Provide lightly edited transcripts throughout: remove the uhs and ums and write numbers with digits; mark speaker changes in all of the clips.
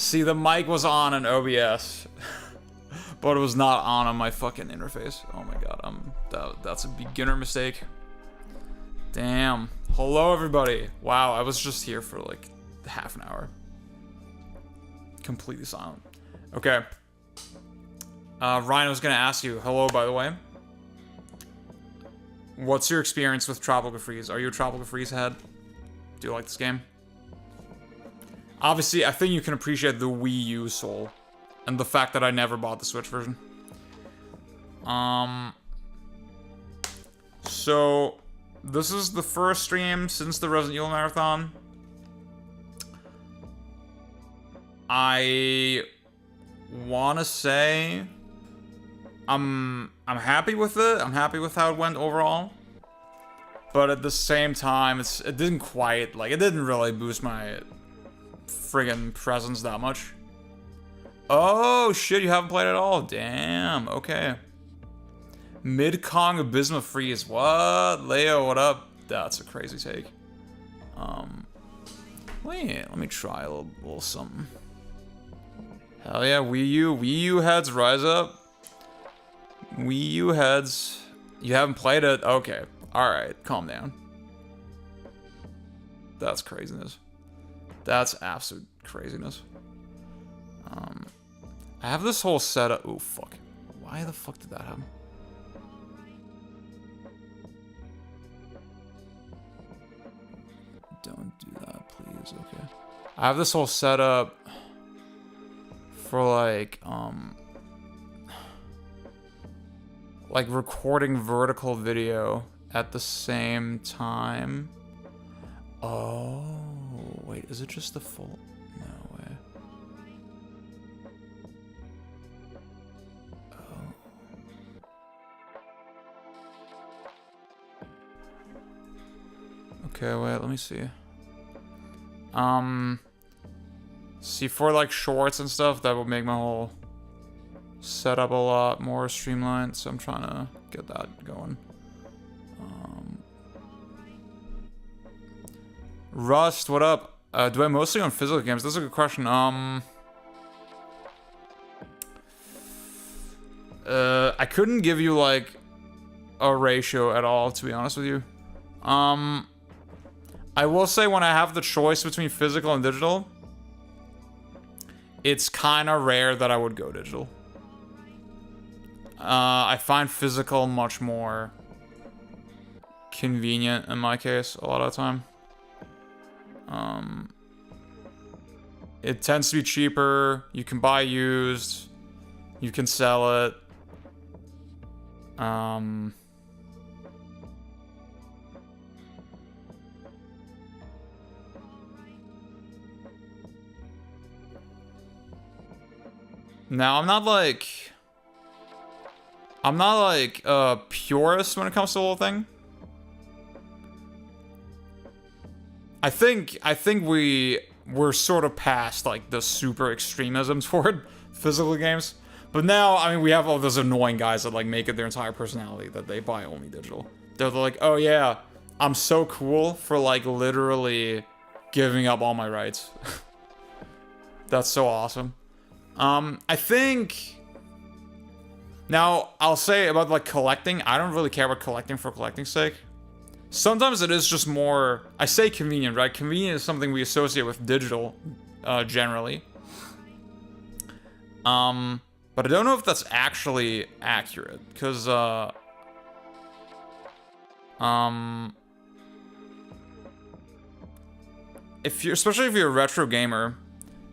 Speaker 1: See, the mic was on in OBS, but it was not on my fucking interface. Oh my god, that's a beginner mistake. Damn. Hello, everybody. Wow, I was just here for like half an hour. Completely silent. Okay. Ryan was gonna ask you, hello, by the way. What's your experience with Tropical Freeze? Are you a Tropical Freeze head? Do you like this game? Obviously, I think you can appreciate the Wii U soul. And the fact that I never bought the Switch version. So, this is the first stream since the Resident Evil Marathon. I wanna say I'm happy with it. I'm happy with how it went overall. But at the same time, it didn't quite, like, it didn't really boost my friggin' presence that much. Oh, shit, you haven't played at all? Damn, okay. Mid-Kong Abysmal Freeze. What? Leo, what up? That's a crazy take. Wait, let me try a little something. Hell yeah, Wii U. Wii U heads, rise up. Wii U heads. You haven't played it? Okay. Alright, calm down. That's craziness. That's absolute craziness. I have this whole setup. Oh, fuck. Why the fuck did that happen? Don't do that, please. Okay. I have this whole setup for like recording vertical video at the same time. Oh, wait, is it just the full? No way. Oh. Okay, wait, let me see. See, for like shorts and stuff, that would make my whole setup a lot more streamlined, so I'm trying to get that going. Rust, what up? Do I mostly own physical games? That's a good question. I couldn't give you like a ratio at all, to be honest with you. I will say when I have the choice between physical and digital, it's kind of rare that I would go digital. I find physical much more convenient in my case a lot of the time. It tends to be cheaper. You can buy used. You can sell it. Now, I'm not like a purist when it comes to the whole thing. I think we're sort of past like the super extremism toward physical games. But now, I mean, we have all those annoying guys that like make it their entire personality that they buy only digital. They're like, oh yeah, I'm so cool for like literally giving up all my rights. That's so awesome. I think now I'll say about like collecting, I don't really care about collecting for collecting's sake. Sometimes it is just more, I say convenient, right? Convenient is something we associate with digital, generally. But I don't know if that's actually accurate, because, especially if you're a retro gamer,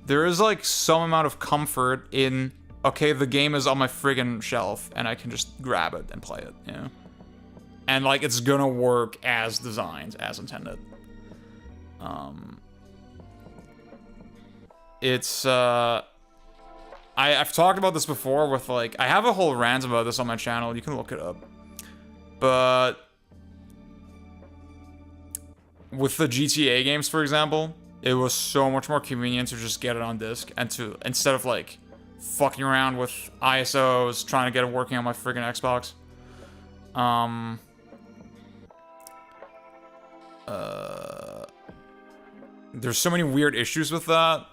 Speaker 1: there is like some amount of comfort in, okay, the game is on my friggin' shelf, and I can just grab it and play it, you know? And like, it's gonna work as designed, as intended. I've talked about this before with like, I have a whole rant about this on my channel, you can look it up. But with the GTA games, for example, it was so much more convenient to just get it on disc and to, instead of like fucking around with ISOs, trying to get it working on my friggin' Xbox. There's so many weird issues with that.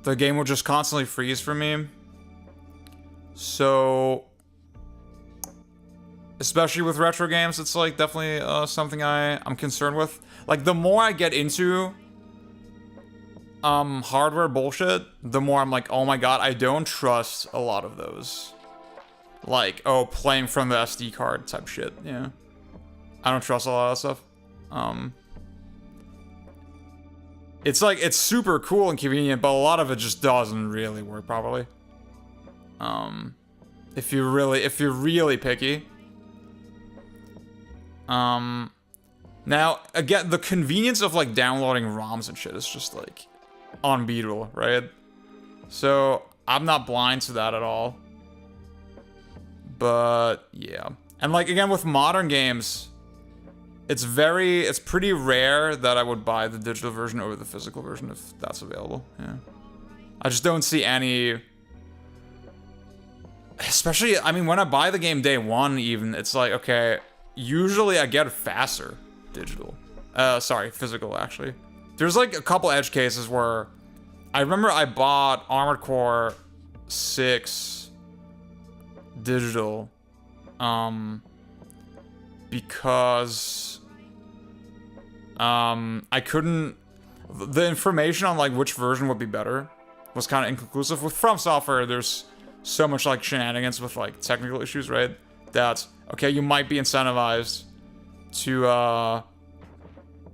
Speaker 1: the game would just constantly freeze for me. So, especially with retro games, it's like definitely something I'm concerned with. Like, the more I get into hardware bullshit, the more I'm like, oh my god, I don't trust a lot of those. Like, oh, playing from the SD card type shit, yeah. I don't trust a lot of that stuff. It's like, it's super cool and convenient, but a lot of it just doesn't really work properly. If you're really picky. Now, again, the convenience of, like, downloading ROMs and shit is just, like, unbeatable, right? So, I'm not blind to that at all. But, yeah. And, like, again, with modern games, it's pretty rare that I would buy the digital version over the physical version if that's available, yeah. I just don't see any... Especially, I mean, when I buy the game day one even, it's like, okay, usually I get it faster digital. Sorry, physical, actually. There's, like, a couple edge cases where... I remember I bought Armored Core 6 digital, because I couldn't... The information on, like, which version would be better was kind of inconclusive. With From Software, there's so much, like, shenanigans with, like, technical issues, right? That, okay, you might be incentivized to,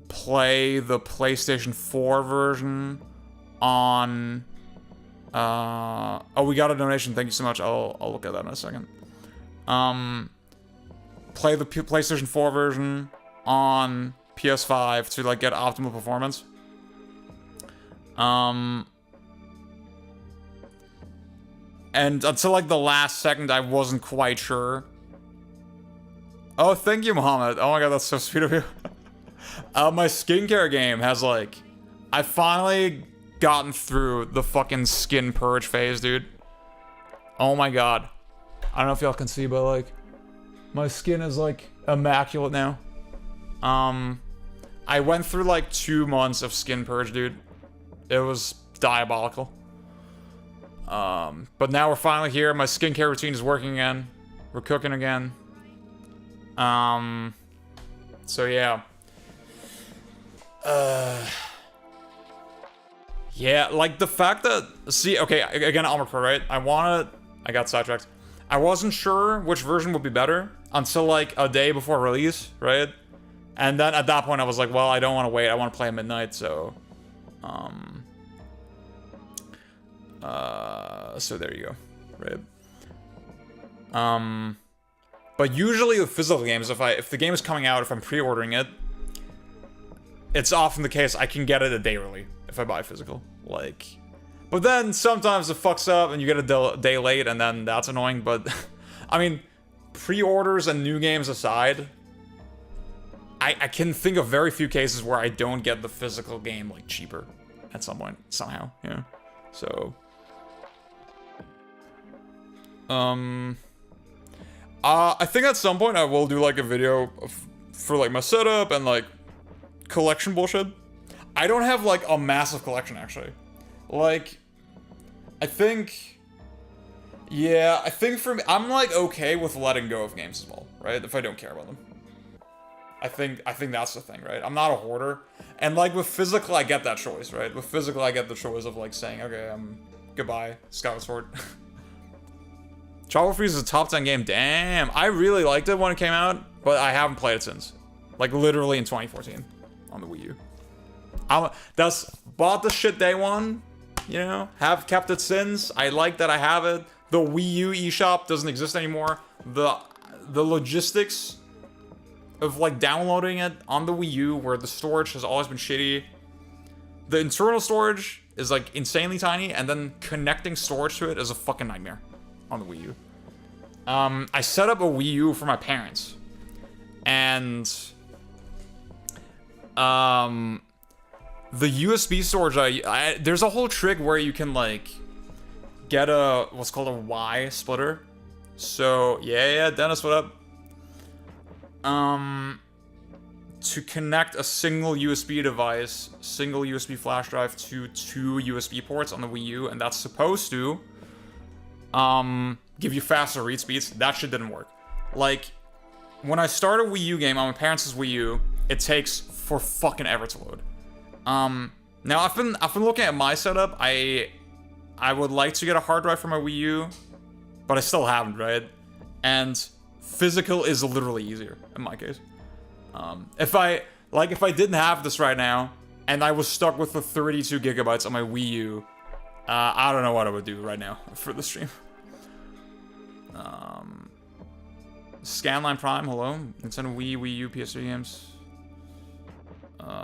Speaker 1: play the PlayStation 4 version on... oh, we got a donation, thank you so much. I'll look at that in a second. Play the PlayStation 4 version on PS5 to, like, get optimal performance. And until, like, the last second, I wasn't quite sure. Oh, thank you, Mohammed. Oh my god, that's so sweet of you. My skincare game has, like... I finally gotten through the fucking skin purge phase, dude. Oh my god. I don't know if y'all can see, but, like... My skin is, like, immaculate now. I went through, like, 2 months of skin purge, dude. It was diabolical. But now we're finally here. My skincare routine is working again. We're cooking again. So yeah. Yeah, like the fact that... See, okay, again, Armored Core, right? I got sidetracked. I wasn't sure which version would be better until, like, a day before release, right? And then at that point I was like, well, I don't want to wait. I want to play at midnight, so... so there you go, right? But usually with physical games, if the game is coming out, if I'm pre-ordering it, it's often the case I can get it a day early if I buy physical. Like, but then sometimes it fucks up and you get a day late, and then that's annoying. But I mean, pre-orders and new games aside, I can think of very few cases where I don't get the physical game, like, cheaper at some point somehow. Yeah, so. I think at some point I will do, like, a video for, like, my setup and, like, collection bullshit. I don't have, like, a massive collection, actually. Like, I think... Yeah, I think for me, I'm, like, okay with letting go of games as well, right? If I don't care about them. I think that's the thing, right? I'm not a hoarder. And, like, with physical, I get that choice, right? With physical, I get the choice of, like, saying, okay, goodbye, Skyward Sword. Tropical Freeze is a top 10 game. Damn, I really liked it when it came out, but I haven't played it since. Like, literally in 2014 on the Wii U. Bought the shit day one, you know, have kept it since. I like that I have it. The Wii U eShop doesn't exist anymore. The logistics of, like, downloading it on the Wii U, where the storage has always been shitty. The internal storage is, like, insanely tiny, and then connecting storage to it is a fucking nightmare on the Wii U. I set up a Wii U for my parents, and the USB storage, there's a whole trick where you can, like, get what's called a Y splitter. So yeah, Dennis, what up? to connect a single USB device, single USB flash drive to 2 USB ports on the Wii U, and that's supposed to give you faster read speeds. That shit didn't work. Like, when I start a Wii U game on my parents' Wii U, it takes for fucking ever to load. Now I've been looking at my setup. I would like to get a hard drive for my Wii U, but I still haven't, right? And physical is literally easier in my case. If I didn't have this right now and I was stuck with the 32 gigabytes on my Wii U, I don't know what I would do right now for the stream. Scanline Prime, hello. Nintendo Wii, Wii U, PS3 games.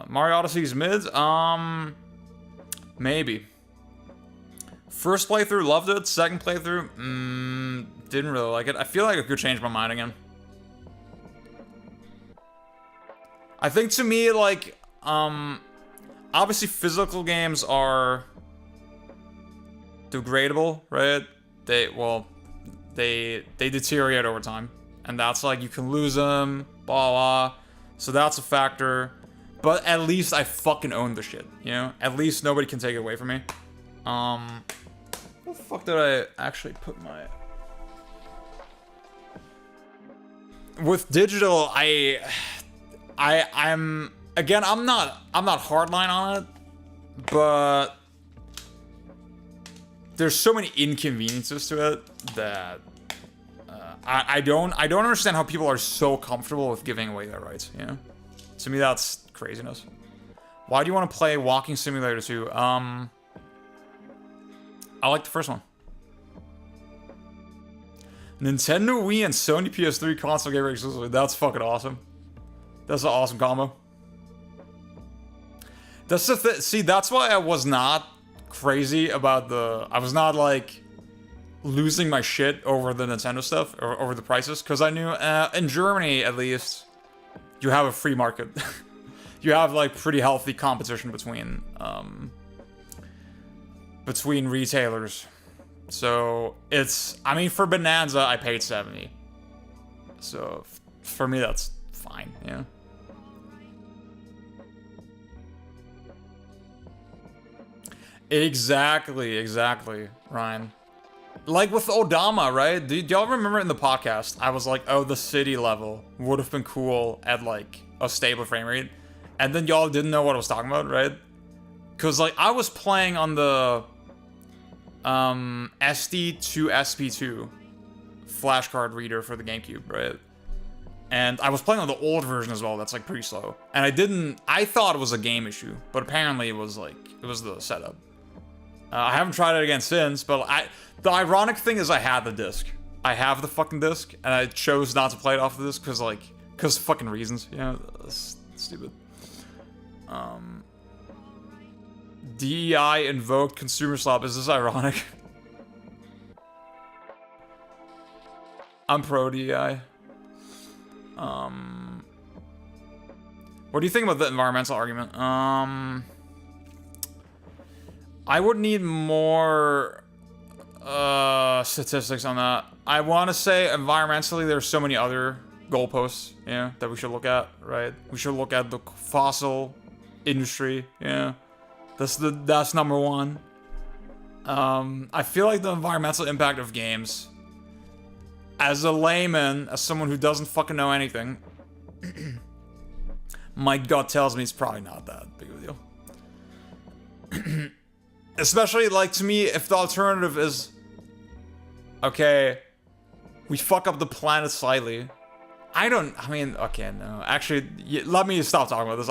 Speaker 1: Mario Odyssey's mid? Maybe. First playthrough, loved it. Second playthrough, didn't really like it. I feel like I could change my mind again. I think to me, like, obviously physical games are degradable, right? They deteriorate over time. And that's like, you can lose them, blah, blah. So that's a factor. But at least I fucking own the shit, you know? At least nobody can take it away from me. Where the fuck did I actually put my... With digital, I'm again, I'm not hardline on it, but there's so many inconveniences to it that I don't understand how people are so comfortable with giving away their rights, you know? To me, that's craziness. Why do you want to play Walking Simulator 2? I like the first one. Nintendo Wii and Sony PS3 console gamer exclusively. That's fucking awesome. That's an awesome combo. That's the see, that's why I was not crazy about the... I was not, like, losing my shit over the Nintendo stuff, or over the prices, because I knew, in Germany, at least, you have a free market. You have, like, pretty healthy competition between retailers. So, it's... I mean, for Bonanza, I paid 70. So, for me, that's fine, yeah. Exactly, Ryan. Like with Odama, right? Do y'all remember in the podcast, I was like, oh, the city level would have been cool at, like, a stable frame rate. And then y'all didn't know what I was talking about, right? Because, like, I was playing on the SD to SP2 flashcard reader for the GameCube, right? And I was playing on the old version as well, that's, like, pretty slow. And I thought it was a game issue, but apparently it was, like, it was the setup. I haven't tried it again since, but the ironic thing is I had the disc. I have the fucking disc, and I chose not to play it off of this because fucking reasons, you know? That's stupid. DEI invoked consumer slop. Is this ironic? I'm pro DEI. What do you think about the environmental argument? I would need more statistics on that. I want to say environmentally, there's so many other goalposts, yeah, that we should look at, right? We should look at the fossil industry, yeah. That's number one. I feel like the environmental impact of games, as a layman, as someone who doesn't fucking know anything, my gut tells me it's probably not that big of a deal. Especially, like, to me, if the alternative is, okay, we fuck up the planet slightly. Okay, no. Actually, let me stop talking about this.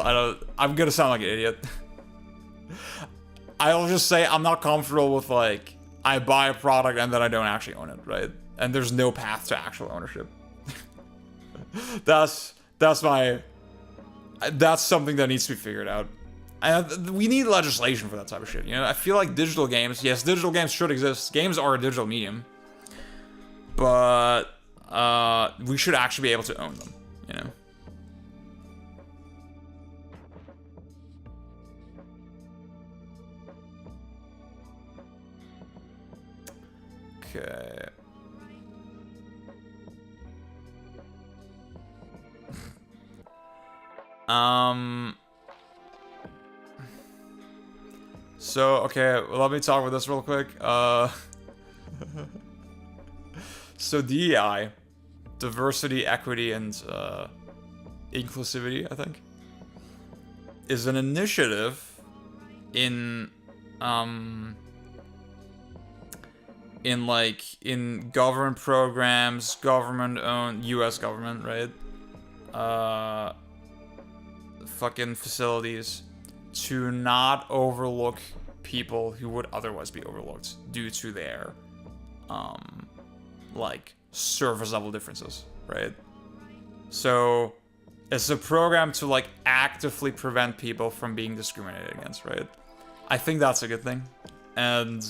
Speaker 1: I'm gonna sound like an idiot. I'll just say I'm not comfortable with, like, I buy a product and then I don't actually own it, right? And there's no path to actual ownership. That's something that needs to be figured out. We need legislation for that type of shit, you know? I feel like digital games, yes, digital games should exist. Games are a digital medium. But, we should actually be able to own them, you know? Okay. So, okay, well, let me talk about this real quick. So DEI, diversity, equity, and inclusivity, I think, is an initiative in government programs, government-owned, U.S. government, right? Fucking facilities to not overlook people who would otherwise be overlooked due to their, surface level differences, right? So, it's a program to, actively prevent people from being discriminated against, right? I think that's a good thing. And,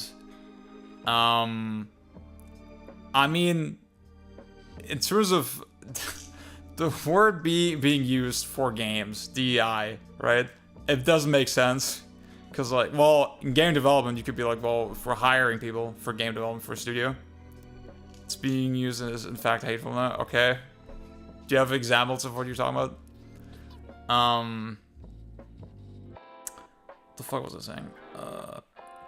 Speaker 1: I mean, in terms of the word being used for games, DEI, right? It doesn't make sense. Because, in game development, you could be like, well, if we're hiring people for game development for a studio, it's being used as, in fact, hateful now. Okay. Do you have examples of what you're talking about? The fuck was I saying?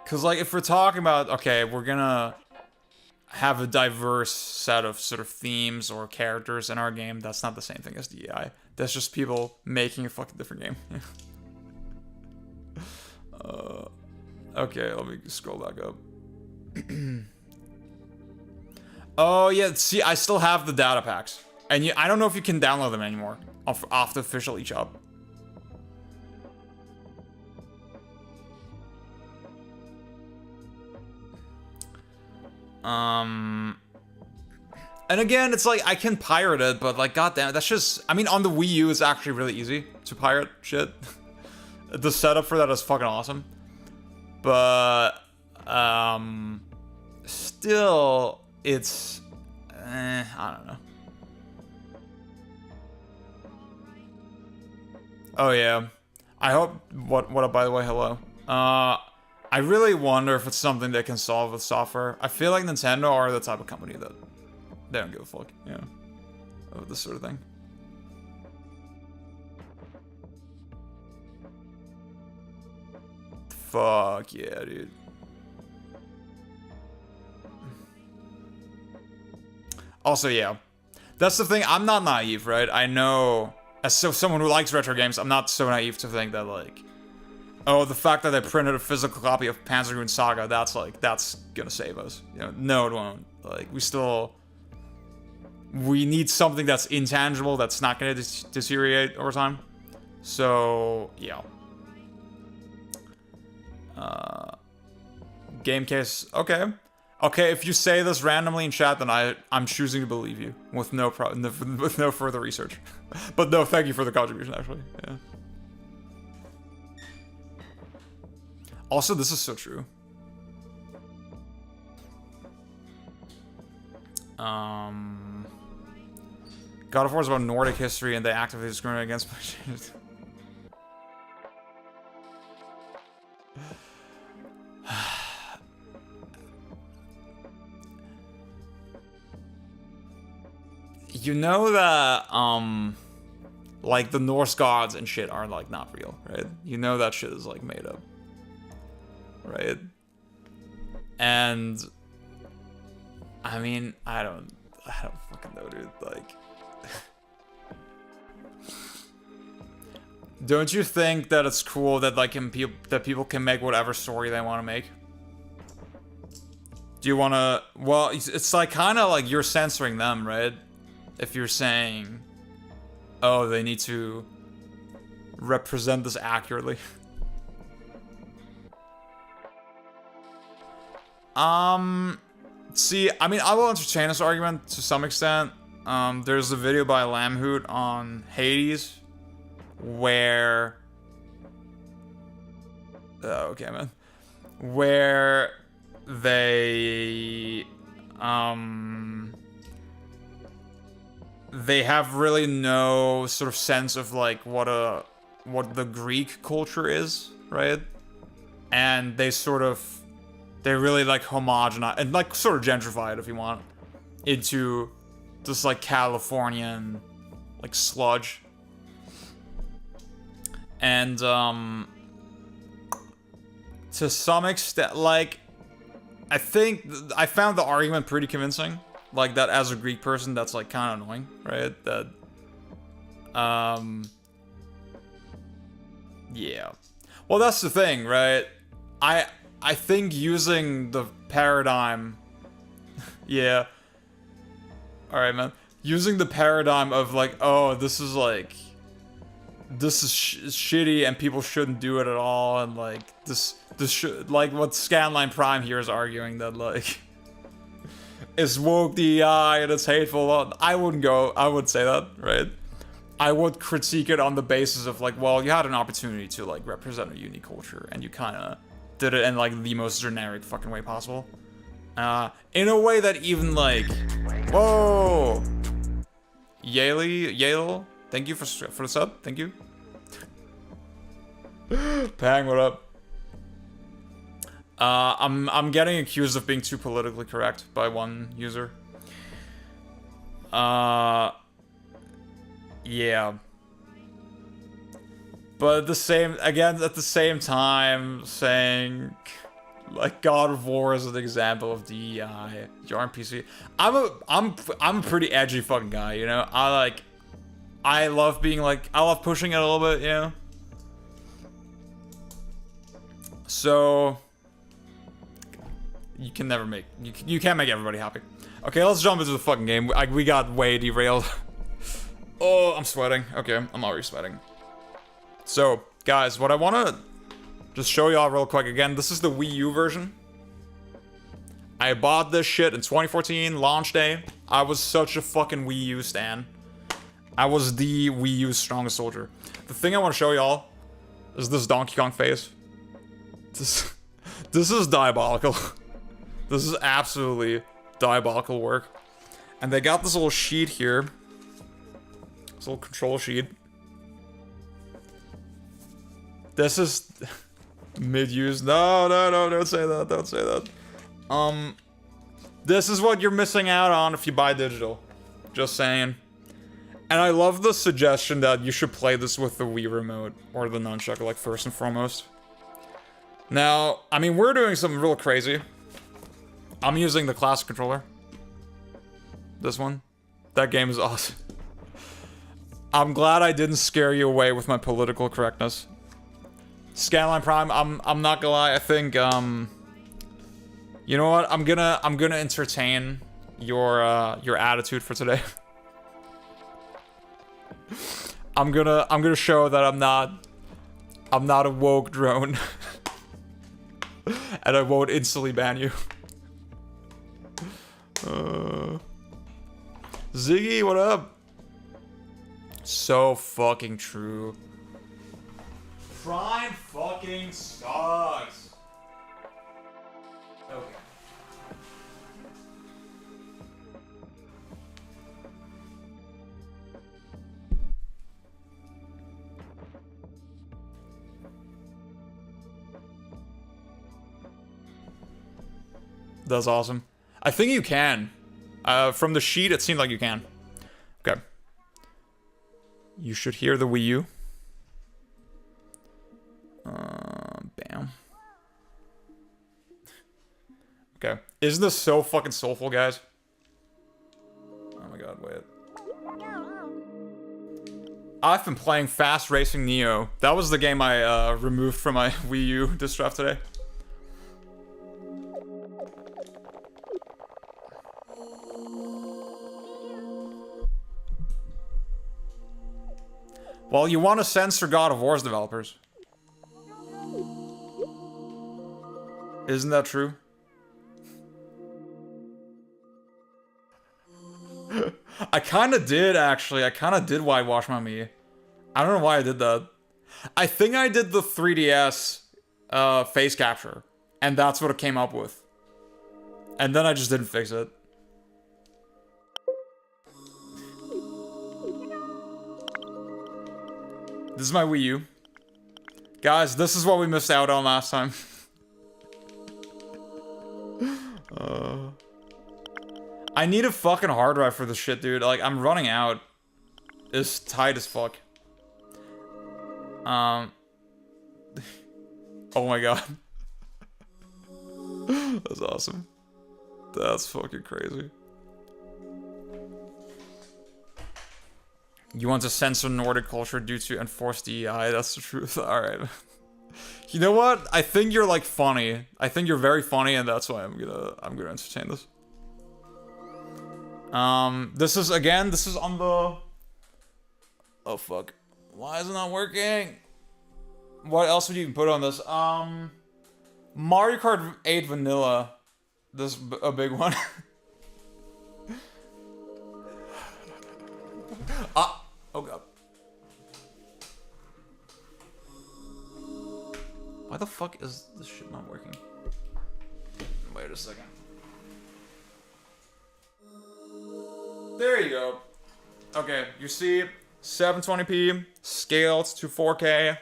Speaker 1: Because, if we're talking about, okay, we're gonna have a diverse set of sort of themes or characters in our game, that's not the same thing as DEI. That's just people making a fucking different game. Okay, let me scroll back up. Oh, yeah, see, I still have the data packs. And I don't know if you can download them anymore off the official eShop. And again, it's I can pirate it, but goddamn, that's just, I mean, on the Wii U, it's actually really easy to pirate shit. The setup for that is fucking awesome. But, still, it's, I don't know. Oh yeah, I hope, what up, by the way, hello. I really wonder if it's something they can solve with software. I feel like Nintendo are the type of company that they don't give a fuck, of this sort of thing. Fuck yeah, dude. Also, yeah, that's the thing. I'm not naive, right? I know, as someone who likes retro games, I'm not so naive to think that oh, the fact that they printed a physical copy of Panzer Saga, that's gonna save us. No, it won't. We need something that's intangible, that's not gonna deteriorate over time. So, yeah. Game case, okay. Okay, if you say this randomly in chat, then I'm choosing to believe you with no further research. But no, thank you for the contribution, actually. Yeah. Also, this is so true. God of War is about Nordic history, and they actively discriminate against. You know that, the Norse gods and shit are, not real, right? You know that shit is, made up. Right? And, I mean, I don't fucking know, dude, don't you think that it's cool that, that people can make whatever story they want to make? Do you want to, well, it's kind of you're censoring them, right? If you're saying, oh, they need to represent this accurately. See, I mean, I will entertain this argument to some extent. There's a video by Lamhoot on Hades where... Oh, okay, man. Where they have really no sort of sense of what the Greek culture is, right? And they really homogenize and sort of gentrify it, if you want, into this Californian sludge. And, to some extent, like, I think I found the argument pretty convincing. Like, that as a Greek person, that's, like, kind of annoying, right? That, yeah. Well, that's the thing, right? I think using the paradigm... yeah. Alright, man. Using the paradigm of, like, oh, this is, like... this is shitty and people shouldn't do it at all, and, like, this like, what Scanline Prime here is arguing that, like... it's woke DEI and it's hateful. I would say that, right? I would critique it on the basis of, like, well, you had an opportunity to, like, represent a unique culture, and you kind of did it in, like, the most generic fucking way possible. In a way that even, like... whoa! Yale, thank you for the sub, thank you. Pang, what up? I'm getting accused of being too politically correct by one user. Yeah. But at the same time, saying, like, God of War is an example of DEI. You aren't PC. I'm a pretty edgy fucking guy, you know? I love being, like, I love pushing it a little bit, you know? So... you can never make... you can't make everybody happy. Okay, let's jump into the fucking game. We got way derailed. Oh, I'm sweating. Okay, I'm already sweating. So, guys, what I want to just show y'all real quick again, this is the Wii U version. I bought this shit in 2014, launch day. I was such a fucking Wii U stan. I was the Wii U's strongest soldier. The thing I want to show y'all is this Donkey Kong face. This is diabolical. This is absolutely diabolical work. And they got this little sheet here. This little control sheet. This is mid-use. No, don't say that. Don't say that. This is what you're missing out on if you buy digital. Just saying. And I love the suggestion that you should play this with the Wii remote or the nunchuck, like, first and foremost. Now, I mean, we're doing something real crazy. I'm using the classic controller. This one. That game is awesome. I'm glad I didn't scare you away with my political correctness. Scanline Prime, I'm not gonna lie, I think, you know what? I'm gonna entertain your attitude for today. I'm gonna show that I'm not a woke drone. And I won't instantly ban you. Ziggy, what up? So fucking true. Prime fucking sucks. Okay. That's awesome. I think you can. From the sheet, it seemed like you can. Okay. You should hear the Wii U. Bam. Okay. Isn't this so fucking soulful, guys? Oh my god, wait. I've been playing Fast Racing Neo. That was the game I removed from my Wii U disk drive today. Well, you want to censor God of War's developers. Isn't that true? I kind of did, actually. I kind of did whitewash my Mii. I don't know why I did that. I think I did the 3DS face capture. And that's what it came up with. And then I just didn't fix it. This is my Wii U. Guys, this is what we missed out on last time. I need a fucking hard drive for this shit, dude. Like, I'm running out. It's tight as fuck. Oh my god. That's awesome. That's fucking crazy. You want to censor Nordic culture due to enforced DEI? That's the truth. Alright. You know what? I think you're like funny. I think you're very funny, and that's why I'm gonna entertain this. This is on the... Oh fuck. Why is it not working? What else would you even put on this? Mario Kart 8 Vanilla. This is a big one. Oh god. Why the fuck is this shit not working? Wait a second. There you go. Okay, you see 720p, scaled to 4K.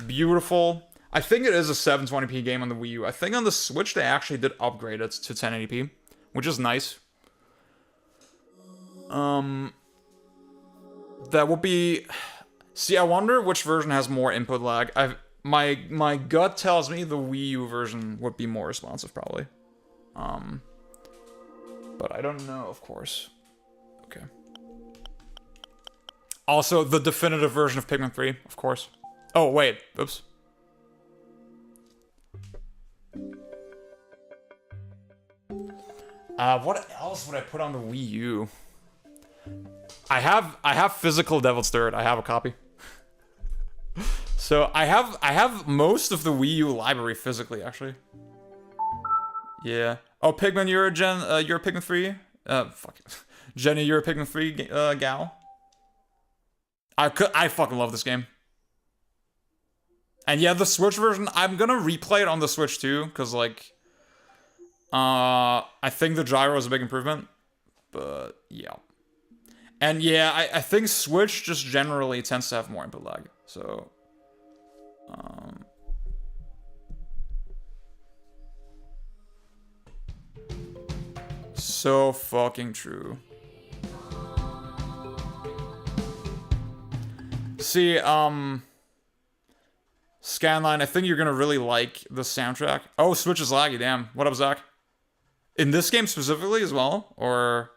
Speaker 1: Beautiful. I think it is a 720p game on the Wii U. I think on the Switch they actually did upgrade it to 1080p, which is nice. That would be... See, I wonder which version has more input lag. My gut tells me the Wii U version would be more responsive, probably. But I don't know, of course. Okay. Also, the definitive version of Pikmin 3, of course. Oh, wait. Oops. What else would I put on the Wii U? I have physical Devil's Third. I have a copy. So I have most of the Wii U library physically, actually. Yeah. Oh, Pikmin, you're a Pikmin 3? Fuck it. Jenny, you're a Pikmin 3 gal? I fucking love this game. And yeah, the Switch version, I'm gonna replay it on the Switch too, because like... I think the gyro is a big improvement. But, yeah. And yeah, I think Switch just generally tends to have more input lag, so... So fucking true. See, Scanline, I think you're gonna really like the soundtrack. Oh, Switch is laggy, damn. What up, Zach? In this game specifically as well? Or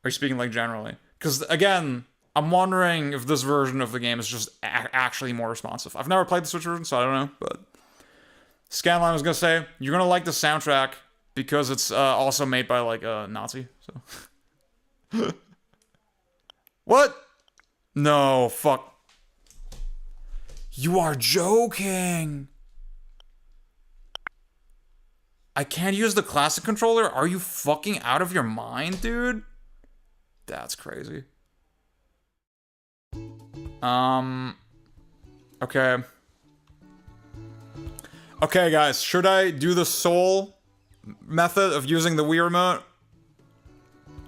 Speaker 1: are you speaking like generally? Because again, I'm wondering if this version of the game is just actually more responsive. I've never played the Switch version, so I don't know, but... Scanline was gonna say, you're gonna like the soundtrack because it's also made by like a Nazi, so... What? No, fuck. You are joking! I can't use the classic controller? Are you fucking out of your mind, dude? That's crazy. Okay. Okay, guys, should I do the soul method of using the Wii remote?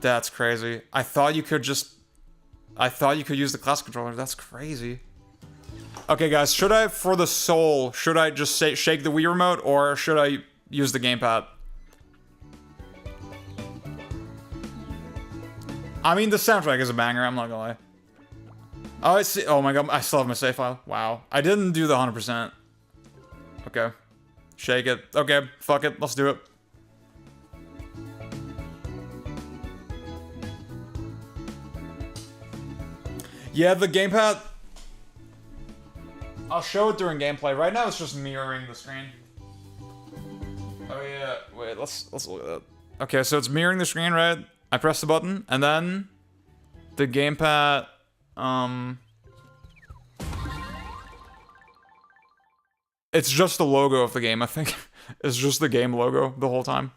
Speaker 1: That's crazy. I thought you could use the classic controller. That's crazy. Okay, guys, should I, for the soul, should I just shake the Wii remote, or should I use the gamepad? I mean, the soundtrack is a banger, I'm not gonna lie. Oh, I see. Oh my god, I still have my save file. Wow. I didn't do the 100%. Okay. Shake it. Okay, fuck it. Let's do it. Yeah, the gamepad... I'll show it during gameplay. Right now, it's just mirroring the screen. Oh yeah, wait, let's look at that. Okay, so it's mirroring the screen, right? I press the button, and then... the gamepad... It's just the logo of the game, I think. It's just the game logo the whole time.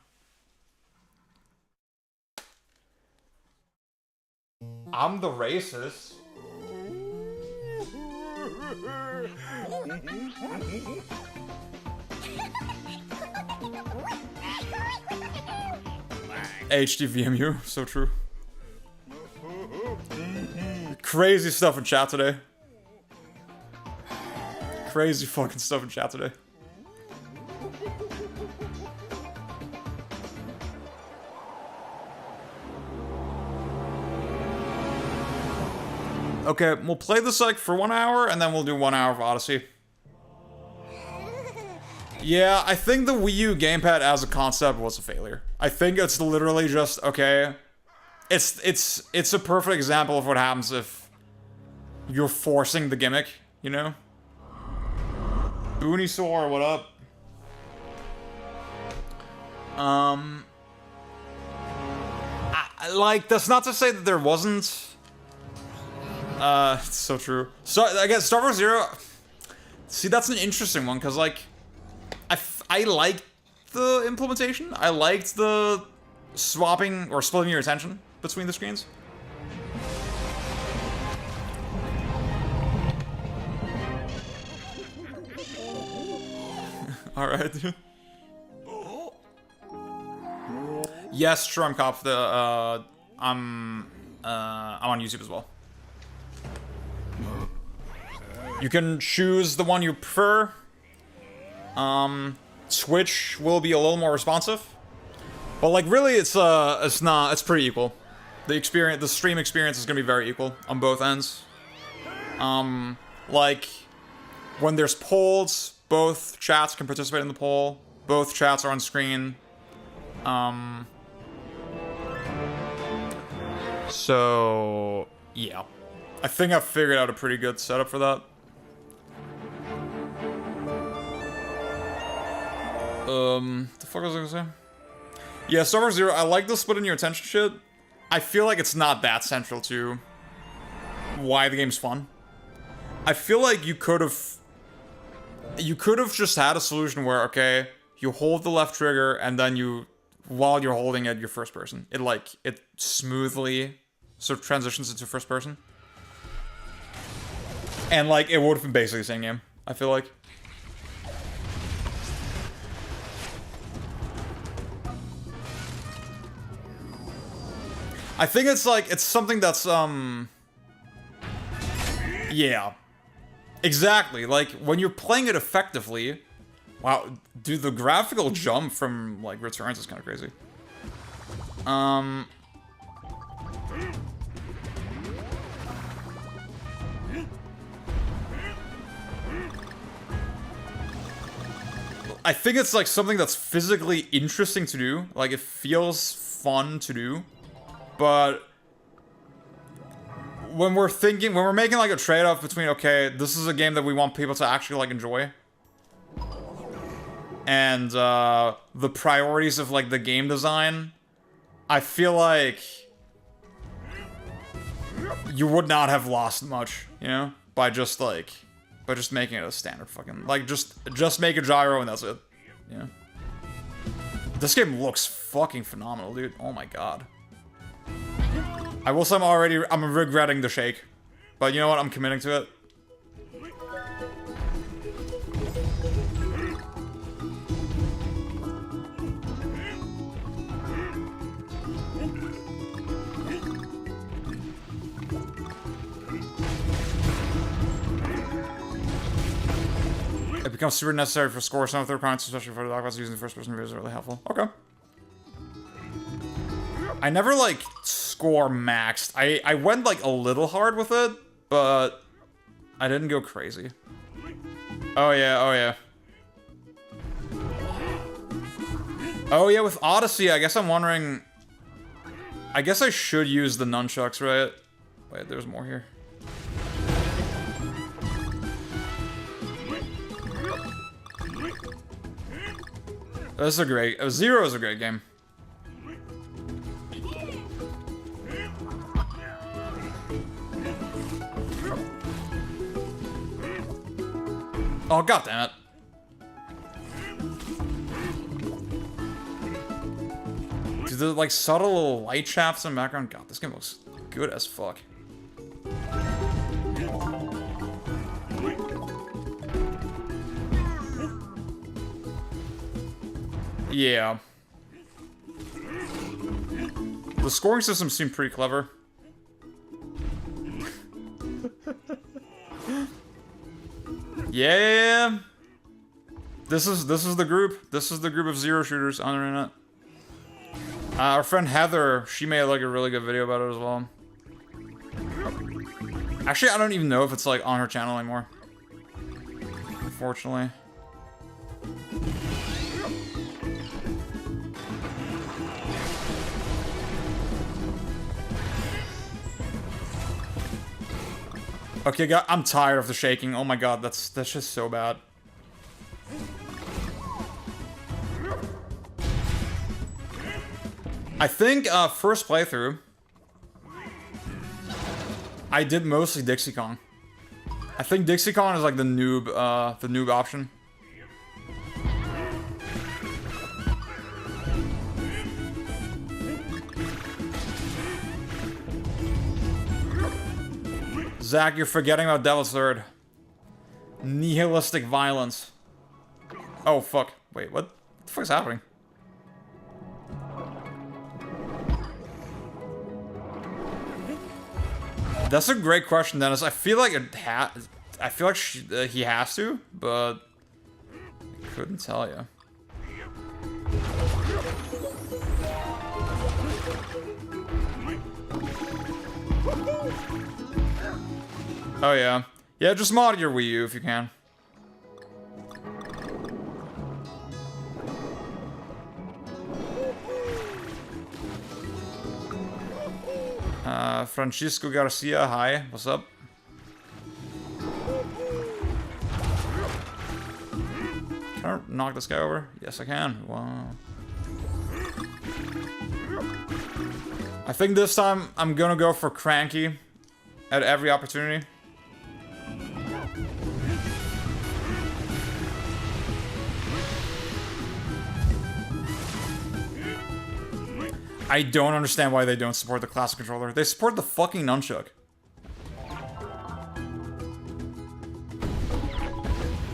Speaker 1: I'm the racist. HDVMU, so true. Crazy stuff in chat today. Crazy fucking stuff in chat today. Okay, we'll play this like for 1 hour, and then we'll do 1 hour of Odyssey. Yeah, I think the Wii U gamepad as a concept was a failure. I think it's literally just, okay, it's a perfect example of what happens if you're forcing the gimmick, you know? Boonisaur, what up? Like, that's not to say that there wasn't. It's so true. So, I guess Star Wars Zero. See, that's an interesting one, because, like, I liked the implementation. I liked the swapping or splitting your attention between the screens. Alright, dude. Yes, Shrumkopf, I'm on YouTube as well. You can choose the one you prefer. Switch will be a little more responsive. But like really it's pretty equal. The stream experience is gonna be very equal on both ends. Like when there's polls, both chats can participate in the poll. Both chats are on screen. So, yeah. I think I've figured out a pretty good setup for that. The fuck was I gonna say? Yeah, Star Wars Zero, I like the split in your attention shit. I feel like it's not that central to why the game's fun. I feel like you could have just had a solution where, okay, you hold the left trigger and then you, while you're holding it, you're first person. It smoothly sort of transitions into first person. And like, it would have been basically the same game, I feel like. I think it's like, it's something that's, yeah. Exactly, like, when you're playing it effectively, wow, dude, the graphical jump from, like, Returns is kind of crazy. I think it's, like, something that's physically interesting to do. Like, it feels fun to do. But when we're making like a trade-off between, okay, this is a game that we want people to actually like enjoy, and the priorities of like the game design, I feel like you would not have lost much, you know, by just making it a standard fucking, like, just make a gyro and that's it, you know. This game looks fucking phenomenal, dude. Oh my god. I will say I'm regretting the shake. But you know what? I'm committing to it. It becomes super necessary for score some of the requirements, especially for the dogfights. Using the first person view is really helpful. Okay. I never, like, score maxed. I went, like, a little hard with it, but I didn't go crazy. Oh, yeah, oh, yeah. Oh, yeah, with Odyssey, I guess I'm wondering... I guess I should use the nunchucks, right? Wait, there's more here. This is a great... Zero is a great game. Oh, goddammit. Dude, the, like, subtle little light shafts in the background. God, this game looks good as fuck. Yeah. The scoring system seemed pretty clever. Yeah. This is the group. This is the group of zero shooters on the internet. Our friend Heather, she made like a really good video about it as well. Actually, I don't even know if it's like on her channel anymore. Unfortunately. Okay, I'm tired of the shaking. Oh my god, that's just so bad. I think first playthrough, I did mostly Dixie Kong. I think Dixie Kong is like the noob option. Zach, you're forgetting about Devil's Third. Nihilistic violence. Oh, fuck. Wait, what the fuck's happening? That's a great question, Dennis. I feel like he has to, but I couldn't tell you. Oh yeah. Yeah, just mod your Wii U if you can. Francisco Garcia, hi. What's up? Can I knock this guy over? Yes, I can. Wow. I think this time I'm gonna go for Cranky at every opportunity. I don't understand why they don't support the classic controller. They support the fucking nunchuck.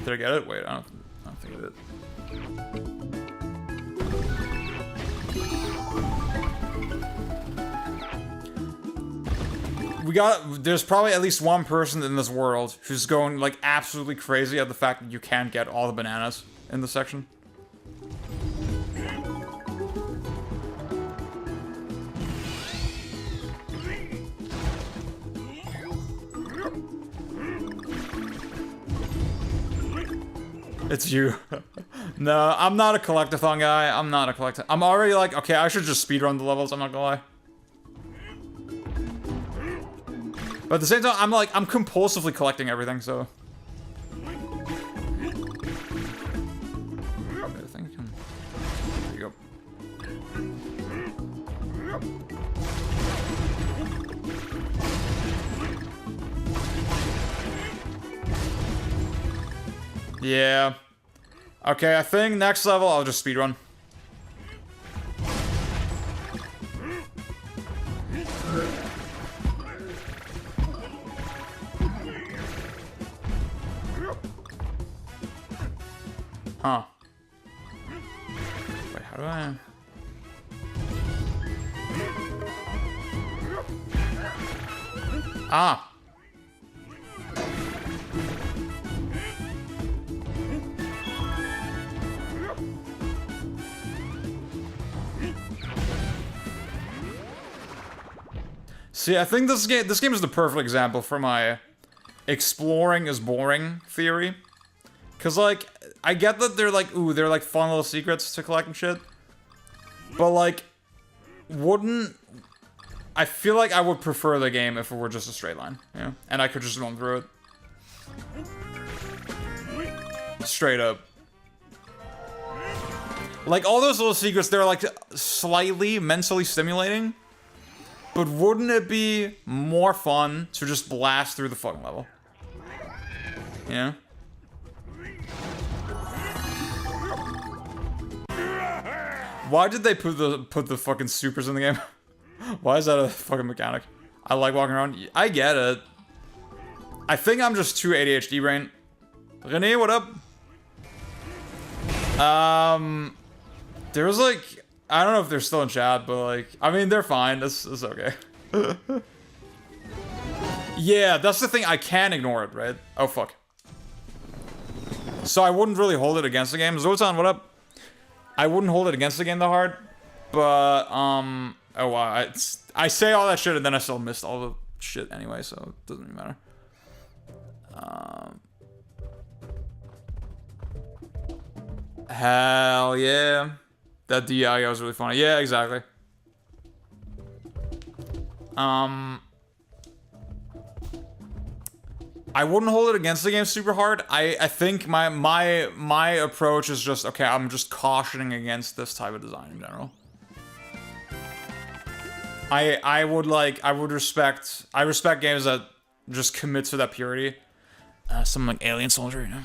Speaker 1: Did I get it? Wait, I don't think I did. There's probably at least one person in this world who's going like absolutely crazy at the fact that you can't get all the bananas in the section. It's you. No, I'm not a collectathon guy. I'm not a collectathon. I'm already like, okay, I should just speedrun the levels, I'm not gonna lie. But at the same time, I'm compulsively collecting everything, so. Okay, I think I can. There you go. Yeah. Okay, I think next level I'll just speedrun. Huh. Wait, how do I... Ah. See, I think this game is the perfect example for my exploring is boring theory. Cause like, I get that they're like, ooh, they're like fun little secrets to collect and shit. But like, I feel like I would prefer the game if it were just a straight line, you know? And I could just run through it. Straight up. Like, all those little secrets, they're like slightly mentally stimulating. But wouldn't it be more fun to just blast through the fucking level? Yeah? Why did they put the fucking supers in the game? Why is that a fucking mechanic? I like walking around. I get it. I think I'm just too ADHD brain. Renee, what up? There's like, I don't know if they're still in chat, but like, I mean, they're fine. It's okay. Yeah, that's the thing. I can't ignore it, right? Oh, fuck. So I wouldn't really hold it against the game. Zoltan, what up? I wouldn't hold it against the game that hard, but, oh wow, I say all that shit and then I still missed all shit anyway, so it doesn't even matter. Hell yeah. That DI was really funny. Yeah, exactly. I wouldn't hold it against the game super hard. I think my approach is just, okay, I'm just cautioning against this type of design in general. I respect games that just commit to that purity. Something like Alien Soldier, you know?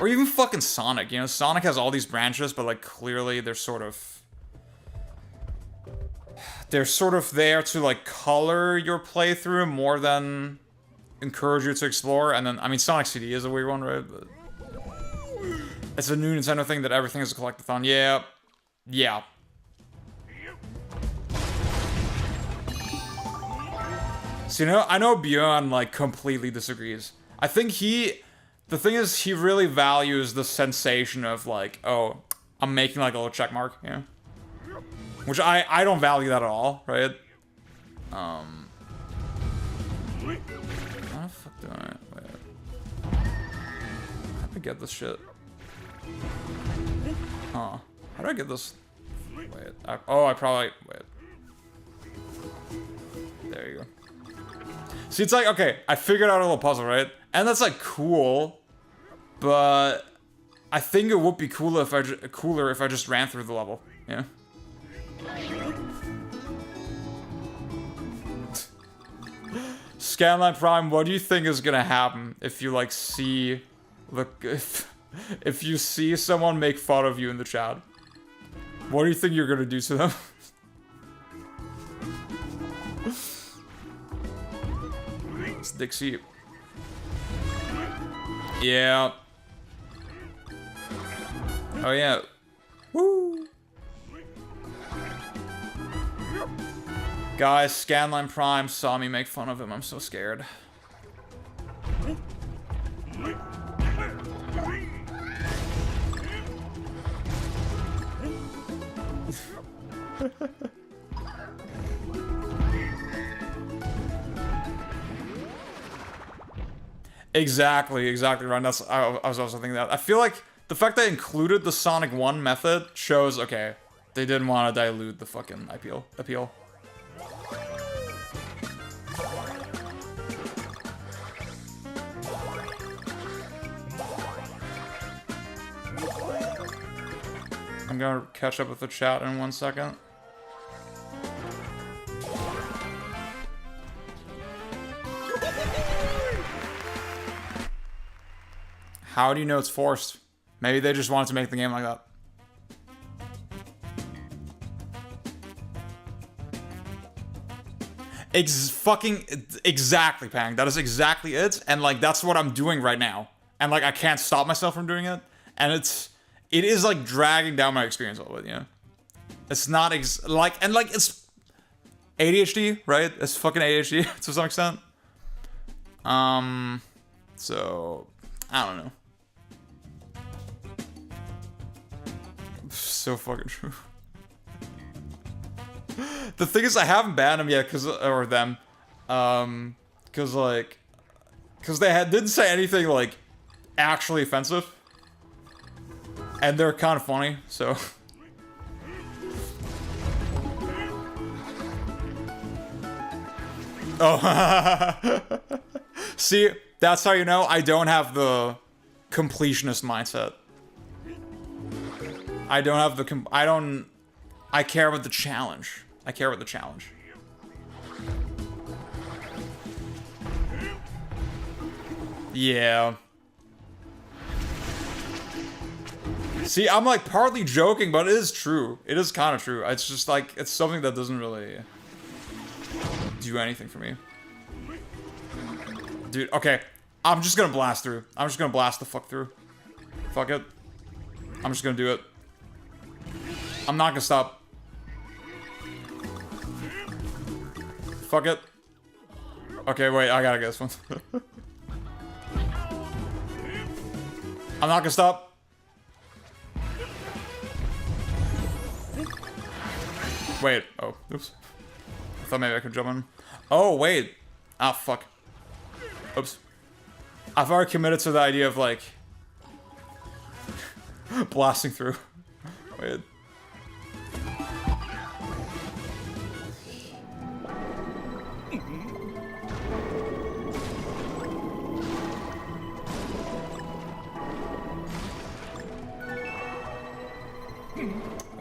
Speaker 1: Or even fucking Sonic, you know? Sonic has all these branches, but like clearly they're sort of there to like color your playthrough more than encourage you to explore. And then, I mean, Sonic CD is a weird one, right? But it's a new Nintendo thing that everything is a collectathon. Yeah. Yeah. So, you know, I know Bjorn, like, completely disagrees. I think the thing is, he really values the sensation of, like, oh, I'm making, like, a little check mark, you know? Which I don't value that at all, right? How the fuck do I... Wait. How do I get this shit? Huh. How do I get this? Wait. I probably... Wait. There you go. See, it's like, okay, I figured out a little puzzle, right? And that's, like, cool. But I think it would be cooler if I just ran through the level, yeah? Scanline Prime, what do you think is gonna happen if you, like, see... If you see someone make fun of you in the chat? What do you think you're gonna do to them? It's Dixie. Yeah. Oh yeah. Woo! Guys, Scanline Prime saw me make fun of him. I'm so scared. Exactly, right. That's I was also thinking that. I feel like the fact they included the Sonic 1 method shows, okay, they didn't want to dilute the fucking appeal. I'm gonna catch up with the chat in 1 second. How do you know it's forced? Maybe they just wanted to make the game like that. Exactly, Pang. That is exactly it. And, like, that's what I'm doing right now. And, like, I can't stop myself from doing it. And it is, like, dragging down my experience a little bit, you know? It's not, it's ADHD, right? It's fucking ADHD to some extent. So, I don't know. So fucking true. The thing is, I haven't banned them yet, cause they didn't say anything like actually offensive, and they're kind of funny. So, oh, see, that's how you know I don't have the completionist mindset. I don't have the I care about the challenge. I care about the challenge. Yeah. See, I'm like partly joking, but it is true. It is kind of true. It's just like, it's something that doesn't really do anything for me. Dude, okay. I'm just gonna blast through. I'm just gonna blast the fuck through. Fuck it. I'm just gonna do it. I'm not gonna stop. Fuck it. Okay, wait, I gotta get this one. I'm not gonna stop. Wait, oh, oops. thought maybe I could jump in. Oh, wait. Ah, fuck. Oops. I've already committed to the idea of, like... blasting through. Wait.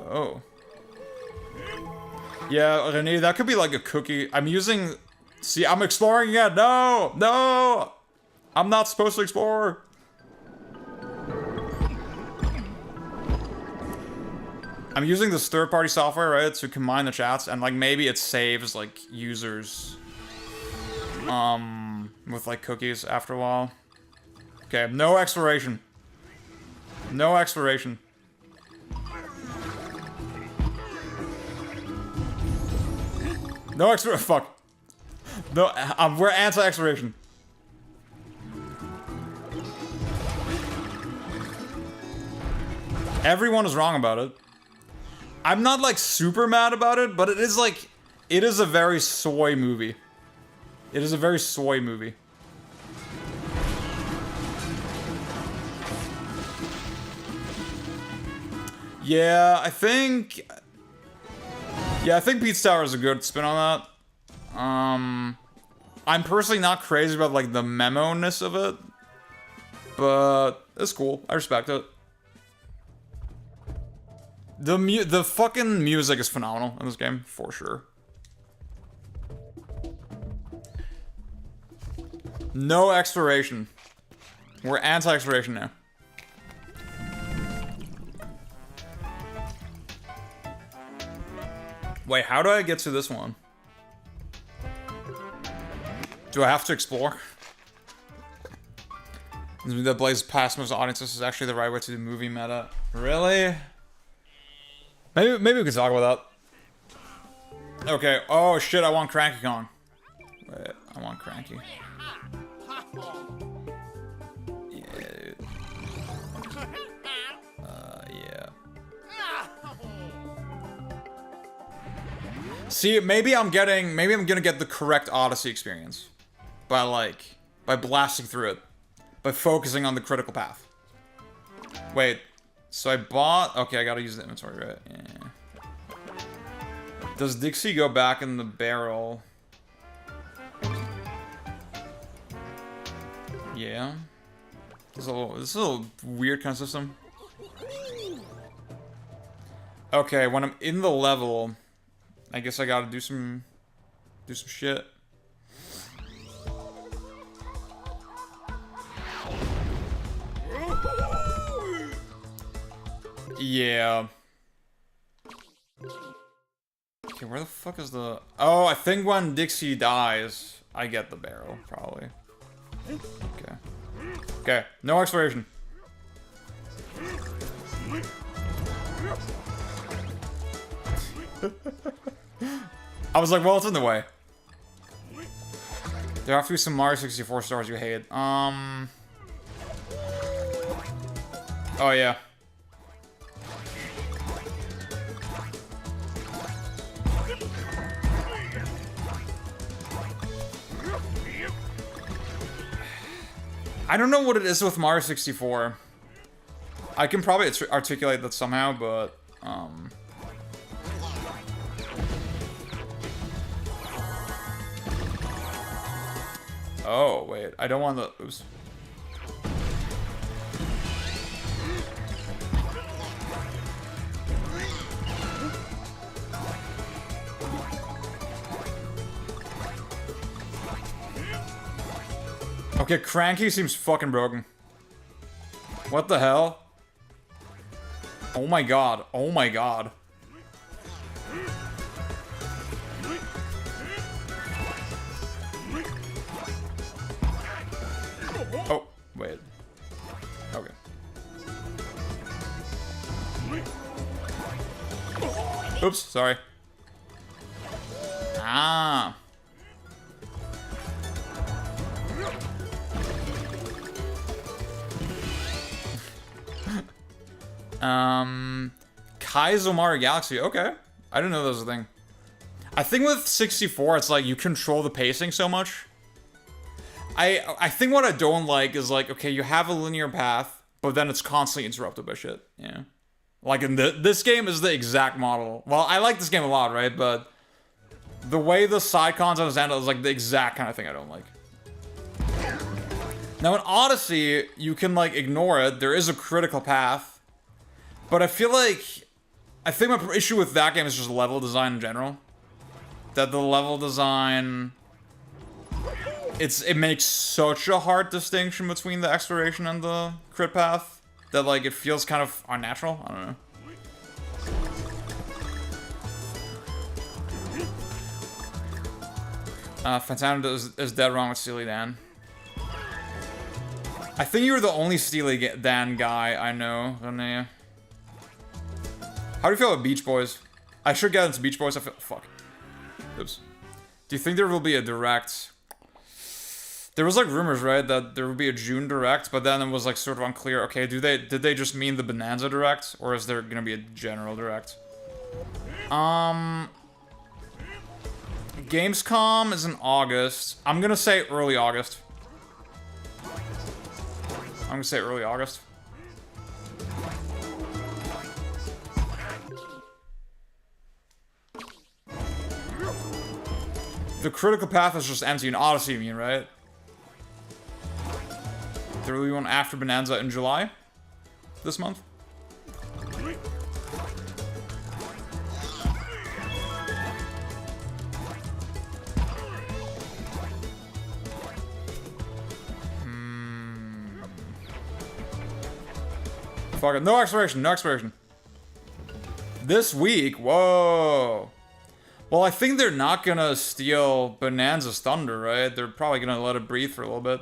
Speaker 1: Oh. Yeah, Renee, that could be like a cookie. I'm using... See, I'm exploring again. No! No! I'm not supposed to explore. I'm using this third-party software, right, to combine the chats, and, like, maybe it saves, like, users, with, like, cookies after a while. Okay, no exploration. No exploration. No fuck. No, we're anti-exploration. Everyone is wrong about it. I'm not, like, super mad about it, but it is, like... It is a very soy movie. It is a very soy movie. Yeah, I think... Yeah, I think Pete's Tower is a good spin on that. I'm personally not crazy about, like, the memo-ness of it. But it's cool. I respect it. The fucking music is phenomenal in this game, for sure. No exploration. We're anti-exploration now. Wait, how do I get to this one? Do I have to explore? The Blaze past most audiences is actually the right way to do movie meta. Really? Maybe we can talk about that. Okay. Oh shit! I want Cranky Kong. Wait, I want Cranky. Yeah. Dude. Yeah. See, maybe I'm gonna get the correct Odyssey experience by blasting through it, by focusing on the critical path. Wait, so I bought. Okay, I gotta use the inventory, right? Yeah. Does Dixie go back in the barrel? Yeah. This is a little weird kind of system. Okay, when I'm in the level, I guess I gotta do some shit. Yeah. Okay, where the fuck is the... Oh, I think when Dixie dies, I get the barrel, probably. Okay. Okay, no exploration. I was like, well, it's in the way. There have to be some Mario 64 stars you hate. Oh, yeah. I don't know what it is with Mario 64. I can probably articulate that somehow, but, Oh, wait. I don't want the... Oops. Okay, Cranky seems fucking broken. What the hell? Oh my god. Oh my god. Oh, wait. Okay. Oops, sorry. Ah. Kaizo Mario Galaxy. Okay. I didn't know that was a thing. I think with 64, it's like you control the pacing so much. I think what I don't like is like, okay, you have a linear path, but then it's constantly interrupted by shit. Yeah. Like in this game is the exact model. Well, I like this game a lot, right? But the way the side content is handled is like the exact kind of thing I don't like. Now in Odyssey, you can like ignore it. There is a critical path. But I think my issue with that game is just level design in general. That the level design, it makes such a hard distinction between the exploration and the crit path that like it feels kind of unnatural. I don't know. Fantano is dead wrong with Steely Dan. I think you're the only Steely Dan guy I know, Renee. How do you feel about Beach Boys? I should get into Beach Boys. I feel fuck. Oops. Do you think there will be a direct? There was like rumors, right, that there would be a June direct, but then it was like sort of unclear. Okay, did they just mean the Bonanza direct, or is there gonna be a general direct? Gamescom is in August. I'm gonna say early August. The critical path is just empty in Odyssey, you mean, right? There will be one after Bonanza in July? This month? Fuck it. No exploration, no exploration. This week? Whoa. Well, I think they're not gonna steal Bonanza's thunder, right? They're probably gonna let it breathe for a little bit.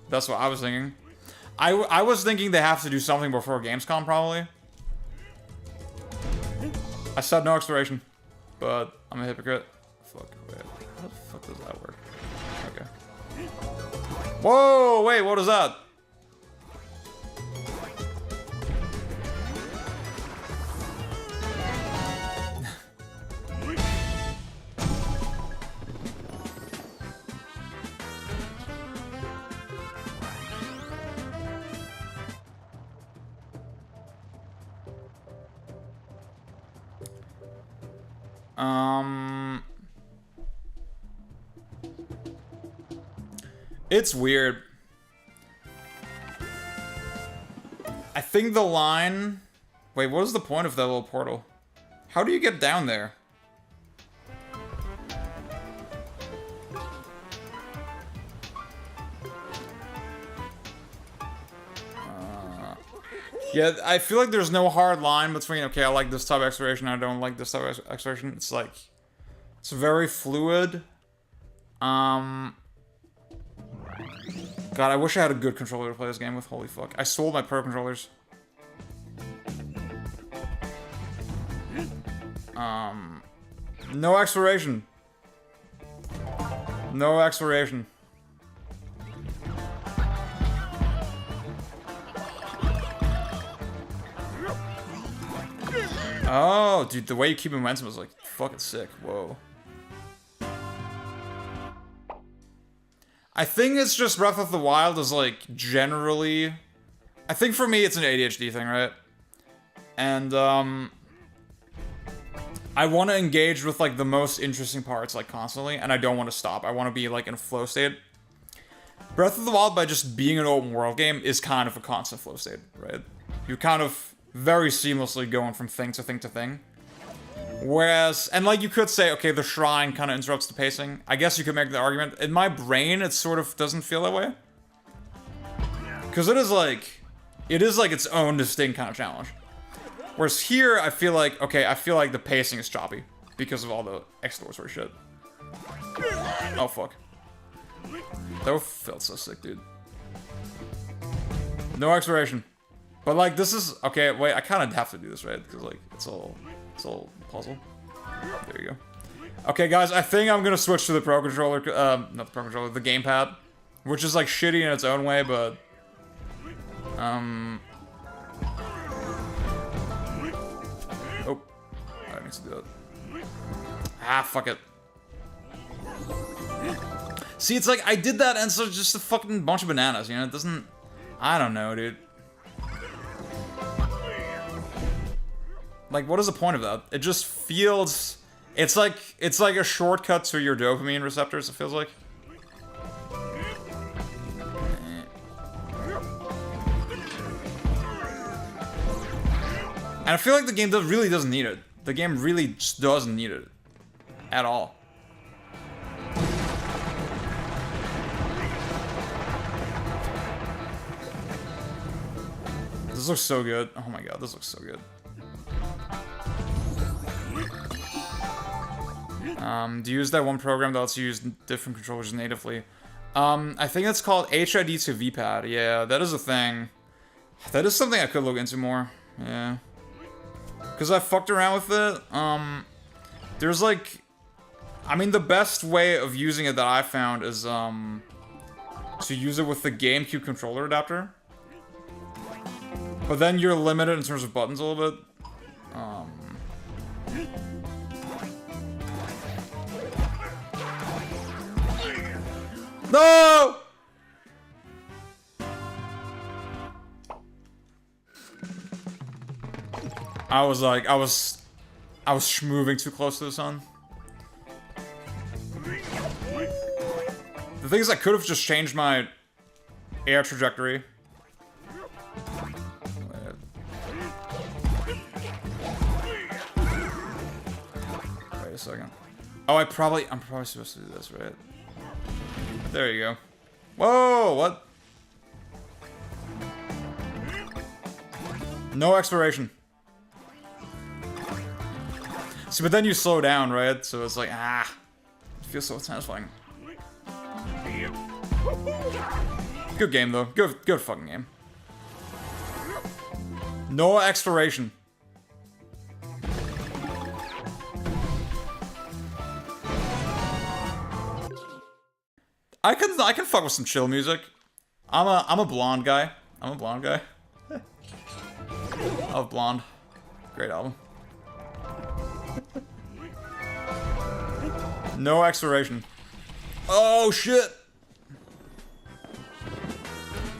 Speaker 1: That's what I was thinking. I was thinking they have to do something before Gamescom, probably. I said no exploration, but I'm a hypocrite. Fuck, wait. How the fuck does that work? Okay. Whoa, wait, what is that? It's weird. I think the line... Wait, what is the point of that little portal? How do you get down there? Yeah, I feel like there's no hard line between, okay, I like this type of exploration, I don't like this type of exploration. It's like, it's very fluid. God, I wish I had a good controller to play this game with. Holy fuck. I sold my pro controllers. No exploration. No exploration. Oh, dude, the way you keep momentum is like fucking sick. Whoa. I think it's just Breath of the Wild is like generally... I think for me it's an ADHD thing, right? And I want to engage with like the most interesting parts like constantly, and I don't want to stop. I want to be like in a flow state. Breath of the Wild, by just being an open world game, is kind of a constant flow state, right? You're kind of very seamlessly going from thing to thing to thing. Whereas, and like you could say, okay, the shrine kind of interrupts the pacing. I guess you could make the argument. In my brain, it sort of doesn't feel that way. Because it is like its own distinct kind of challenge. Whereas here, I feel like, okay, I feel like the pacing is choppy. Because of all the exploratory shit. Oh, fuck. That felt so sick, dude. No exploration. But like, this is, okay, wait, I kind of have to do this, right? Because like, it's all puzzle. There you go. Okay, guys, I think I'm gonna switch to the Pro Controller, not the Pro Controller, the Gamepad. Which is like shitty in its own way, but... Oh. I need to do that. Ah, fuck it. See, it's like, I did that and so just a fucking bunch of bananas, you know? It doesn't... I don't know, dude. Like, what is the point of that? It just feels... It's like a shortcut to your dopamine receptors, it feels like. And I feel like the game really doesn't need it. The game really just doesn't need it. At all. This looks so good. Oh my god, this looks so good. Do you use that one program that lets you use different controllers natively? I think it's called HID to VPad. Yeah, that is a thing. That is something I could look into more. Yeah. Because I fucked around with it. There's like... I mean, the best way of using it that I found is, to use it with the GameCube controller adapter. But then you're limited in terms of buttons a little bit. No! I was moving too close to the sun. The thing is, I could have just changed my air trajectory. Wait a second. Oh, I'm probably supposed to do this, right? There you go. Whoa, what? No exploration. See, but then you slow down, right? So it's like, it feels so satisfying. Good game, though. Good fucking game. No exploration. I can fuck with some chill music. I'm a blonde guy. I love Blonde. Great album. No exploration. Oh shit!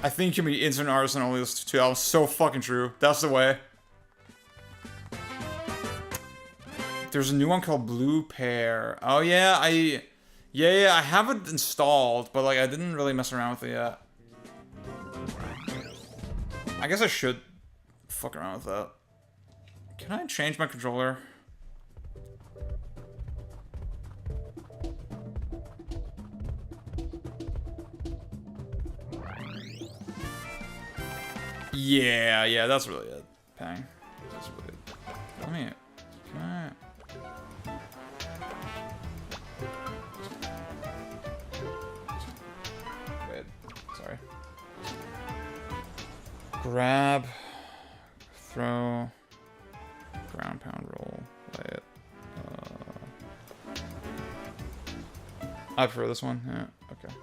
Speaker 1: I think you can be internet artist and only listen to 2 albums. So fucking true. That's the way. There's a new one called Blue Pear. Oh yeah, I have it installed, but like I didn't really mess around with it yet. I guess I should fuck around with that. Can I change my controller? Yeah, that's really it. Pang. That's really it. Let me... Can I... Wait. Sorry. Grab. Throw. Ground pound roll. Wait. I prefer this one. Yeah, okay.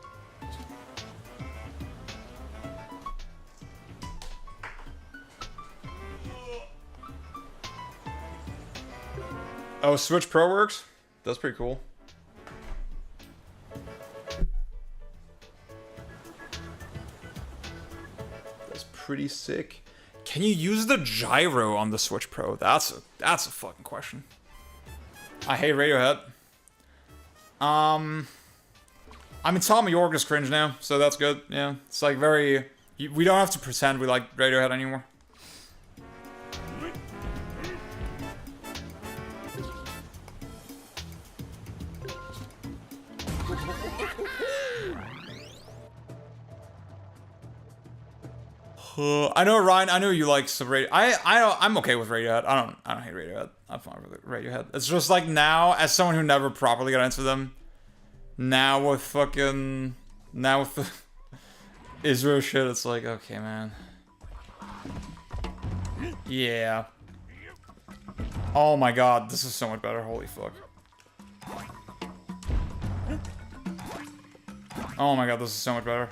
Speaker 1: Oh, Switch Pro works? That's pretty cool. That's pretty sick. Can you use the gyro on the Switch Pro? That's a fucking question. I hate Radiohead. I mean, Tom York is cringe now, so that's good. Yeah, it's like very... We don't have to pretend we like Radiohead anymore. I know, Ryan. I know you like some radio. I'm okay with Radiohead. I don't hate Radiohead. I'm fine with Radiohead. It's just like now, as someone who never properly got into them, now with the Israel shit, it's like, okay, man. Yeah. Oh my god, this is so much better. Holy fuck. Oh my god, this is so much better.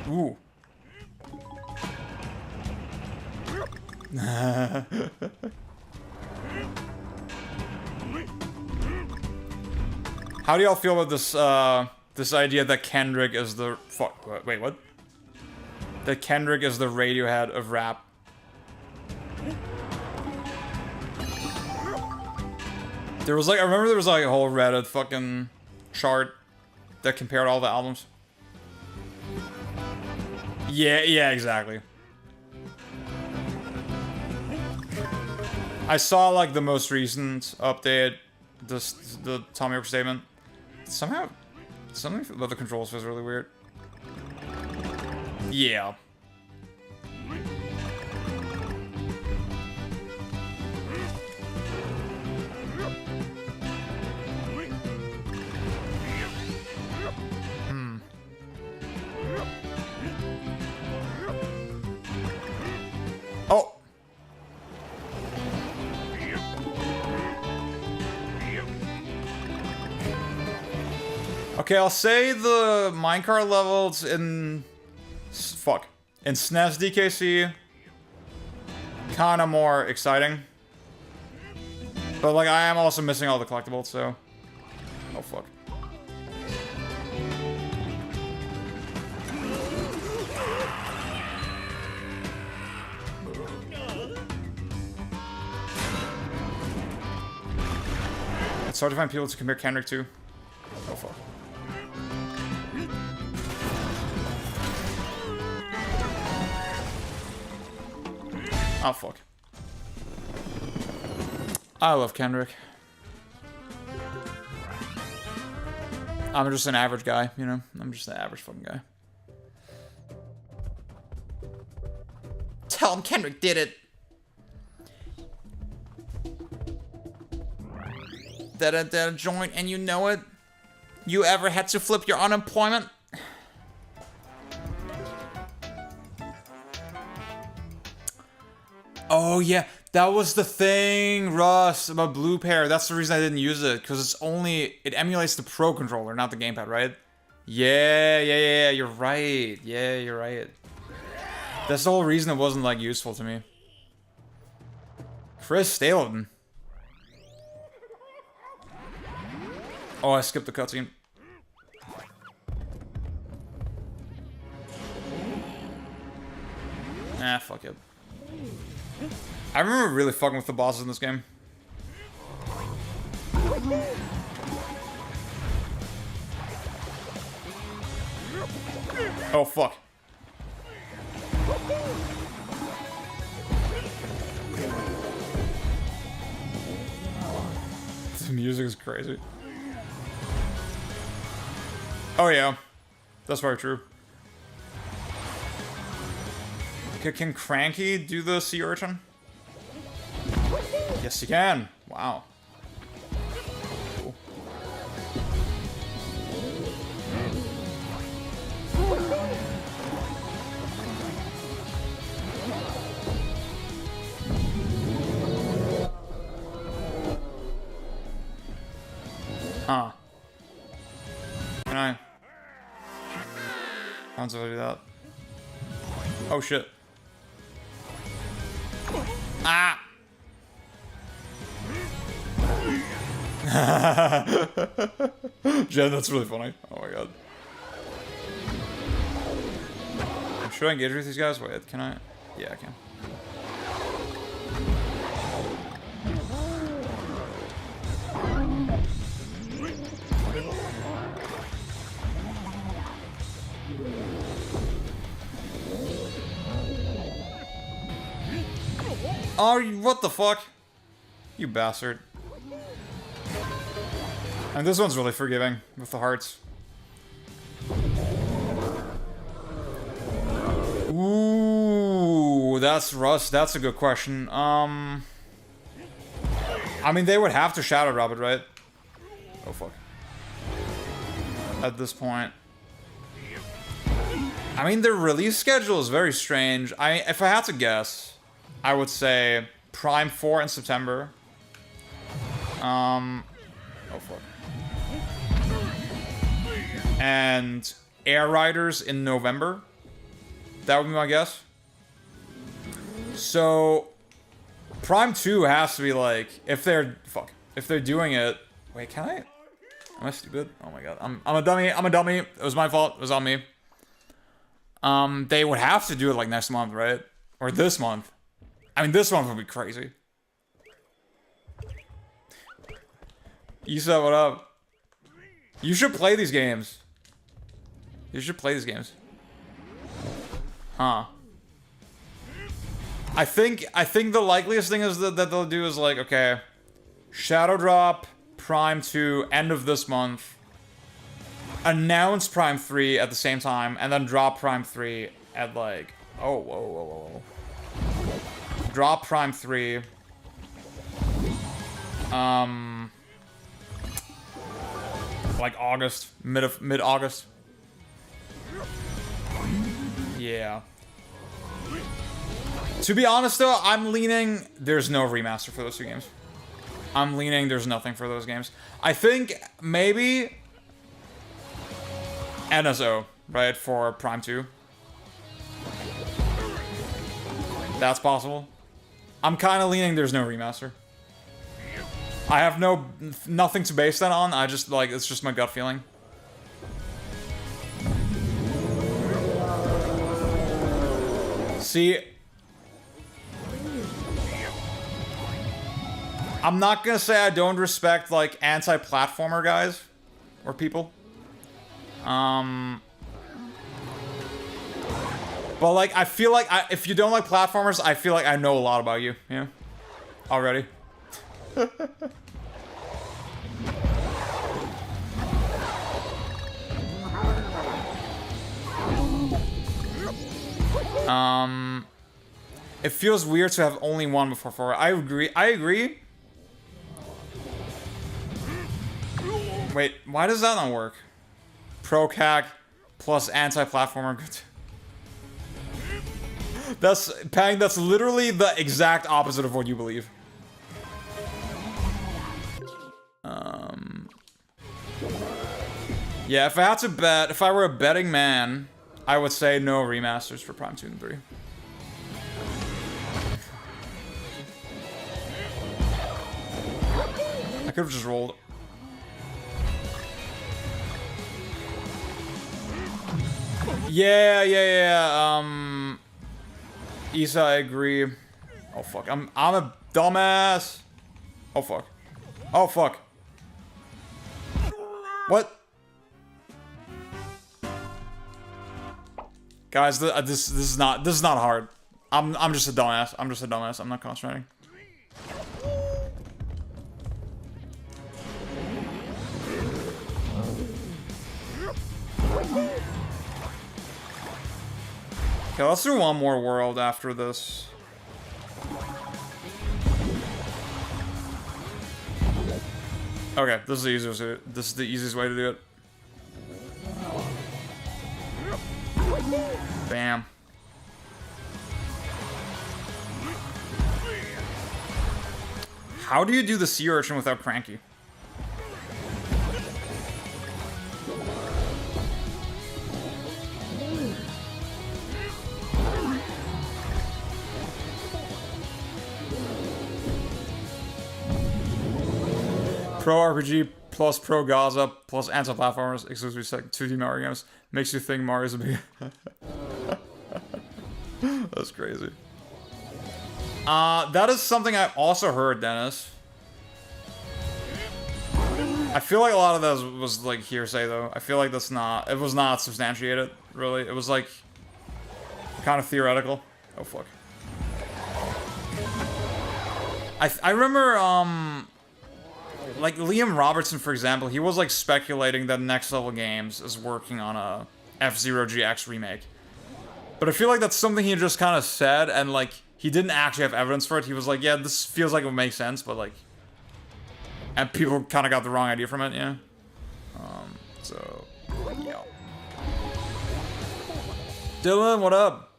Speaker 1: Ooh. How do y'all feel about this, this idea that Kendrick is the... Fuck, wait, what? That Kendrick is the Radiohead of rap. There was like, I remember there was like a whole Reddit fucking chart that compared all the albums. Yeah, exactly. I saw like the most recent update, the Tommy York statement. Somehow, something about the controls feels really weird. Yeah. Oh. Okay, I'll say the minecart levels in... Fuck. In SNES DKC, kinda more exciting. But, like, I am also missing all the collectibles, so... Oh, fuck. It's hard to find people to compare Kendrick to. Oh, fuck. Oh, fuck. I love Kendrick. I'm just an average guy, you know? I'm just an average fucking guy. Tell him Kendrick did it! That joint and you know it? You ever had to flip your unemployment? Oh yeah, that was the thing, Russ, about Blue Pair. That's the reason I didn't use it, because it emulates the Pro controller, not the gamepad, right? Yeah, you're right. Yeah, you're right. That's the whole reason it wasn't, like, useful to me. Chris Stapleton. Oh, I skipped the cutscene. Nah, fuck it. I remember really fucking with the bosses in this game. Oh, fuck. The music is crazy. Oh, yeah. That's very true. Can Cranky do the sea urchin? Yes, you can. Wow. Cool. Huh. Can I? How do I do that? Oh, shit. Ah! Jen, that's really funny. Oh my god. Should I engage with these guys? Wait, can I? Yeah, I can. Oh, what the fuck? You bastard. And this one's really forgiving with the hearts. Ooh, that's Russ. That's a good question. I mean, they would have to Shadow Drop it, right? Oh, fuck. At this point. I mean, their release schedule is very strange. If I had to guess, I would say Prime 4 in September. Oh, fuck. And Air Riders in November. That would be my guess. So, Prime 2 has to be like, if they're doing it... Wait, can I? Am I stupid? Oh my god. I'm a dummy. I'm a dummy. It was my fault. It was on me. They would have to do it like next month, right? Or this month. I mean, this month would be crazy. Issa, what up? You should play these games. You should play these games. Huh. I think the likeliest thing is that they'll do is like, okay, Shadow Drop, Prime 2, end of this month. Announce Prime 3 at the same time, and then drop Prime 3 at like, oh, whoa. Drop Prime 3. Like August, mid-August. Yeah. To be honest though, I'm leaning there's no remaster for those two games. I'm leaning there's nothing for those games. I think maybe NSO, right, for Prime 2. That's possible. I'm kind of leaning there's no remaster. I have nothing to base that on. I just like it's just my gut feeling. See, I'm not gonna say I don't respect like anti-platformer guys or people. But like I feel like if you don't like platformers, I feel like I know a lot about you, yeah, already. It feels weird to have only one before 4. I agree. Wait, why does that not work? Pro CAC plus anti-platformer. That's Pang, that's literally the exact opposite of what you believe. Yeah, if I had to bet, if I were a betting man, I would say no remasters for Prime 2 and 3. I could have just rolled. Yeah. Issa, I agree. Oh fuck, I'm a dumbass. Oh fuck. Oh fuck. What? Guys, this is not hard. I'm just a dumbass. I'm not concentrating. Okay, let's do one more world after this. Okay, this is the easiest way to do it. Bam. How do you do the sea urchin without Cranky? Pro RPG plus Pro Gaza plus anti-platformers exclusively 2D Mario games makes you think Mario's a big. That's crazy. That is something I also heard, Dennis. I feel like a lot of that was like hearsay, though. I feel like it was not substantiated, really. It was like kind of theoretical. Oh fuck. I remember like Liam Robertson, for example, he was like speculating that Next Level Games is working on a F-Zero GX remake. But I feel like that's something he just kind of said, and like he didn't actually have evidence for it. He was like, yeah, this feels like it would make sense, but like, and people kind of got the wrong idea from it, yeah. So yeah. Dylan, what up?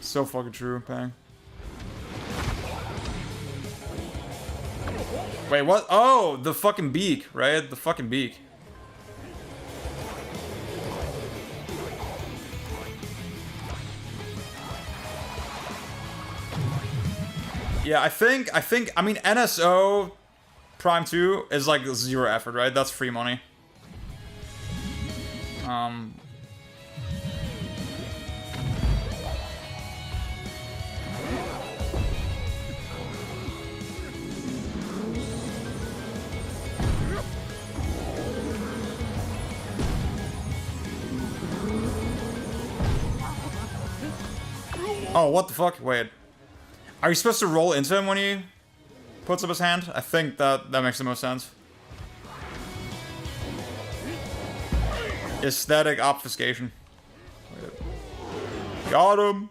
Speaker 1: So fucking true, Pang. Wait, what? Oh, the fucking beak, right? The fucking beak. Yeah, I mean, NSO Prime 2 is like 0 effort, right? That's free money. Oh, what the fuck? Wait. Are you supposed to roll into him when he puts up his hand? I think that makes the most sense. Aesthetic obfuscation. Wait. Got him!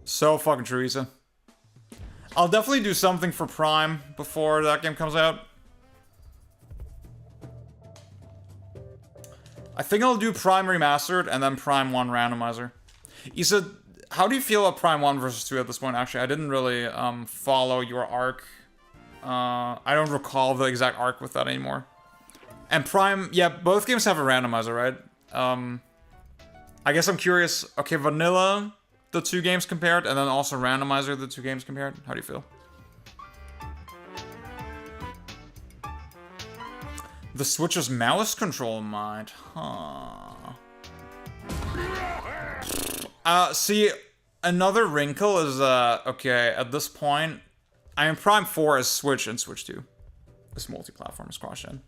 Speaker 1: So fucking Teresa. I'll definitely do something for Prime before that game comes out. I think I'll do Prime Remastered and then Prime 1 Randomizer. Issa, how do you feel about Prime 1 versus 2 at this point? Actually, I didn't really follow your arc. I don't recall the exact arc with that anymore. And Prime, yeah, both games have a randomizer, right? I guess I'm curious. Okay, vanilla, the 2 games compared, and then also randomizer, the 2 games compared. How do you feel? The Switch's mouse control might, huh? See, another wrinkle is, okay, at this point, I mean, Prime 4 is Switch and Switch 2. It's multi-platform, it's cross-gen.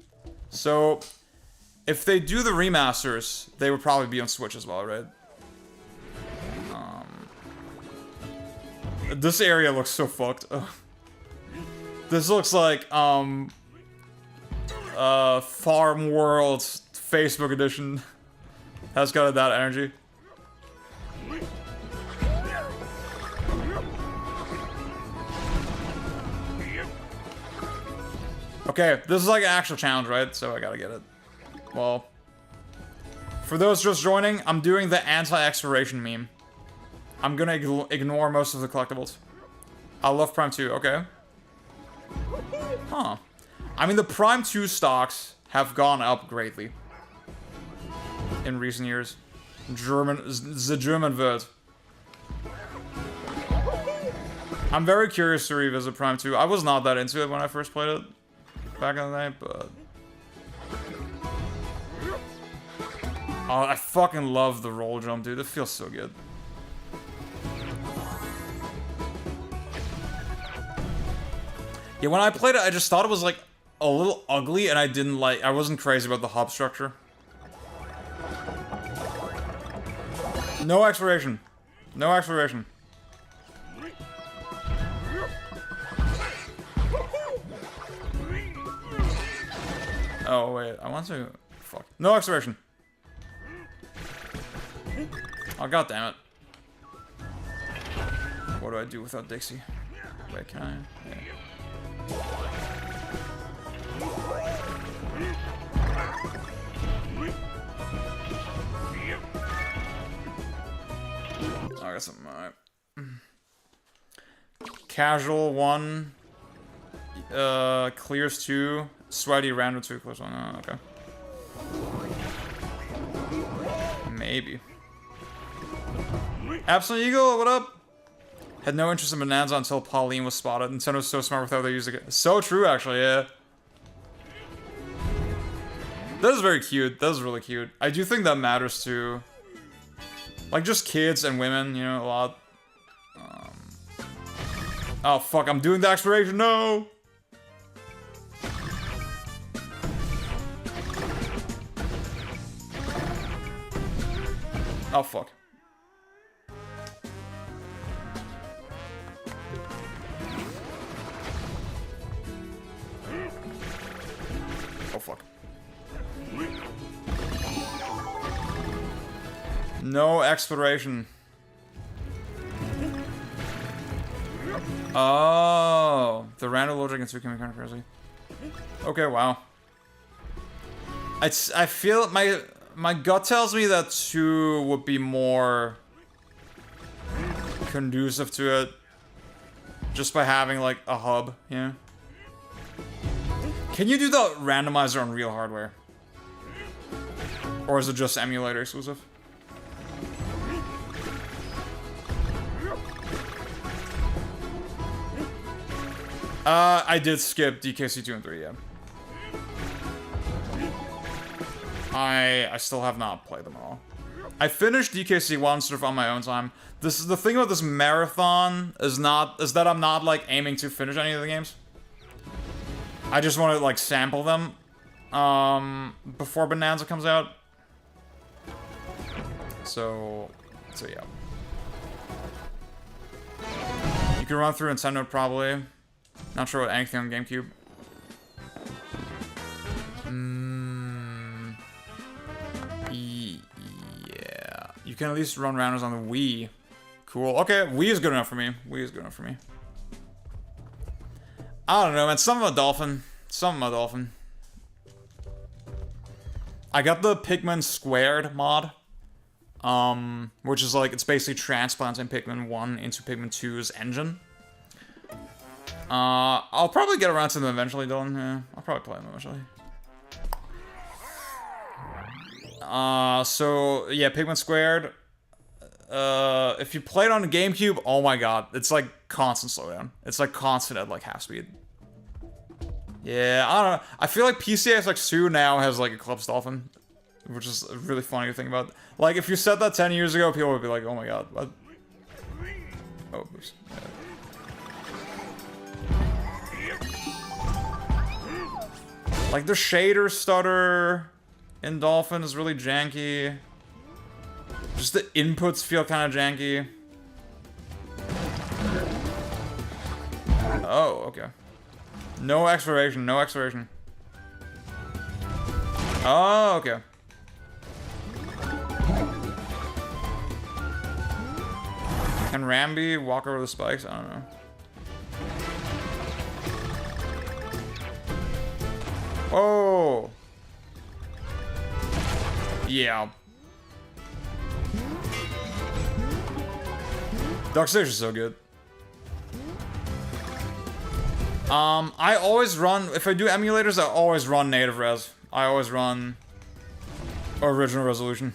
Speaker 1: So, if they do the remasters, they would probably be on Switch as well, right? This area looks so fucked. This looks like, Farm World Facebook edition has got that energy. Okay, this is like an actual challenge, right? So I gotta get it. Well, for those just joining, I'm doing the anti-exploration meme. I'm gonna ignore most of the collectibles. I love Prime 2, okay. Huh. I mean, the Prime 2 stocks have gone up greatly in recent years. The German word. I'm very curious to revisit Prime 2. I was not that into it when I first played it back in the day, but... Oh, I fucking love the roll jump, dude. It feels so good. Yeah, when I played it, I just thought it was like a little ugly, and I wasn't crazy about the hub structure. No exploration. No exploration. Oh, wait. I want to... Fuck. No exploration. Oh, god damn it. What do I do without Dixie? Wait, can I? Yeah. I got something. Alright. Casual 1. Clears 2. Sweaty random 2. Clears 1. Oh, okay. Maybe. Absolute Eagle, what up? Had no interest in Bonanza until Pauline was spotted. Nintendo was so smart with how they used it. So true, actually, yeah. That is very cute. That is really cute. I do think that matters too. Like, just kids and women, you know, a lot. Oh, fuck, I'm doing the exploration, no! Oh, fuck. Oh, fuck. No exploration. Oh, the random logic and 2 can be kind of crazy. Okay, wow. I feel my gut tells me that 2 would be more conducive to it, just by having like a hub, you know? Can you do the randomizer on real hardware? Or is it just emulator exclusive? I did skip DKC 2 and 3, yeah. I still have not played them all. I finished DKC 1 sort of on my own time. This is the thing about this marathon is that I'm not like aiming to finish any of the games. I just want to like sample them before Bonanza comes out. So yeah. You can run through Nintendo probably. Not sure about anything on GameCube. Yeah. You can at least run rounders on the Wii. Cool. Okay, Wii is good enough for me. Wii is good enough for me. I don't know, man. Some of a dolphin. Some of a dolphin. I got the Pikmin Squared mod. Which is like, it's basically transplanting Pikmin 1 into Pikmin 2's engine. I'll probably get around to them eventually, Dylan. Yeah, I'll probably play them eventually. So, yeah, Pikmin Squared. If you play it on the GameCube, oh my god, it's like constant slowdown. It's like constant at like half speed. Yeah, I don't know. I feel like PCSX2 now has like Eclipse Dolphin, which is a really funny to think about. Like, if you said that 10 years ago, people would be like, oh my god, what? Oh, oops. Like, the shader stutter in Dolphin is really janky. Just the inputs feel kind of janky. Oh, okay. No exploration, no exploration. Oh, okay. Can Rambi walk over the spikes? I don't know. Oh. Yeah. Dark Stage is so good. I always run, if I do emulators, I always run native res. I always run original resolution.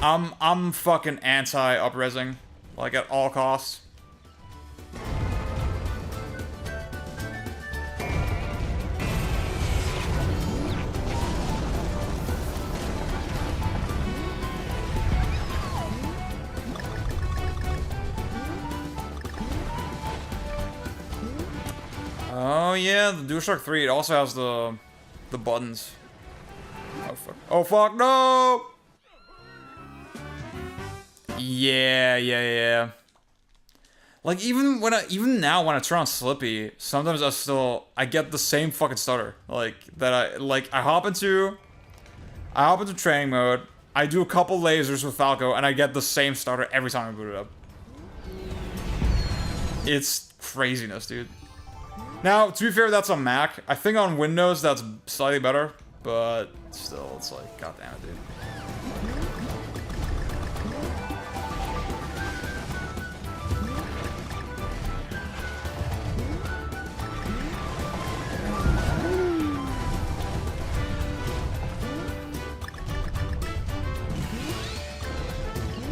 Speaker 1: I'm fucking anti-up-resing, like at all costs. Oh yeah, the DualShock 3, it also has the buttons. Oh fuck. Oh fuck, no! Yeah. Like even now when I turn on Slippy, sometimes I get the same fucking stutter. Like that I hop into training mode, I do a couple lasers with Falco, and I get the same stutter every time I boot it up. It's craziness, dude. Now, to be fair, that's on Mac. I think on Windows that's slightly better, but still, it's like, goddamn it, dude.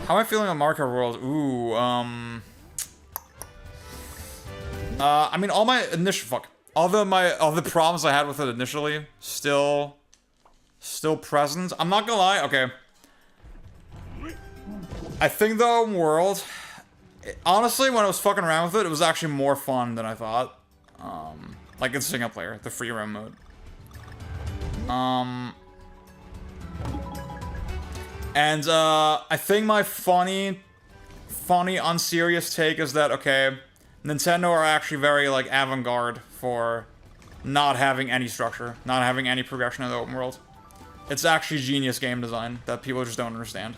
Speaker 1: How am I feeling on Mario Kart World? Ooh, I mean, all my initial all the problems I had with it initially still present. I'm not gonna lie. Okay, I think the open world, honestly, when I was fucking around with it, it was actually more fun than I thought. Like in single player, the free roam mode. And I think my funny, unserious take is that, okay, Nintendo are actually very, like, avant-garde for not having any structure, not having any progression in the open world. It's actually genius game design that people just don't understand.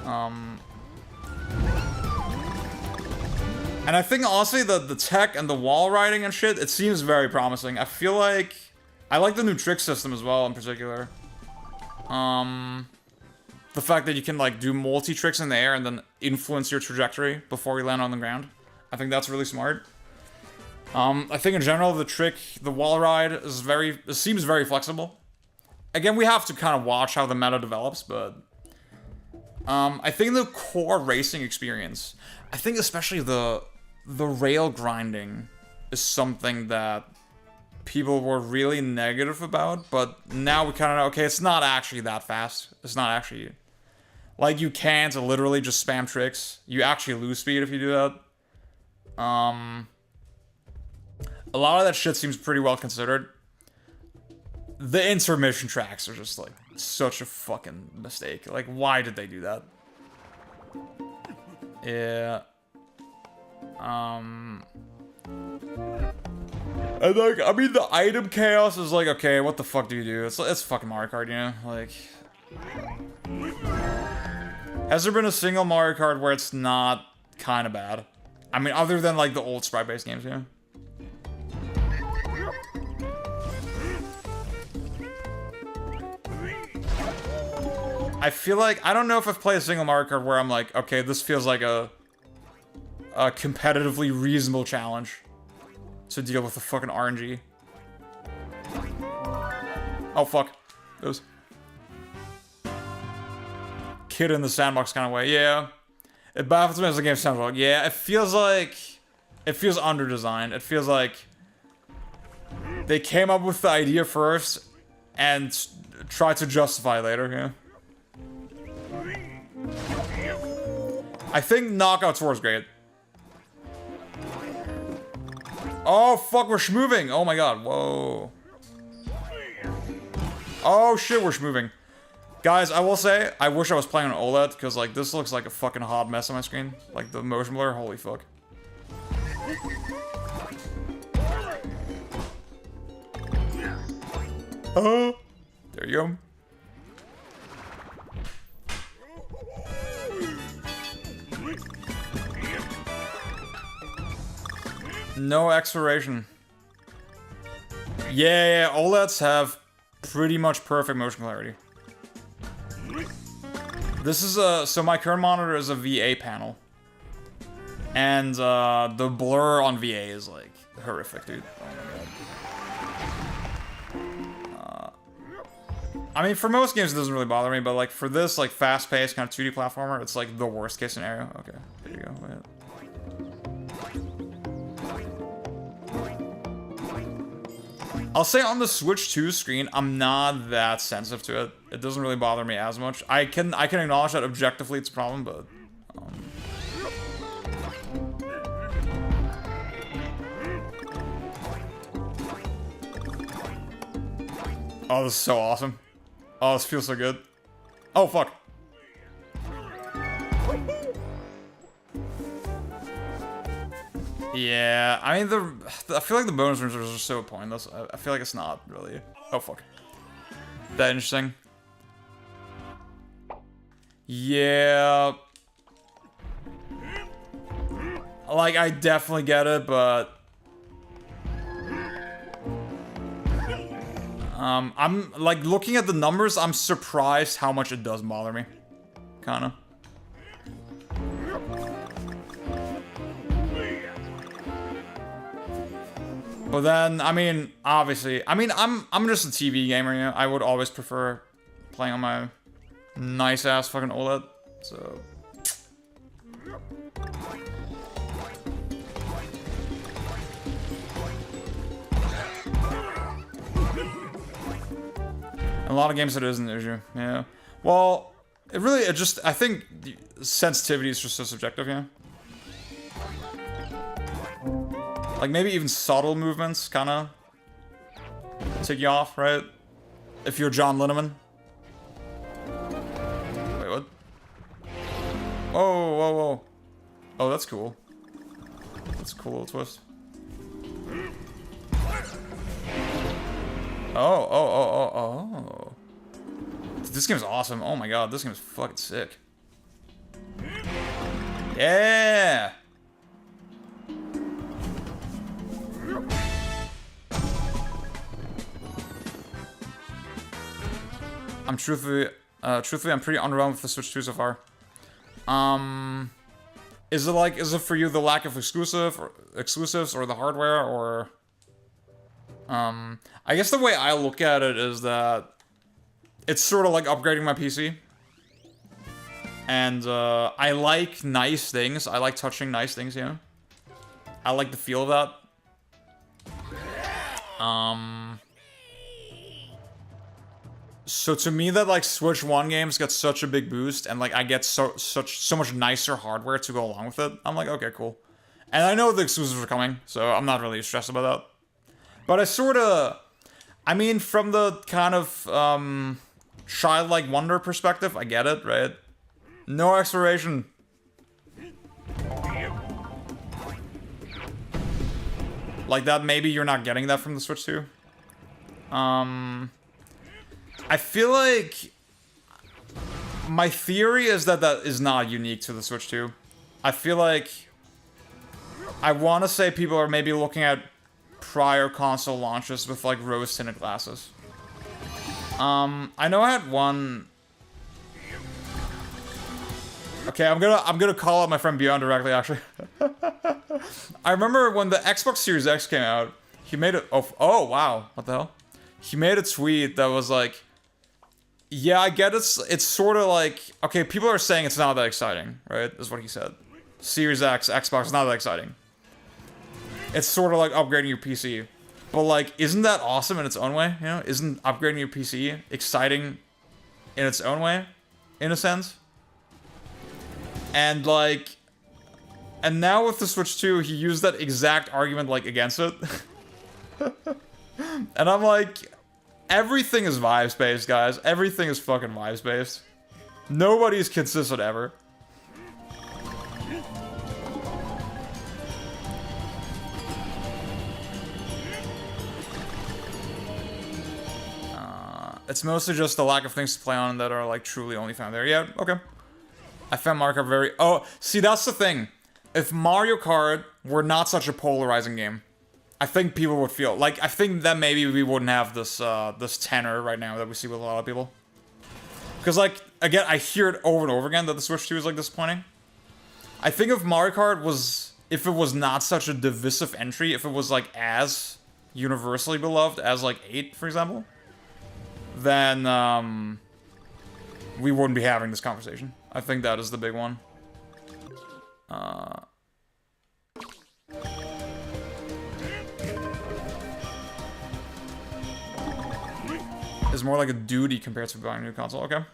Speaker 1: And I think, honestly, the tech and the wall riding and shit, it seems very promising. I feel like... I like the new trick system as well, in particular. The fact that you can, like, do multi-tricks in the air and then influence your trajectory before you land on the ground. I think that's really smart. I think in general, the wall ride is it seems very flexible. Again, we have to kind of watch how the meta develops, but... I think the core racing experience... I think especially the rail grinding is something that people were really negative about, but now we kind of know, okay, it's not actually that fast. It's not actually... Like, you can't literally just spam tricks. You actually lose speed if you do that. A lot of that shit seems pretty well considered. The intermission tracks are just, like, such a fucking mistake. Like, why did they do that? Yeah. And, like, I mean, the item chaos is like, okay, what the fuck do you do? It's fucking Mario Kart, you know? Like... Has there been a single Mario Kart where it's not kind of bad? I mean, other than, like, the old sprite-based games, yeah? I feel like... I don't know if I've played a single Mario Kart where I'm like, okay, this feels like a competitively reasonable challenge to deal with the fucking RNG. Oh, fuck. Those... Kid in the sandbox kind of way, yeah. It baffles me as a game sounds. Yeah, it feels like... It feels under-designed. It feels like... They came up with the idea first and tried to justify later, yeah. I think Knockout Tour is great. Oh, fuck, we're schmoving. Oh my god, whoa. Oh shit, we're schmoving. Guys, I will say, I wish I was playing on OLED, because, like, this looks like a fucking hot mess on my screen. Like, the motion blur, holy fuck. Oh, there you go. No exploration. Yeah, OLEDs have pretty much perfect motion clarity. This is so my current monitor is a VA panel. And the blur on VA is like horrific, dude. Oh my god. I mean, for most games it doesn't really bother me, but like for this like fast-paced kind of 2D platformer, it's like the worst case scenario. Okay, there you go. Wait. I'll say on the Switch 2 screen, I'm not that sensitive to it. It doesn't really bother me as much. I can acknowledge that objectively it's a problem, but... Oh, this is so awesome. Oh, this feels so good. Oh, fuck. Yeah, I mean, I feel like the bonus rooms are just so pointless. I feel like it's not really... Oh, fuck. That interesting. Yeah. Like, I definitely get it, but... I'm, like, looking at the numbers, I'm surprised how much it does bother me. Kinda. But then, I mean, obviously, I mean, I'm just a TV gamer, you know? I would always prefer playing on my nice-ass fucking OLED, so... In a lot of games it is an issue, yeah. Well, it just, I think the sensitivity is just so subjective, yeah. Like, maybe even subtle movements, kinda take you off, right? If you're John Linneman. Wait, what? Whoa, whoa, whoa. Oh, that's cool. That's a cool little twist. Oh. This game's awesome. Oh my god, this game's fucking sick. Yeah! Truthfully, I'm pretty underwhelmed with the Switch 2 so far. Is it for you the lack of exclusives or the hardware, or... I guess the way I look at it is that it's sort of like upgrading my PC. And I like nice things. I like touching nice things, you know? I like the feel of that. So to me, that like Switch 1 games get such a big boost, and like I get so much nicer hardware to go along with it. I'm like, okay, cool. And I know the exclusives are coming, so I'm not really stressed about that. But I sort of, I mean, from the kind of childlike wonder perspective, I get it, right? No exploration. Like that, maybe you're not getting that from the Switch 2. I feel like my theory is that that is not unique to the Switch 2. I feel like I want to say people are maybe looking at prior console launches with like rose-tinted glasses. I know I had one. Okay, I'm gonna call out my friend Beyond directly. Actually, I remember when the Xbox Series X came out. He made it. Oh wow, what the hell? He made a tweet that was like, "Yeah, I get it. It's sort of like, okay, people are saying it's not that exciting, right?" Is what he said. Series X, Xbox, not that exciting. It's sort of like upgrading your PC, but like, isn't that awesome in its own way? You know, isn't upgrading your PC exciting in its own way, in a sense? And like, and now with the Switch 2, he used that exact argument like against it. And I'm like, everything is vibes based, guys. Everything is fucking vibes based. Nobody's consistent ever. It's mostly just the lack of things to play on that are like truly only found there. Yeah, okay. I found Mario Kart very... Oh, see, that's the thing. If Mario Kart were not such a polarizing game, I think people would feel... Like, I think that maybe we wouldn't have this this tenor right now that we see with a lot of people. Because, like, again, I hear it over and over again that the Switch 2 is, like, disappointing. I think if Mario Kart was... If it was not such a divisive entry, if it was, like, as universally beloved as, like, 8, for example, then, we wouldn't be having this conversation. I think that is the big one. It's more like a duty compared to buying a new console. Okay.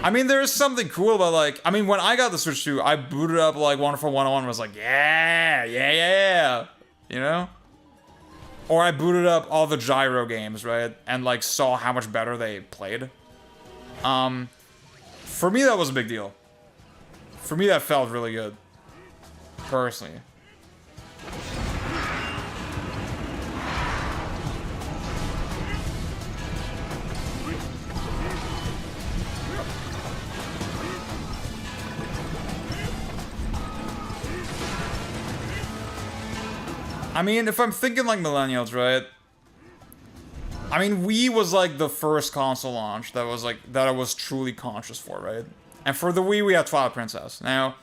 Speaker 1: I mean, there is something cool about, like... I mean, when I got the Switch 2, I booted up, like, Wonderful 101 and was like, yeah! You know? Or I booted up all the Gyro games, right? And, like, saw how much better they played. For me, that was a big deal. For me, that felt really good. Personally. I mean, if I'm thinking like millennials, right? I mean, Wii was like the first console launch that was like, that I was truly conscious for, right? And for the Wii, we had Twilight Princess. Now,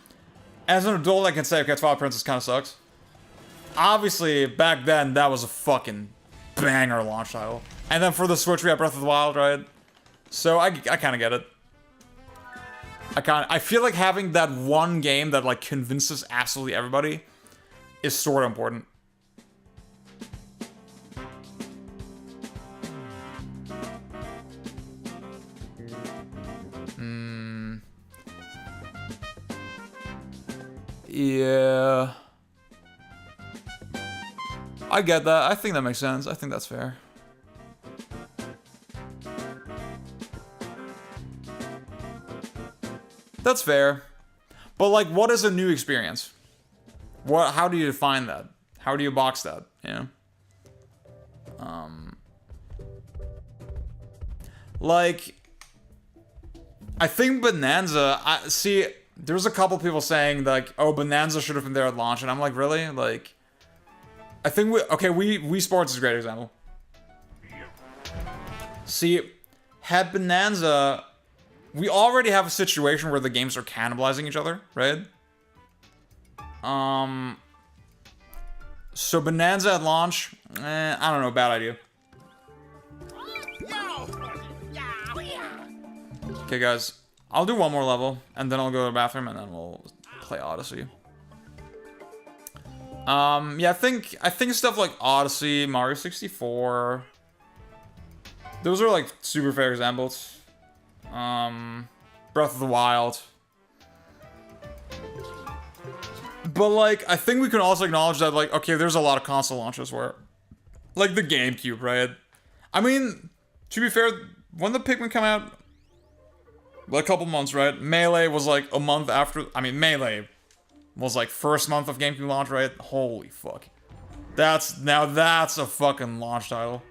Speaker 1: as an adult, I can say, okay, Twilight Princess kind of sucks. Obviously, back then, that was a fucking banger launch title. And then for the Switch, we had Breath of the Wild, right? So I kind of get it. I feel like having that one game that like convinces absolutely everybody is sort of important. Yeah. I get that. I think that makes sense. I think that's fair. That's fair. But like, what is a new experience? How do you define that? How do you box that? You know? Like, I think Bonanza, see, there's a couple people saying like, oh, Bonanza should have been there at launch, and I'm like, really? Like, I think Wii Sports is a great example. See, had Bonanza, we already have a situation where the games are cannibalizing each other, right? So Bonanza at launch, I don't know, bad idea. Okay, guys, I'll do one more level, and then I'll go to the bathroom, and then we'll play Odyssey. Yeah, I think stuff like Odyssey, Mario 64. Those are like super fair examples. Breath of the Wild. But like, I think we can also acknowledge that like, okay, there's a lot of console launches where, like the GameCube, right? I mean, to be fair, when the Pikmin come out, like a couple months, right? Melee was like a month after. I mean, Melee was like first month of GameCube launch, right? Holy fuck. That's a fucking launch title.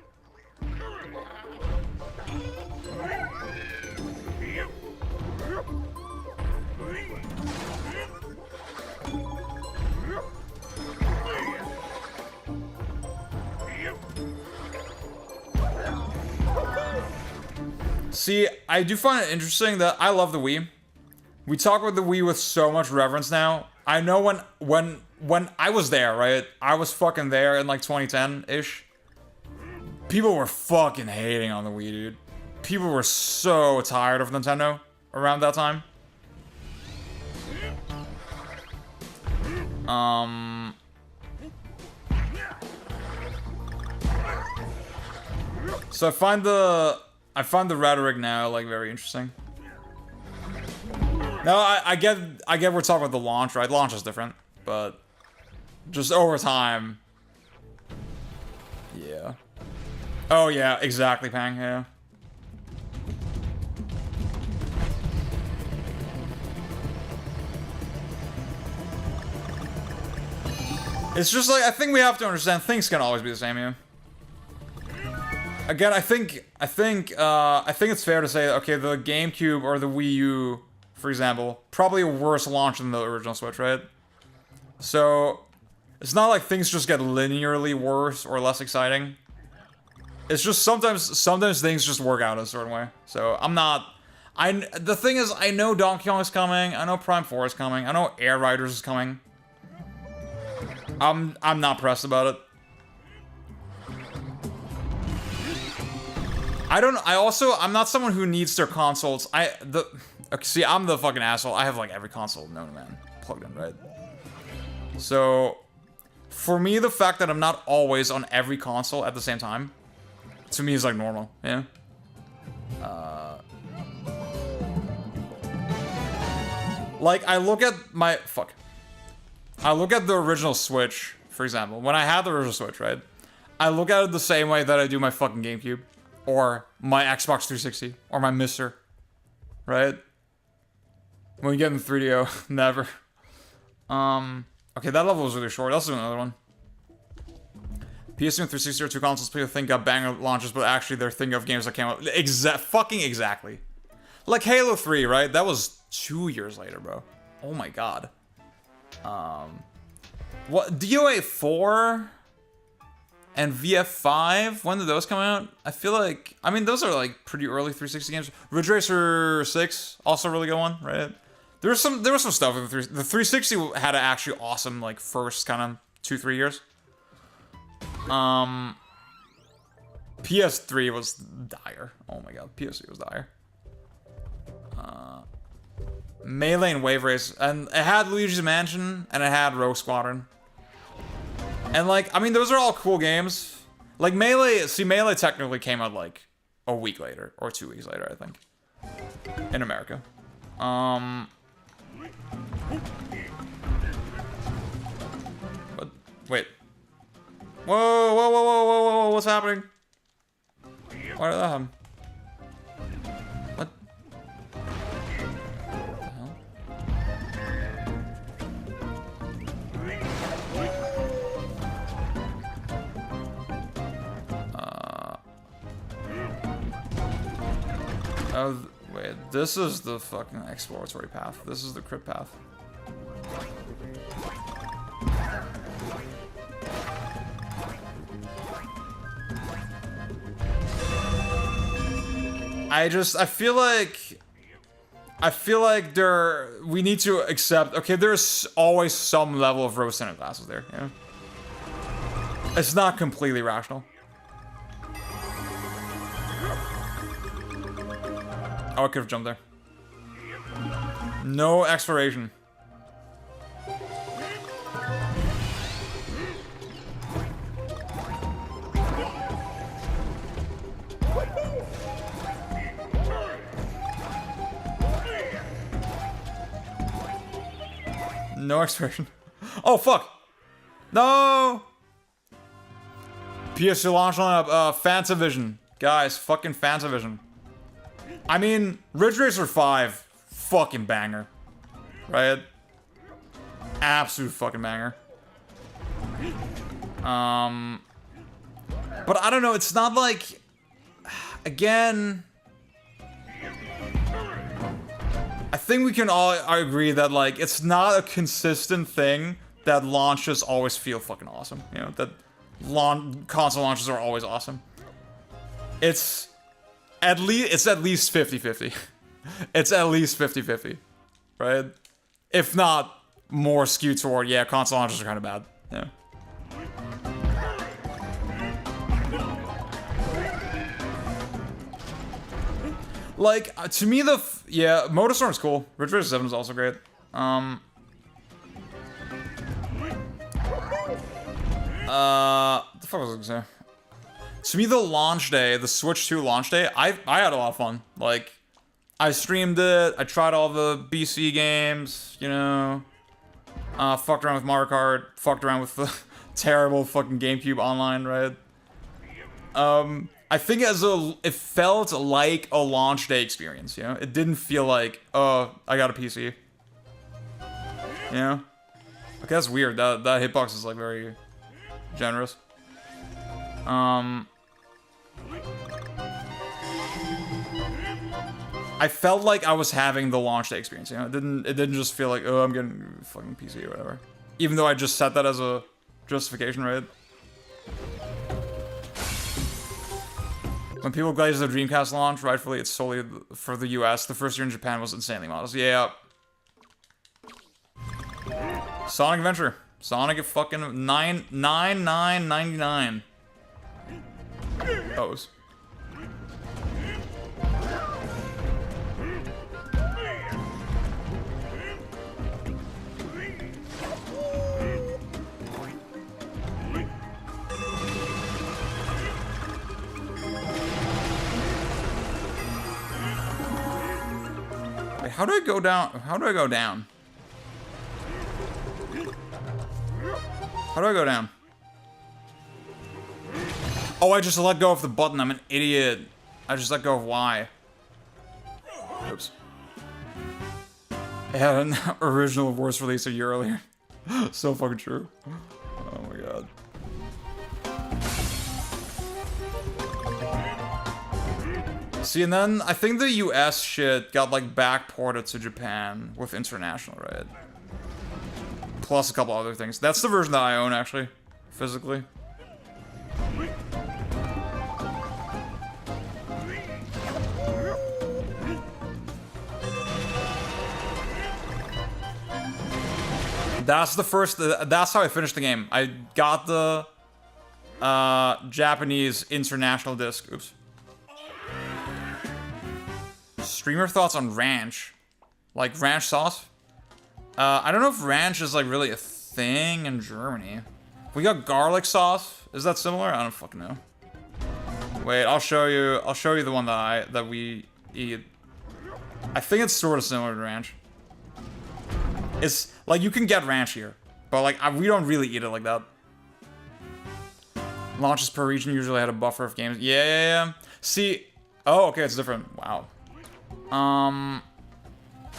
Speaker 1: See, I do find it interesting that I love the Wii. We talk about the Wii with so much reverence now. I know when I was there, right? I was fucking there in like 2010-ish. People were fucking hating on the Wii, dude. People were so tired of Nintendo around that time. So I find the rhetoric now like very interesting. Now I get we're talking about the launch, right? Launch is different, but just over time. Yeah. Oh yeah, exactly, Pang, yeah. It's just like, I think we have to understand things can always be the same, yeah. Again, I think it's fair to say, okay, the GameCube or the Wii U, for example, probably a worse launch than the original Switch, right? So, it's not like things just get linearly worse or less exciting. It's just sometimes things just work out in a certain way. So, the thing is, I know Donkey Kong is coming, I know Prime 4 is coming, I know Air Riders is coming. I'm not pressed about it. I'm not someone who needs their consoles. See, I'm the fucking asshole. I have like every console known to man plugged in, right? So, for me, the fact that I'm not always on every console at the same time, to me is like normal, yeah? Like, I look at the original Switch, for example. When I had the original Switch, right? I look at it the same way that I do my fucking GameCube. Or my Xbox 360. Or my Mister. Right? When we get in 3DO. Never. Okay, that level was really short. Let's do another one. PS2 and 360 are two consoles people think got banger launches, but actually they're thinking of games that came out. Fucking exactly. Like Halo 3, right? That was 2 years later, bro. Oh my god. What? DOA 4? And VF5, when did those come out? I feel like, I mean, those are like pretty early 360 games. Ridge Racer 6, also a really good one, right? There was some stuff with the 360 had an actually awesome like first kind of 2-3 years. PS3 was dire. Oh my god, PS3 was dire. Melee and Wave Race, and it had Luigi's Mansion and it had Rogue Squadron. And like, I mean, those are all cool games. Like Melee technically came out like a week later or 2 weeks later, I think, in America. But wait. Whoa, what's happening? Why did that happen? What? What the hell? Oh, wait, this is the fucking exploratory path. This is the crypt path. I feel like we need to accept, okay, there's always some level of rose-tinted glasses there, yeah? It's not completely rational. Oh, I could have jumped there. No exploration. No exploration. Oh, fuck. No! PS2 launch on Fantavision. Guys, fucking Fantavision. I mean, Ridge Racer 5, fucking banger. Right? Absolute fucking banger. But I don't know, it's not like... Again... I think we can all agree that, like, it's not a consistent thing that launches always feel fucking awesome. You know, that console launches are always awesome. It's at least 50-50. It's at least 50-50. Right? If not more skewed toward, yeah, console launches are kind of bad. Yeah. Like, to me, yeah, Motorstorm's cool. Ridge Racer 7 is also great. The fuck was I gonna say? To me, the launch day, the Switch 2 launch day, I had a lot of fun. Like, I streamed it, I tried all the BC games, you know. Fucked around with Mario Kart, fucked around with the terrible fucking GameCube online, right? I think it felt like a launch day experience, you know? It didn't feel like, oh, I got a PC. You know? Okay, that's weird. That hitbox is, like, very generous. I felt like I was having the launch day experience, you know? It didn't just feel like, oh, I'm getting a fucking PC or whatever. Even though I just set that as a justification, right? When people glaze the Dreamcast launch, rightfully it's solely for the US. The first year in Japan was insanely modest. Yeah. Sonic Adventure. Sonic at fucking 99.99. Pose. Wait, how do I go down? How do I go down? How do I go down? Oh, I just let go of the button. I'm an idiot. I just let go of Y. Oops. It had an original voice release a year earlier. So fucking true. Oh my god. See, and then I think the US shit got like backported to Japan with International, right? Plus a couple other things. That's the version that I own, actually. Physically. That's the first, that's how I finished the game. I got the Japanese international disc. Oops. Streamer thoughts on ranch. Like ranch sauce? I don't know if ranch is like really a thing in Germany. We got garlic sauce. Is that similar? I don't fucking know. Wait, I'll show you the one that we eat. I think it's sort of similar to ranch. It's like you can get ranch here, but like we don't really eat it like that. Launches per region usually had a buffer of games. Yeah. See, oh, okay, it's different. Wow.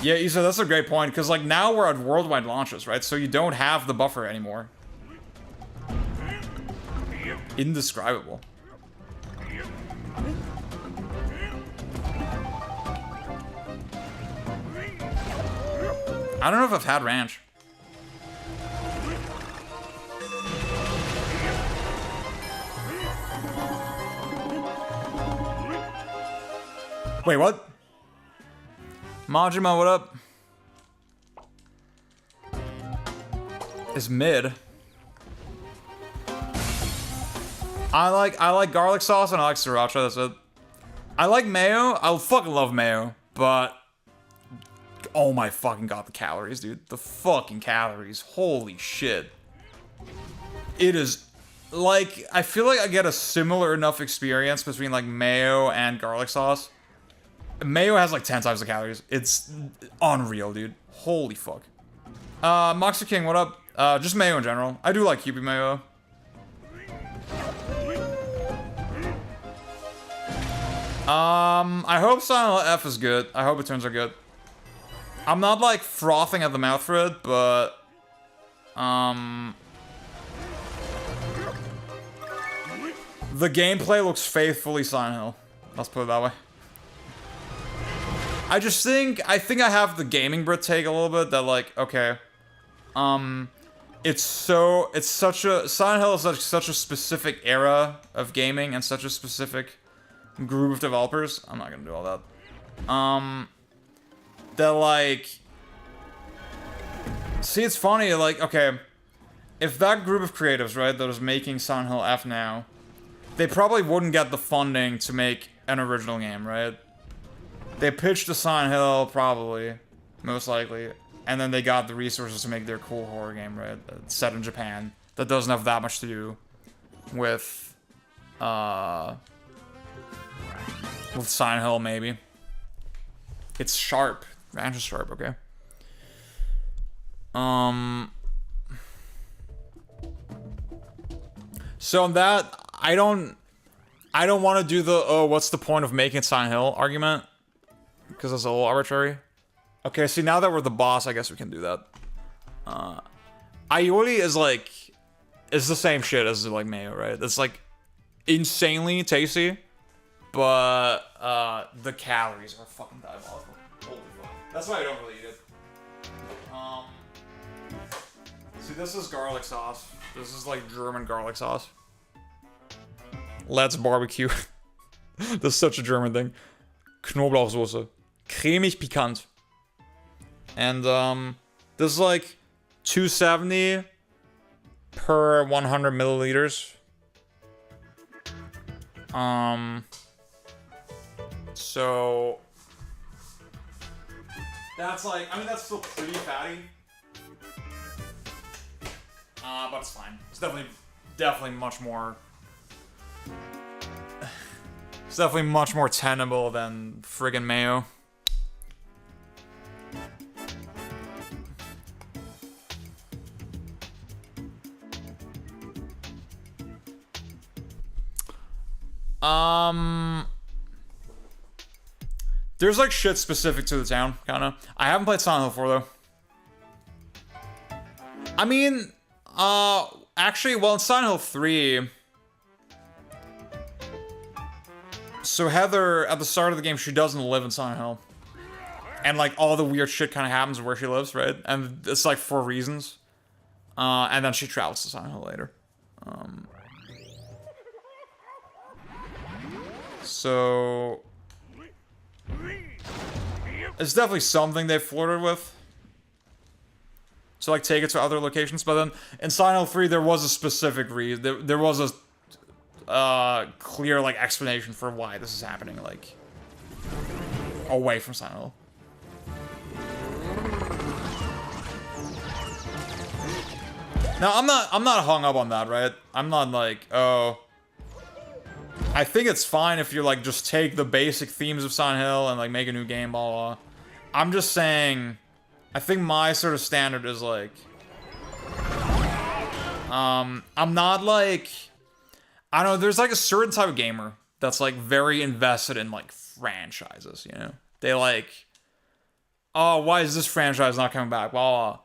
Speaker 1: Yeah, Isa, that's a great point, because like now we're at worldwide launches, right? So you don't have the buffer anymore. Indescribable. I don't know if I've had ranch. Wait, what? Majima, what up? It's mid. I like garlic sauce and I like sriracha, that's it. I like mayo. I fucking love mayo, but Oh my fucking god, the calories, dude. The fucking calories. Holy shit. It is, like, I feel like I get a similar enough experience between, like, mayo and garlic sauce. Mayo has, like, 10 times the calories. It's unreal, dude. Holy fuck. Moxie King, what up? Just mayo in general. I do like Kewpie mayo. I hope Silent Hill F is good. I hope it turns out good. I'm not, like, frothing at the mouth for it, but... the gameplay looks faithfully Silent Hill. Let's put it that way. I think I have the gaming Brit take a little bit that, like, okay. Silent Hill is such a specific era of gaming and such a specific group of developers. I'm not gonna do all that. That, like... See, it's funny, like, okay. If that group of creatives, right, that was making Silent Hill F now, they probably wouldn't get the funding to make an original game, right? They pitched to Silent Hill, probably, most likely, and then they got the resources to make their cool horror game, right? Set in Japan, that doesn't have that much to do with Silent Hill, maybe. It's sharp. Ranch is sharp, okay. So on that, I don't want to do the, oh, what's the point of making Silent Hill argument? Because it's a little arbitrary. Okay, see, now that we're the boss, I guess we can do that. Aioli is like, it's the same shit as like mayo, right? It's like insanely tasty, but the calories are fucking diabolical. Holy fuck. That's why I don't really eat it. See, this is garlic sauce. This is like German garlic sauce. Let's barbecue. That's such a German thing. Knoblauchsoße. Cremig pikant. And this is like $2.70 per 100 milliliters. So that's like, I mean, that's still pretty fatty. But it's fine. It's definitely much more. It's definitely much more tenable than friggin' mayo. There's like shit specific to the town, kinda. I haven't played Silent Hill 4 though. I mean, actually, well, in Silent Hill 3, so Heather, at the start of the game, she doesn't live in Silent Hill. And, like, all the weird shit kind of happens where she lives, right? And it's, like, for reasons. And then she travels to Silent Hill later. So... it's definitely something they've flirted with. So, like, take it to other locations. But then, in Silent Hill 3, there was a specific reason. There was a clear, like, explanation for why this is happening, like, away from Silent Hill. Now, I'm not hung up on that, right? I'm not like, oh... I think it's fine if you, like, just take the basic themes of Silent Hill and, like, make a new game, blah, blah, blah. I'm just saying... I think my sort of standard is, like... I'm not, like... I don't know, there's, like, a certain type of gamer that's, like, very invested in, like, franchises, you know? They, like... oh, why is this franchise not coming back? Blah, blah, blah.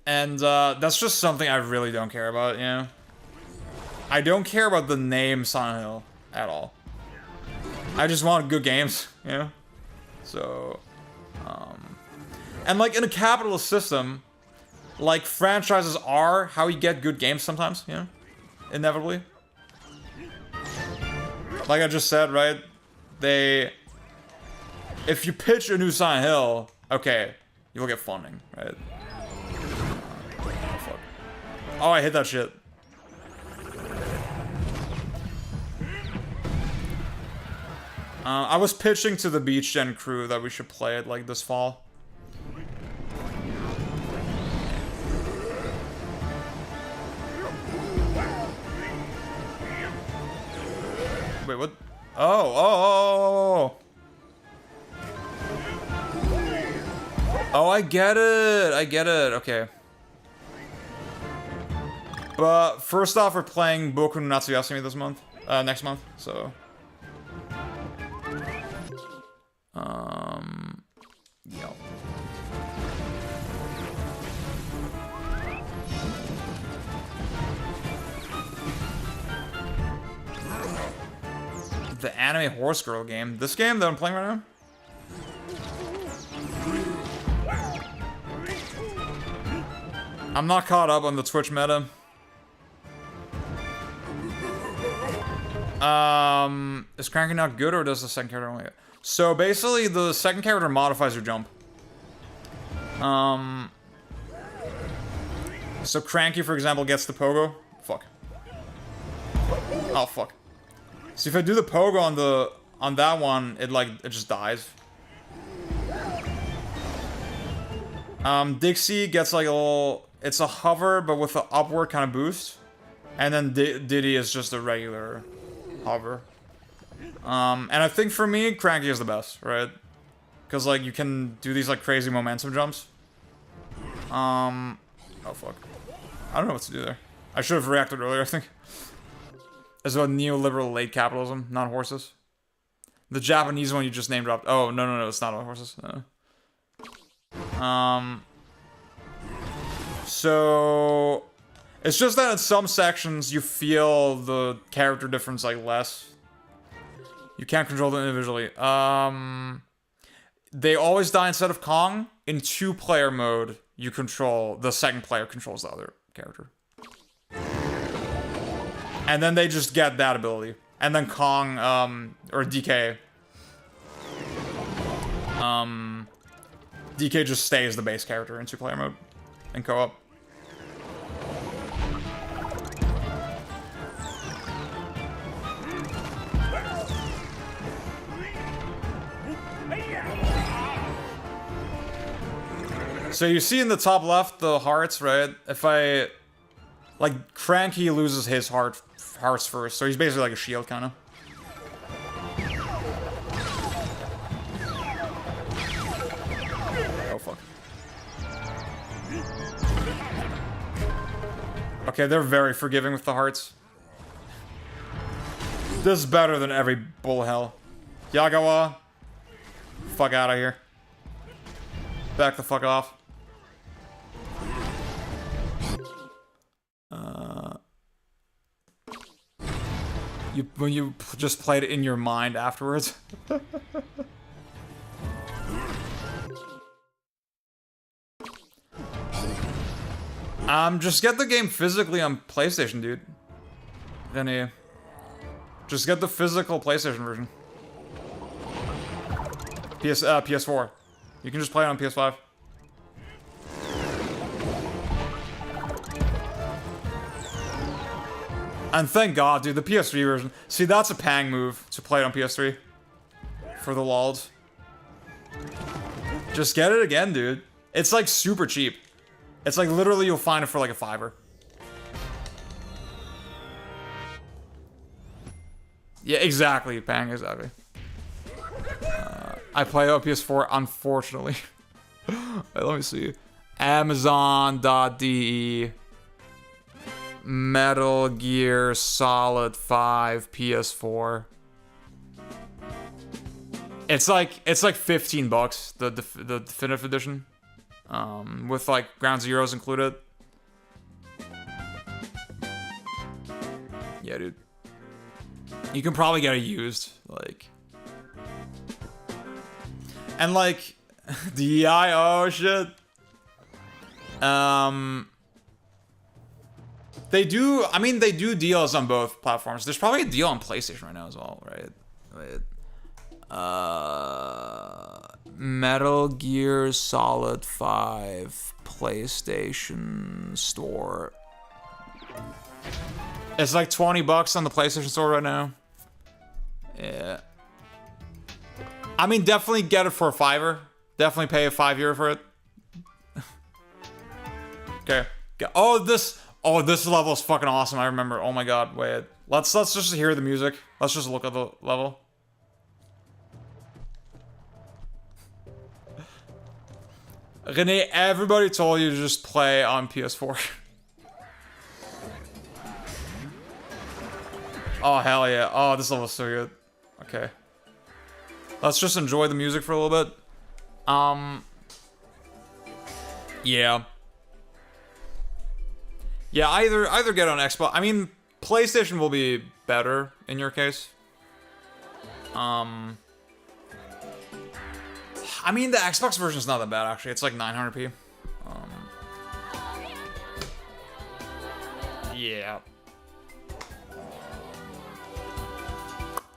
Speaker 1: And, that's just something I really don't care about, you know? I don't care about the name Silent Hill at all. I just want good games, you know? So, and, like, in a capitalist system, like, franchises are how you get good games sometimes, you know? Inevitably. Like I just said, right? If you pitch a new Silent Hill, okay, you'll get funding, right? Oh, fuck. Oh, I hit that shit. I was pitching to the Beach Gen crew that we should play it, like, this fall. Wait, what? Oh. Oh, I get it. Okay. But first off, we're playing Boku no Natsuyasumi this month. Next month, so. Yo. The anime horse girl game. This game that I'm playing right now? I'm not caught up on the Twitch meta. Is Cranky not good, or does the second character only get? So basically, the second character modifies your jump. So Cranky, for example, gets the pogo. Fuck. Oh fuck. So if I do the pogo on that one, it just dies. Dixie gets like a little. It's a hover, but with an upward kind of boost. And then Diddy is just a regular hover. And I think for me, Cranky is the best, right? Because, like, you can do these, like, crazy momentum jumps. Oh, fuck. I don't know what to do there. I should have reacted earlier, I think. It's about neoliberal late capitalism, not horses. The Japanese one you just name dropped. Oh, no, it's not about horses. So it's just that in some sections you feel the character difference like less. You can't control them individually. They always die instead of Kong. In 2-player mode, you control the second player controls the other character. And then they just get that ability. And then Kong, or DK. DK just stays the base character in 2-player mode. In co-op. So you see in the top left the hearts, right? If I... Like, Cranky loses his hearts first, so he's basically like a shield, kind of. Oh, fuck. Okay, they're very forgiving with the hearts. This is better than every bull hell. Yagawa. Fuck out of here. Back the fuck off. When you just played it in your mind afterwards. Just get the game physically on PlayStation, dude. Vinny. Just get the physical PlayStation version. PS4. You can just play it on PS5. And thank God, dude, the PS3 version. See, that's a pang move to play it on PS3. For the lulz. Just get it again, dude. It's like super cheap. It's like literally you'll find it for like a $5. Yeah, exactly, pang, exactly. I play it on PS4, unfortunately. Let me see. Amazon.de. Metal Gear Solid 5 PS4. It's like $15, the definitive edition, with like Ground Zeroes included. Yeah, dude. You can probably get it used, like, and like the IO shit. They do, I mean, they do deals on both platforms. There's probably a deal on PlayStation right now as well, right? Wait. Metal Gear Solid 5 PlayStation Store. It's like $20 on the PlayStation Store right now. Yeah. I mean, definitely get it for a $5. Definitely pay a €5 for it. Okay. Oh, this level is fucking awesome. I remember. Oh my god, wait. Let's just hear the music. Let's just look at the level. Renee, everybody told you to just play on PS4. Oh, hell yeah. Oh, this level's so good. Okay. Let's just enjoy the music for a little bit. Yeah. Yeah, either get on Xbox. I mean, PlayStation will be better in your case. I mean, the Xbox version is not that bad, actually. It's like 900p. Yeah.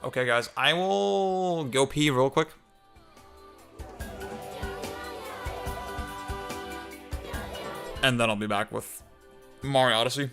Speaker 1: Okay, guys, I will go pee real quick. And then I'll be back with Mario Odyssey.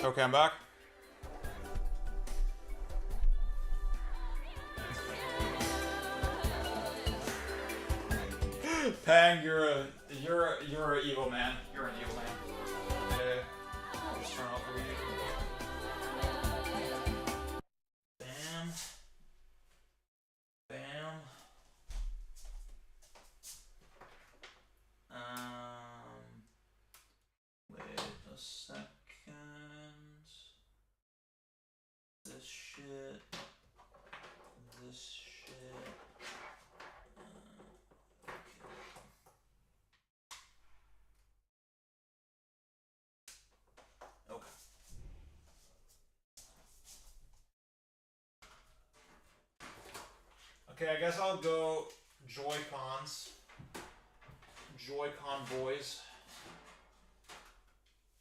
Speaker 1: Okay, I'm back. Pang, you're an evil man. You're an evil man. Okay. I'll just turn off the Wii U. Bam. Bam. Wait a second. This shit. This shit. Okay. Okay, I guess I'll go Joy-Cons. Joy-Con boys.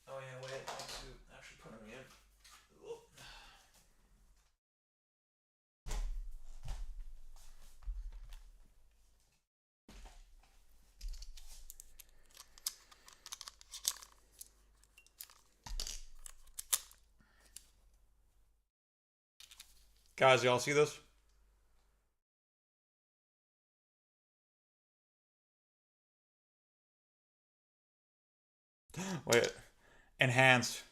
Speaker 1: Oh yeah, wait, I have to actually put them in. Guys, y'all see this? Wait. Enhance.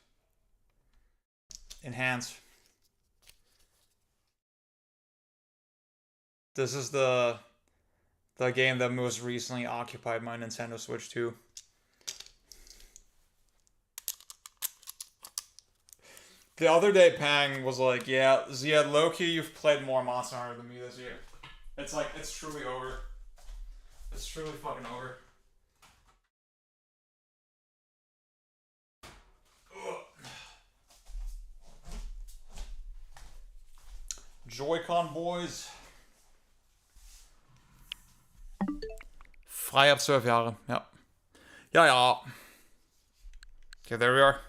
Speaker 1: Enhance. This is the game that most recently occupied my Nintendo Switch 2. The other day, Pang was like, yeah, Ziad, low-key, you've played more Monster Hunter than me this year. It's like, it's truly over. It's truly fucking over. Joy-Con boys. Frei ab 12 Jahre, ja. Ja, ja. Okay, there we are.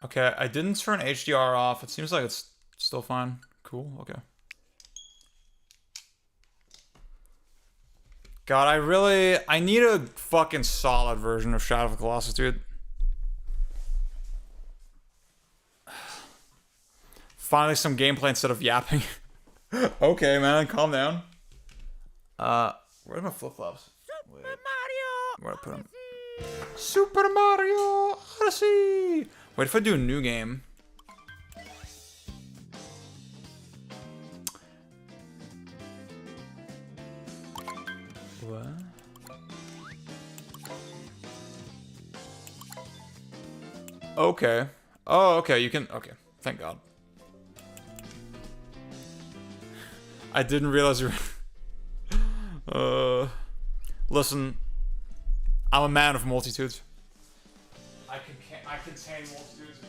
Speaker 1: Okay, I didn't turn HDR off. It seems like it's still fine. Cool, okay. God, I need a fucking solid version of Shadow of the Colossus, dude. Finally some gameplay instead of yapping. Okay, man, calm down. Where's my flip-flops? Super Mario! Where'd I put them? Super Mario Odyssey! Wait, if I do a new game... What? Okay. Oh, okay, you can... Okay, thank God. I didn't realize you were... Listen. I'm a man of multitudes. I contain multitudes.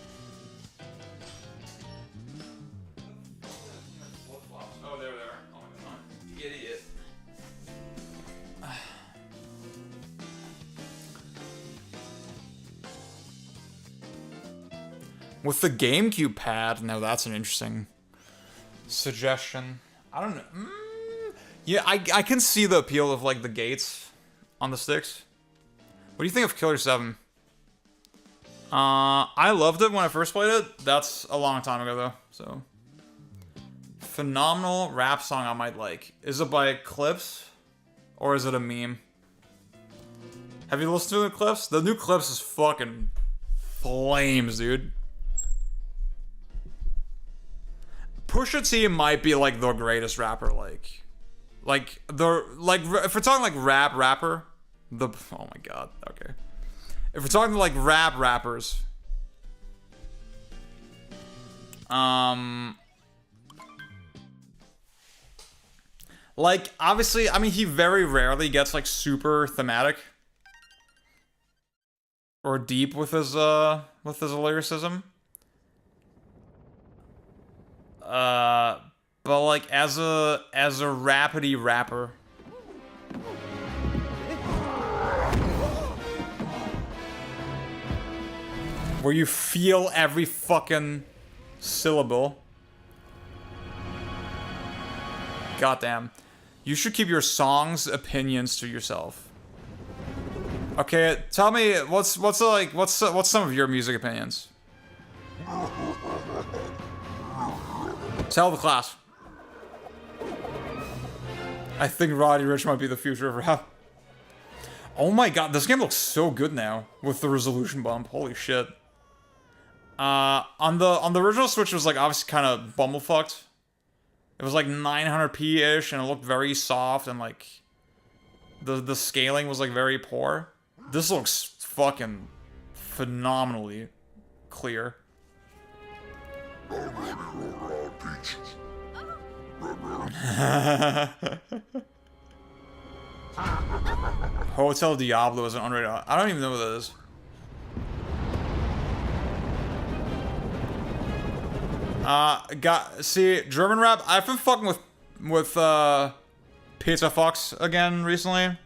Speaker 1: Oh, there. Oh my God. Idiot. With the GameCube pad, now that's an interesting suggestion. I don't know. Yeah, I can see the appeal of like the gates on the sticks. What do you think of Killer 7? I loved it when I first played it. That's a long time ago though, so. Phenomenal rap song I might like. Is it by Clips? Or is it a meme? Have you listened to the Clips? The new Clips is fucking flames, dude. Pusha T might be like the greatest rapper, if we're talking like rapper, oh my God, okay. If we're talking like rappers, like obviously, I mean, he very rarely gets like super thematic or deep with his lyricism. But like as a rapidy rapper, where you feel every fucking syllable. Goddamn, you should keep your songs' opinions to yourself. Okay, tell me what's some of your music opinions? Tell the class. I think Roddy Ricch might be the future of rap. Oh my God, this game looks so good now with the resolution bump. Holy shit. On the original Switch, it was like obviously kind of bumblefucked. It was like 900p-ish, and it looked very soft, and like the scaling was like very poor. This looks fucking phenomenally clear. Hotel Diablo is an underrated. I don't even know what that is. See, German rap. I've been fucking with Pizza Fox again recently.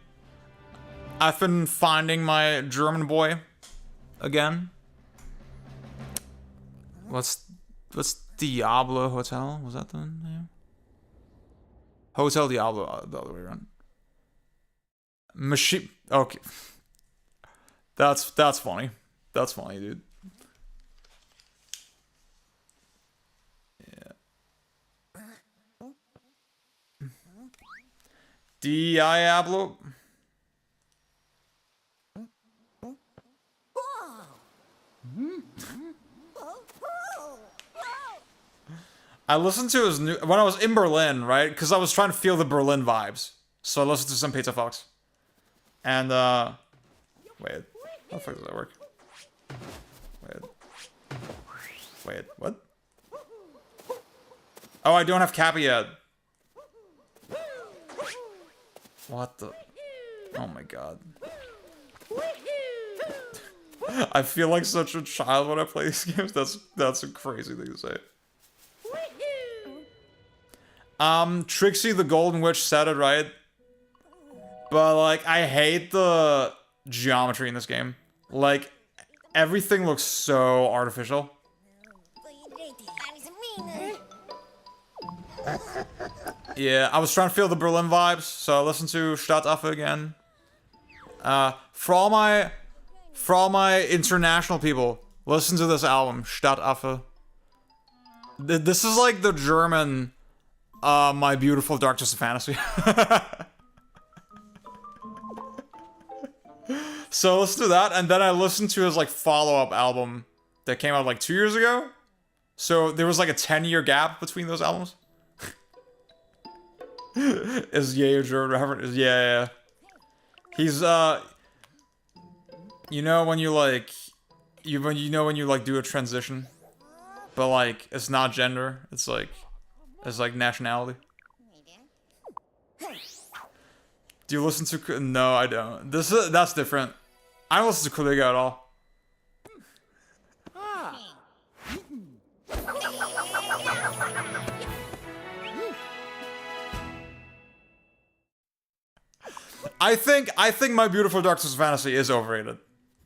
Speaker 1: I've been finding my German boy again. What's Diablo Hotel? Was that the name? Hotel Diablo, the other way around. Machine. Okay. That's funny. That's funny, dude. Yeah. Diablo. I listened to his new when I was in Berlin, right? Because I was trying to feel the Berlin vibes. So I listened to some Pizza Fox. And wait. How the fuck does that work? Wait, what? Oh, I don't have Kappa yet. What the? Oh my god. I feel like such a child when I play these games. That's a crazy thing to say. Trixie the Golden Witch said it right. But, like, I hate the geometry in this game. Like, everything looks so artificial. Yeah, I was trying to feel the Berlin vibes, so I listened to Stadtaffe again. For all my international people, listen to this album, Stadtaffe. This is like the German, My Beautiful Dark Twisted Fantasy. So listen to that, and then I listened to his like follow-up album that came out like 2 years ago. So there was like a 10-year gap between those albums. Is Ye a German rapper? Yeah. He's you know when you like when you like do a transition, but like it's not gender, it's like nationality. Do you listen to? No, I don't. That's different. I don't listen to Kollega at all. I think My Beautiful Dark Twisted Fantasy is overrated.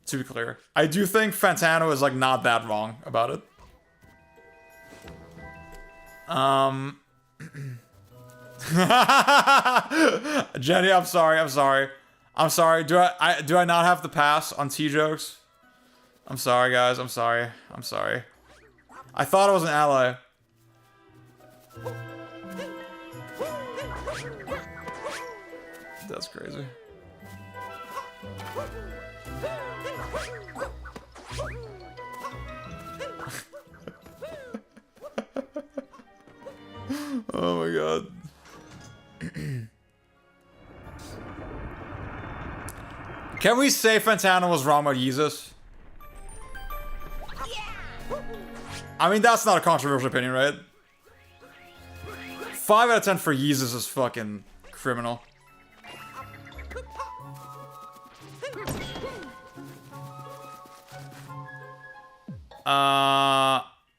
Speaker 1: To be clear, I do think Fantano is like not that wrong about it. Jenny, I'm sorry. Do I not have the pass on T jokes? I'm sorry, guys. I'm sorry. I thought I was an ally. That's crazy. Oh my god. Can we say Fantano was wrong about Yeezus? I mean, that's not a controversial opinion, right? 5 out of 10 for Yeezus is fucking criminal.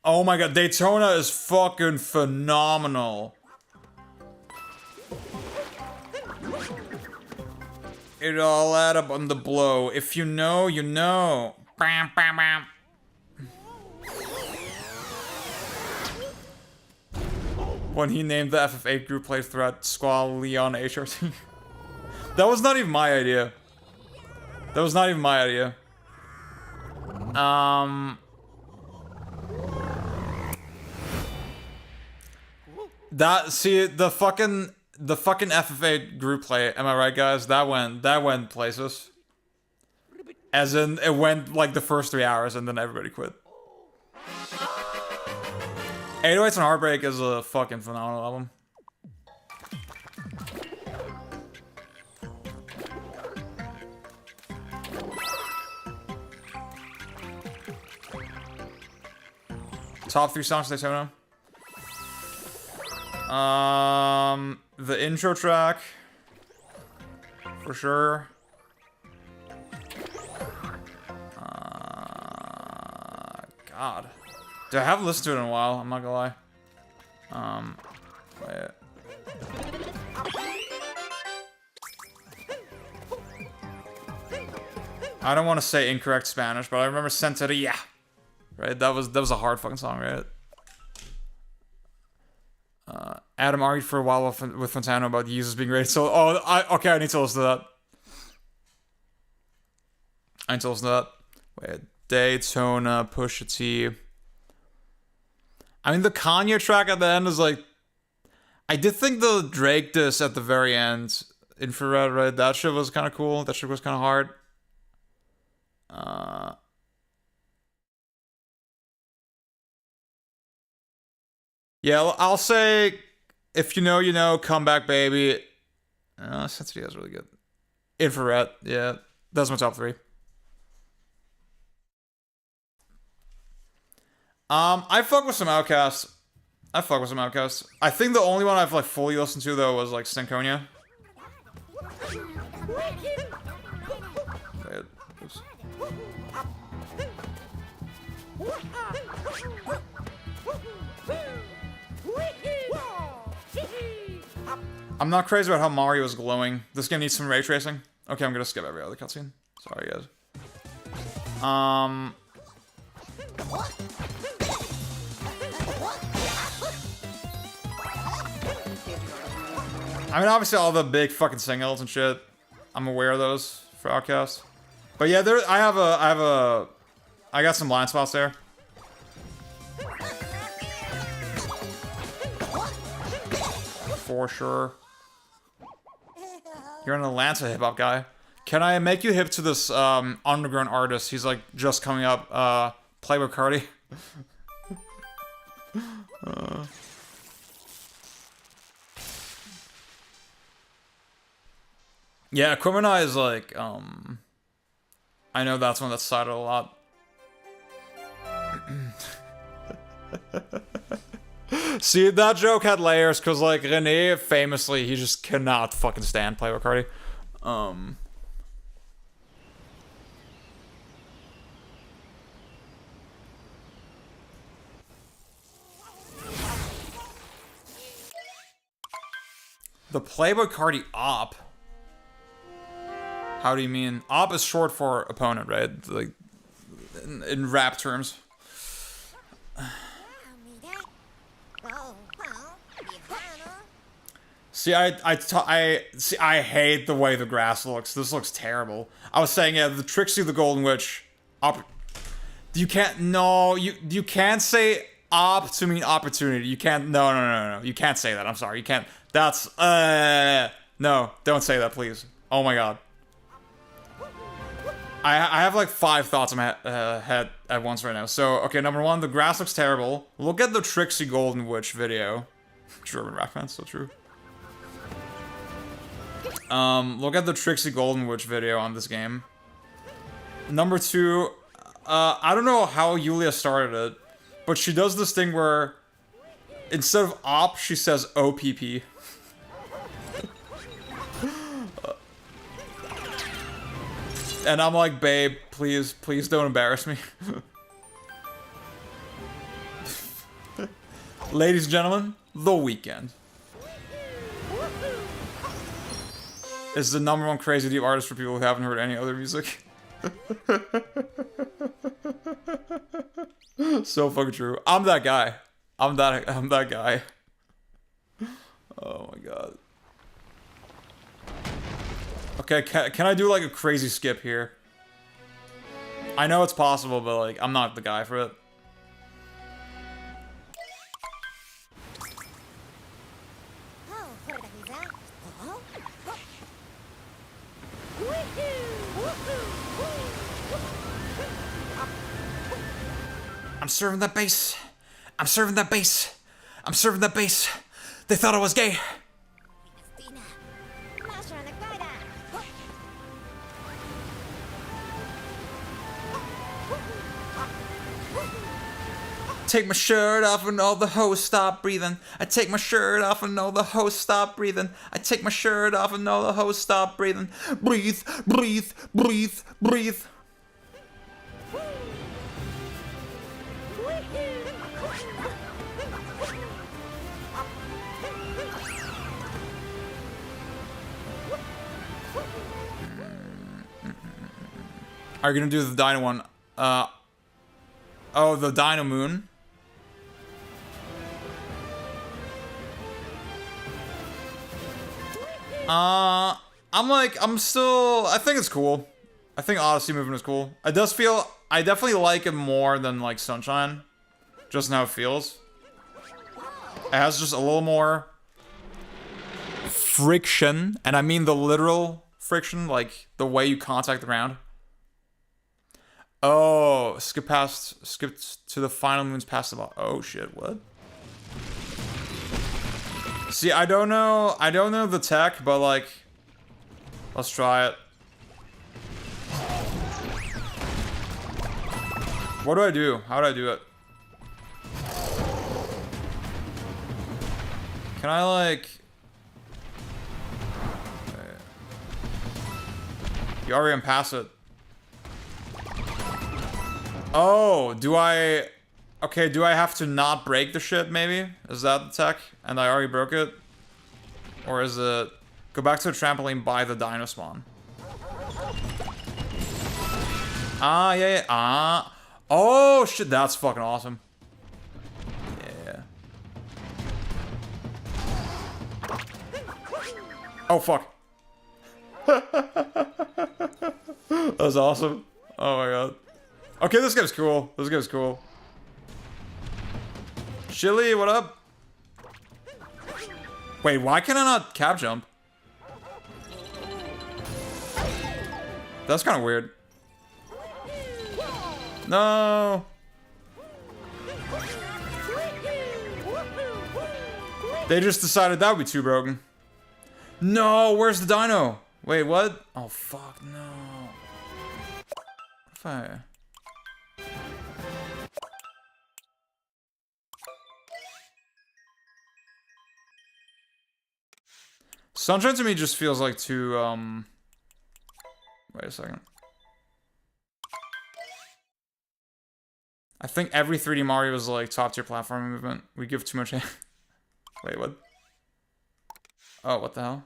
Speaker 1: Oh my god, Daytona is fucking phenomenal. It all add up on the blow. If you know, you know. Bam, bam, bam. When he named the FF8 group play threat Squall Leon HRT. That was not even my idea. The fucking FF8 group play, am I right, guys? That went places. As in, it went like the first 3 hours and then everybody quit. 808s and Heartbreak is a fucking phenomenal album. Top 3 songs they Daytona. The intro track, for sure. God, dude, I haven't listened to it in a while. I'm not gonna lie. Wait. I don't want to say incorrect Spanish, but I remember Senteria. Right, that was a hard fucking song, right? Adam argued for a while with Fantano about users being rated. So, okay, I need to listen to that. Wait, Daytona, Pusha T. I mean, the Kanye track at the end is like, I did think the Drake diss at the very end, Infrared, right? That shit was kind of cool. That shit was kind of hard. Yeah, I'll say, if you know, you know, Comeback Baby. Sensitive is really good. Infrared, yeah. That's my top 3. I fuck with some Outkast. I think the only one I've like fully listened to though was like Stankonia. I'm not crazy about how Mario is glowing. This game needs some ray tracing. Okay, I'm gonna skip every other cutscene. Sorry, guys. I mean, obviously all the big fucking singles and shit, I'm aware of those for Outcast. But yeah, I got some blind spots there. For sure. You're an Atlanta hip-hop guy. Can I make you hip to this underground artist? He's like just coming up, Playboy Cardi. Yeah, Aquemini is like, I know that's one that's cited a lot. See, that joke had layers, because, like, René, famously, he just cannot fucking stand Playboy Cardi. The Playboy Cardi op? How do you mean? Op is short for opponent, right? Like, in rap terms. See, I hate the way the grass looks. This looks terrible. I was saying, yeah, the Trixie the Golden Witch. You can't say op to mean opportunity. You can't, no. You can't say that. I'm sorry. You can't. That's, no, don't say that, please. Oh my god. I have like 5 thoughts in my head at once right now. So, okay, number 1, the grass looks terrible. Look at the Trixie Golden Witch video. German rap fans, so true. Look at the Trixie Golden Witch video on this game. Number 2, I don't know how Yulia started it, but she does this thing where instead of op, she says OPP. And I'm like, babe, please don't embarrass me. Ladies and gentlemen, The Weeknd is the #1 crazy deep artist for people who haven't heard any other music. So fucking true. I'm that guy. I'm that guy. Oh my god. Okay, can I do like a crazy skip here? I know it's possible, but like, I'm not the guy for it. I'm serving that bass. I'm serving that bass. I'm serving that bass. They thought I was gay. Take my shirt off and all the hoes stop breathing. I take my shirt off and all the hoes stop breathing. I take my shirt off and all the hoes stop breathing. Breathe, breathe, breathe, breathe. Are you gonna do the Dino one? Oh, the Dino Moon. I think it's cool. I think Odyssey movement is cool. I definitely like it more than, like, Sunshine. Just in how it feels. It has just a little more friction, and I mean the literal friction, like, the way you contact the ground. Oh, skipped to the final moons past the ball. Oh shit, what? See, I don't know the tech, but like, let's try it. What do I do? How do I do it? Can I like... You already pass it. Oh, do I... Okay, do I have to not break the shit, maybe? Is that the tech? And I already broke it? Or is it... Go back to the trampoline, buy the dino spawn. Ah, yeah, yeah. Ah. Oh, shit, that's fucking awesome. Yeah. Oh, fuck. That was awesome. Oh my god. Okay, this game's cool. This game's cool. Chili, what up? Wait, why can I not cap jump? That's kind of weird. No. They just decided that would be too broken. No, where's the dino? Wait, what? Oh, fuck, no. What if I... Sunshine to me just feels like too, wait a second. I think every 3D Mario is like top tier platforming movement. We give too much. Wait, what? Oh, what the hell?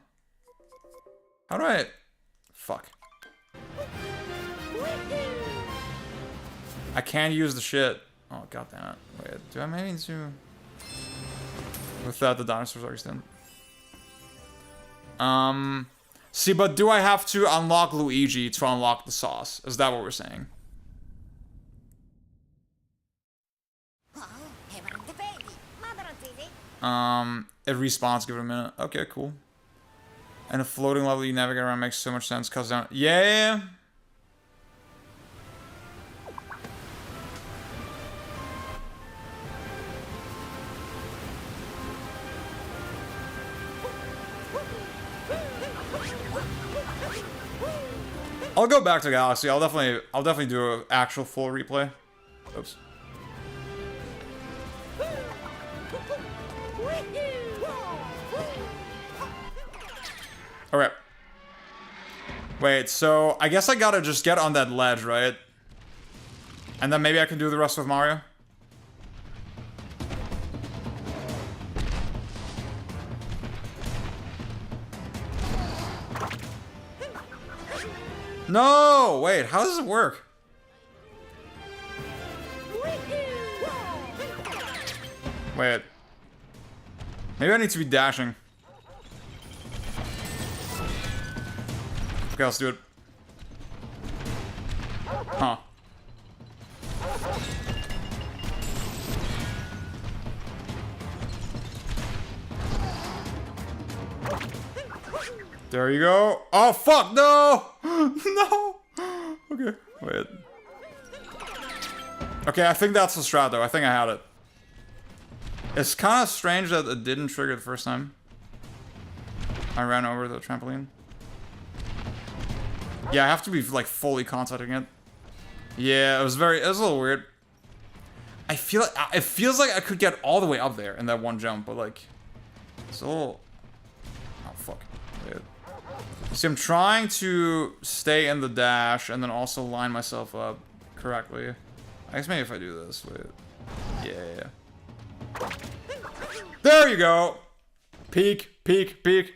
Speaker 1: How do I... Fuck. I can't use the shit. Oh, god damn it. Wait, do I maybe need to... Without the dinosaurs are extended. See, but do I have to unlock Luigi to unlock the sauce? Is that what we're saying? It respawns, give it a minute. Okay, cool. And a floating level you navigate around makes so much sense, cause down. Yeah! I'll go back to Galaxy. I'll definitely do an actual full replay. Oops. Alright. Wait, so I guess I gotta just get on that ledge, right? And then maybe I can do the rest with Mario? No! Wait, how does it work? Wait. Maybe I need to be dashing. Okay, let's do it. Huh. There you go. Oh, fuck, no! No! Okay, wait. Okay, I think that's the strat, though. I think I had it. It's kind of strange that it didn't trigger the first time. I ran over the trampoline. Yeah, I have to be, like, fully contacting it. Yeah, it was a little weird. It feels like I could get all the way up there in that one jump, but, like, it's a little... Oh, fuck. Wait. See, I'm trying to stay in the dash and then also line myself up correctly. I guess maybe if I do this, wait. Yeah. There you go! Peek, peek, peek.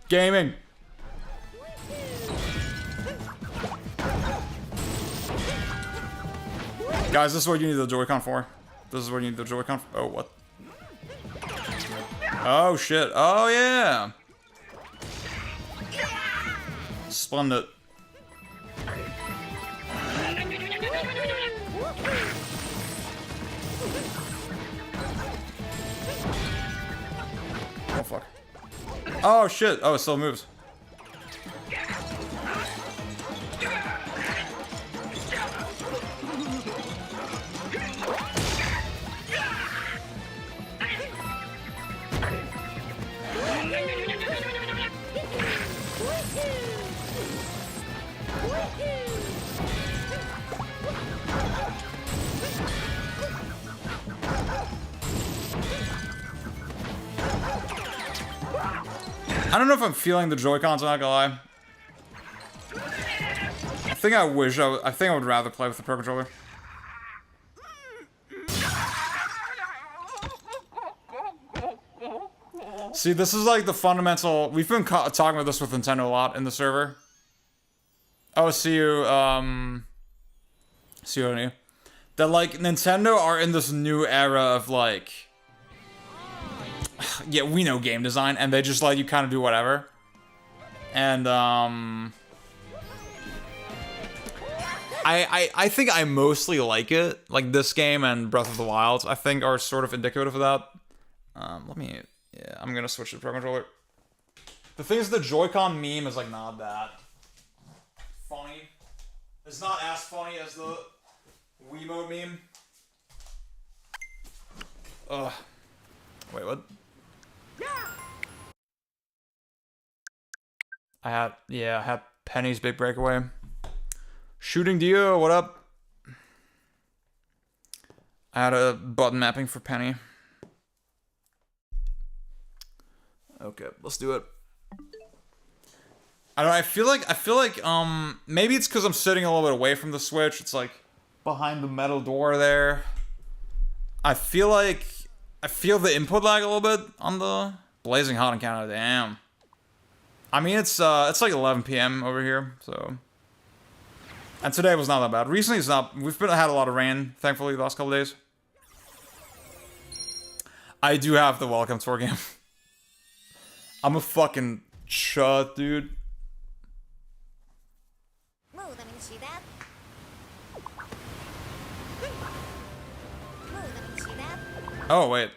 Speaker 1: Gaming. Guys, this is what you need the Joy-Con for. This is what you need the Joy-Con for. Oh, what? Oh, shit. Oh, yeah. Splendid. Oh, fuck. Oh, shit. Oh, it still moves. I don't know if I'm feeling the Joy-Cons, I'm not gonna lie. I think I would rather play with the Pro Controller. See, this is like the fundamental. We've been talking about this with Nintendo a lot in the server. Oh, see you, Oni. That like Nintendo are in this new era of like, yeah, we know game design, and they just let you kind of do whatever. And I think I mostly like it. Like this game and Breath of the Wild, I think are sort of indicative of that. Yeah, I'm gonna switch to the Pro Controller. The thing is, the Joy-Con meme is like not that funny. It's not as funny as the Wiimote meme. Ugh. Wait, what? I had Penny's Big Breakaway. Shooting Dio, what up? I had a button mapping for Penny. Okay, let's do it. I don't know, I feel like maybe it's because I'm sitting a little bit away from the Switch. It's like behind the metal door there. I feel the input lag a little bit on the blazing hot in Canada. Damn. I mean, it's like 11 p.m. over here, so. And today was not that bad. Recently, it's not. We've had a lot of rain, thankfully, the last couple days. I do have the Welcome Tour game. I'm a fucking chud, dude. Oh, wait.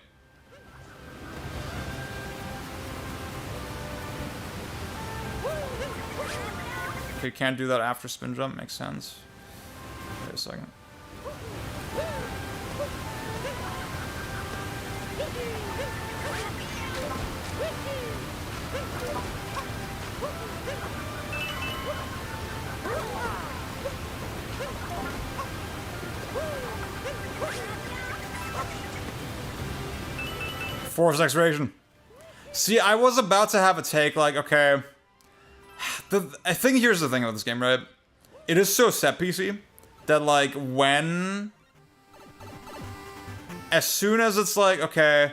Speaker 1: Okay, can't do that after spin jump. Makes sense. Wait a second. Force exploration. See, I was about to have a take like, okay. I think here's the thing about this game, right? It is so set piecey that like as soon as it's like, okay,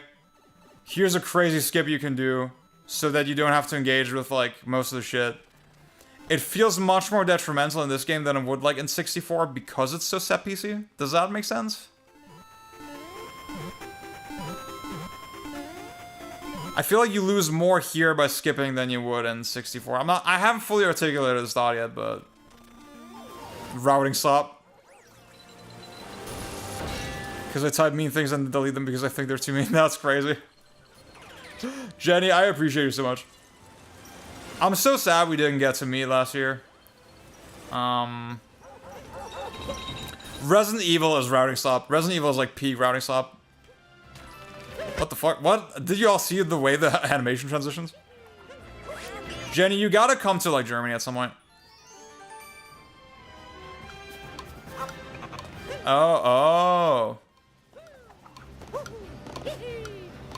Speaker 1: here's a crazy skip you can do so that you don't have to engage with like most of the shit. It feels much more detrimental in this game than it would like in 64 because it's so set piecey. Does that make sense? I feel like you lose more here by skipping than you would in 64. I haven't fully articulated this thought yet, but routing slop. Because I type mean things and delete them because I think they're too mean. That's crazy. Jenny, I appreciate you so much. I'm so sad we didn't get to meet last year. Resident Evil is routing slop. Resident Evil is like peak routing slop. What the fuck? What? Did you all see the way the animation transitions? Jenny, you gotta come to, like, Germany at some point. Oh.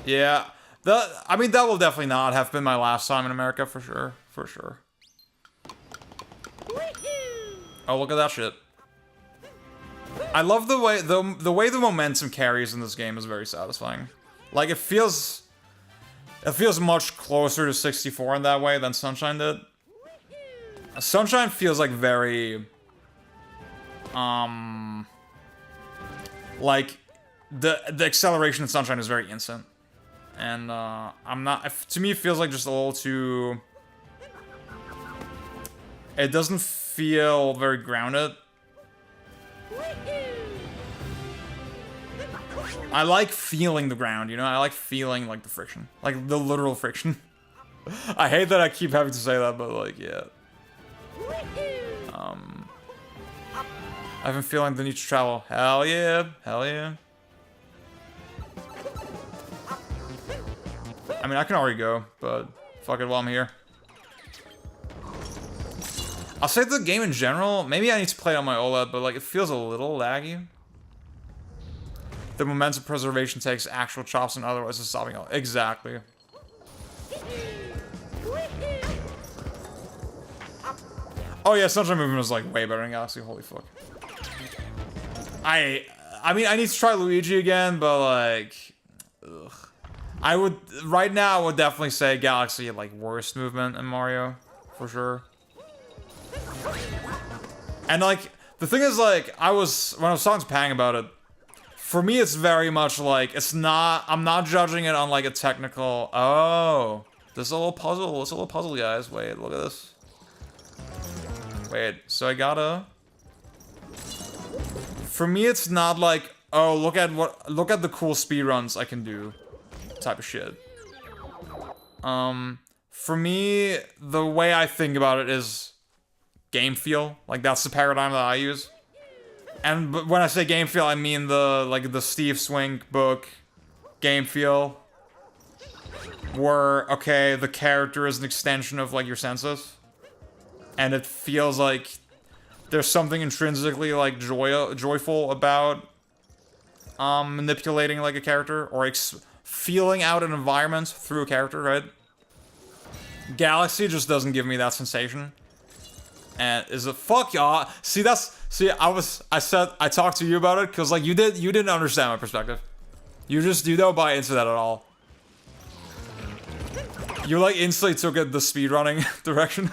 Speaker 1: Yeah. I mean, that will definitely not have been my last time in America, for sure. For sure. Oh, look at that shit. I love the way the momentum carries in this game is very satisfying. Like, it feels much closer to 64 in that way than Sunshine did. Sunshine feels like very, like, the acceleration in Sunshine is very instant. And, to me it feels like just a little too, it doesn't feel very grounded. I like feeling the ground, you know? I like feeling, like, the friction. Like, the literal friction. I hate that I keep having to say that, but, like, yeah. I've been feeling the need to travel. Hell yeah. Hell yeah. I mean, I can already go, but fuck it while I'm here. I'll say the game in general, maybe I need to play it on my OLED, but, like, it feels a little laggy. The momentum preservation takes actual chops and otherwise it's stopping all. Exactly. Oh yeah, Sunshine Movement was like way better than Galaxy, holy fuck. I mean, I need to try Luigi again, but like, ugh. I would, right now, I would definitely say Galaxy had, like, worst movement in Mario, for sure. And, like, the thing is, like, when I was talking to Pang about it, for me, it's very much like, I'm not judging it on, like, a technical, oh, this is a little puzzle, guys. Wait, look at this. Wait, so I gotta... For me, it's not like, oh, look at the cool speedruns I can do type of shit. For me, the way I think about it is game feel. Like, that's the paradigm that I use. And when I say game feel, I mean the Steve Swink book game feel. Where, okay, the character is an extension of, like, your senses. And it feels like there's something intrinsically, like, joyful about manipulating, like, a character. Or feeling out an environment through a character, right? Galaxy just doesn't give me that sensation. And is it fuck y'all? See, I talked to you about it because, like, you didn't understand my perspective. You don't buy into that at all. You, like, instantly took it the speedrunning direction.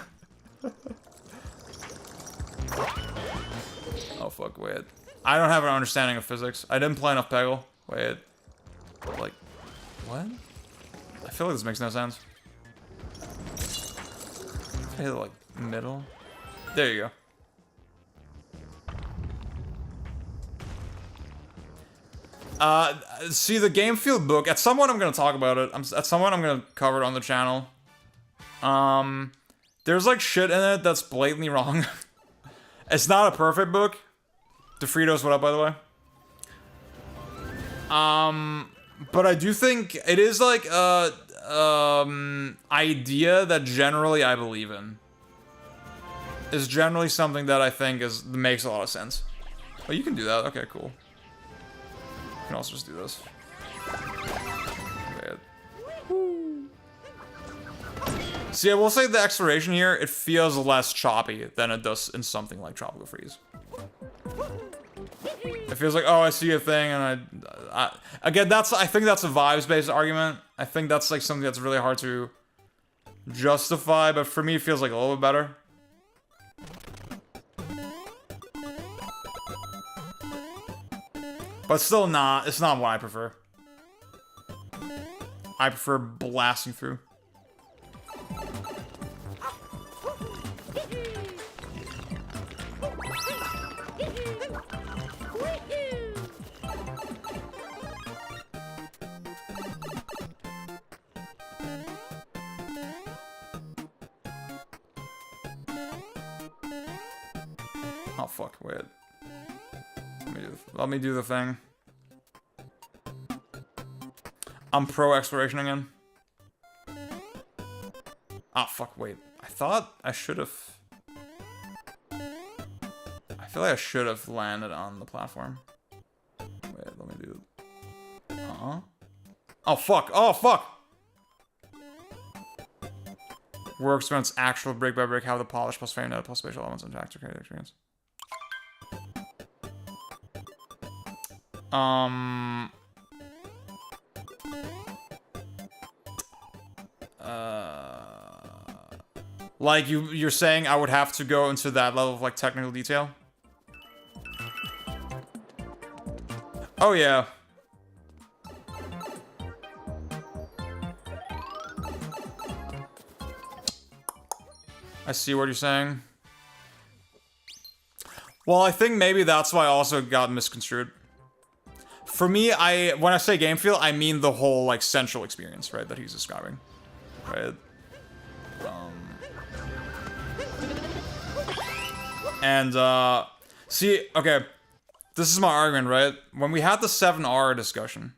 Speaker 1: Oh fuck, wait. I don't have an understanding of physics. I didn't play enough Peggle. Wait. Like, what? I feel like this makes no sense. Hit, like, middle. There you go. See, the game field book, at some point I'm gonna talk about it. At some point I'm gonna cover it on the channel. There's, like, shit in it that's blatantly wrong. It's not a perfect book. DeFritos, what up, by the way? But I do think it is, like, idea that generally I believe in. Is generally something that I think makes a lot of sense. Oh, you can do that. Okay, cool. You can also just do this. Okay. See, I will say the exploration here, it feels less choppy than it does in something like Tropical Freeze. It feels like, oh, I see a thing, and again, I think that's a vibes-based argument. I think that's, like, something that's really hard to justify, but for me, it feels like a little bit better. But still it's not what I prefer. I prefer blasting through. Oh fuck, wait. Let me do the thing. I'm pro exploration again. Ah, fuck, wait. I thought I should have... I feel like I should have landed on the platform. Wait, let me do it. Oh, fuck. Oh, fuck! Work experiments actual brick by brick, how the polish plus frame net plus spatial elements and factor create experience. Like, you're saying I would have to go into that level of, like, technical detail? Oh, yeah. I see what you're saying. Well, I think maybe that's why I also got misconstrued. For me, when I say game feel, I mean the whole, like, central experience, right, that he's describing. Right? And, see, okay, this is my argument, right? When we had the 7R discussion,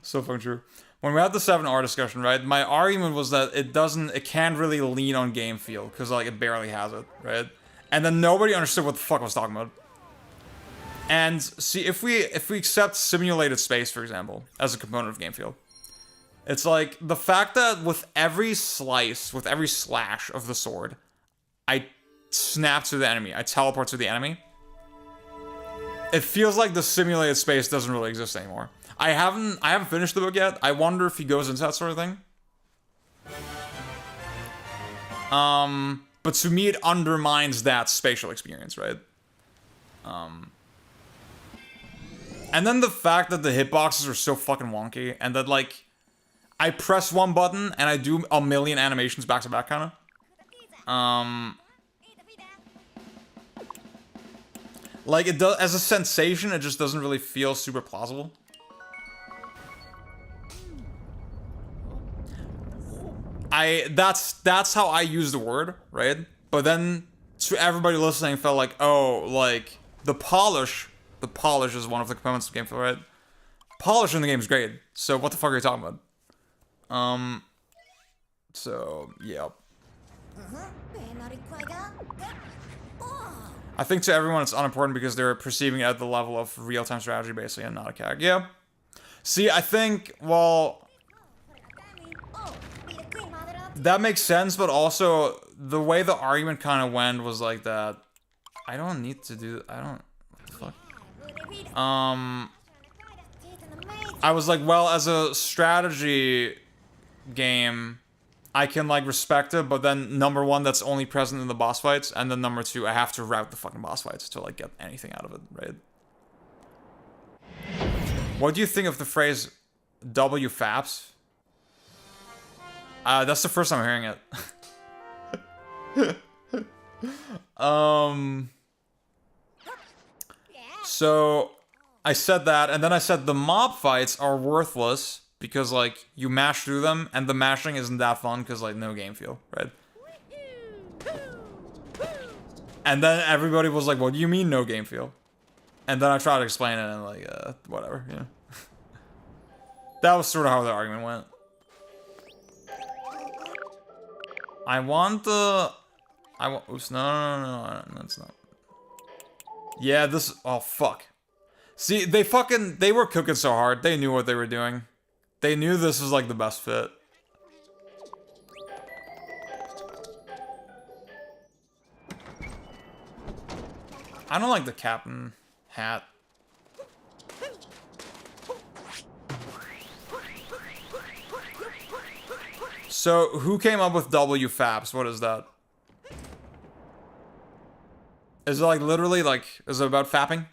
Speaker 1: so fucking true. When we had the 7R discussion, right, my argument was that it can't really lean on game feel, because, like, it barely has it, right? And then nobody understood what the fuck I was talking about. And, see, if we accept simulated space, for example, as a component of game feel, it's like, the fact that with every slice, with every slash of the sword, I snap to the enemy, I teleport to the enemy, It feels like the simulated space doesn't really exist anymore. I haven't finished the book yet. I wonder if he goes into that sort of thing. But to me, it undermines that spatial experience, right? And then the fact that the hitboxes are so fucking wonky, and that, like, I press one button and I do a million animations back to back, kind of. Like, it does, as a sensation, it just doesn't really feel super plausible. That's how I use the word, right? But then, to everybody listening, felt like, oh, like, the polish is one of the components of the game, right? Polish in the game is great, so what the fuck are you talking about? So, yeah. I think to everyone it's unimportant because they're perceiving it at the level of real-time strategy, basically, and not a CAG. Yeah. See, I think, well, that makes sense, but also, the way the argument kind of went was like that, I don't need to do, I don't, what the fuck? I was like, well, as a strategy game, I can, like, respect it, but then, number one, that's only present in the boss fights, and then number two, I have to route the fucking boss fights to, like, get anything out of it, right? What do you think of the phrase, WFAPS? That's the first time I'm hearing it. So, I said that, and then I said the mob fights are worthless, because, like, you mash through them, and the mashing isn't that fun, because, like, no game feel, right? And then everybody was like, what do you mean no game feel? And then I tried to explain it, and, like, whatever, you know? That was sort of how the argument went. Oops, no, that's not. Yeah, this, oh, fuck. See, they were cooking so hard, they knew what they were doing. They knew this was, like, the best fit. I don't like the captain hat. So, who came up with WFAPS? What is that? Is it, like, literally, like, is it about fapping?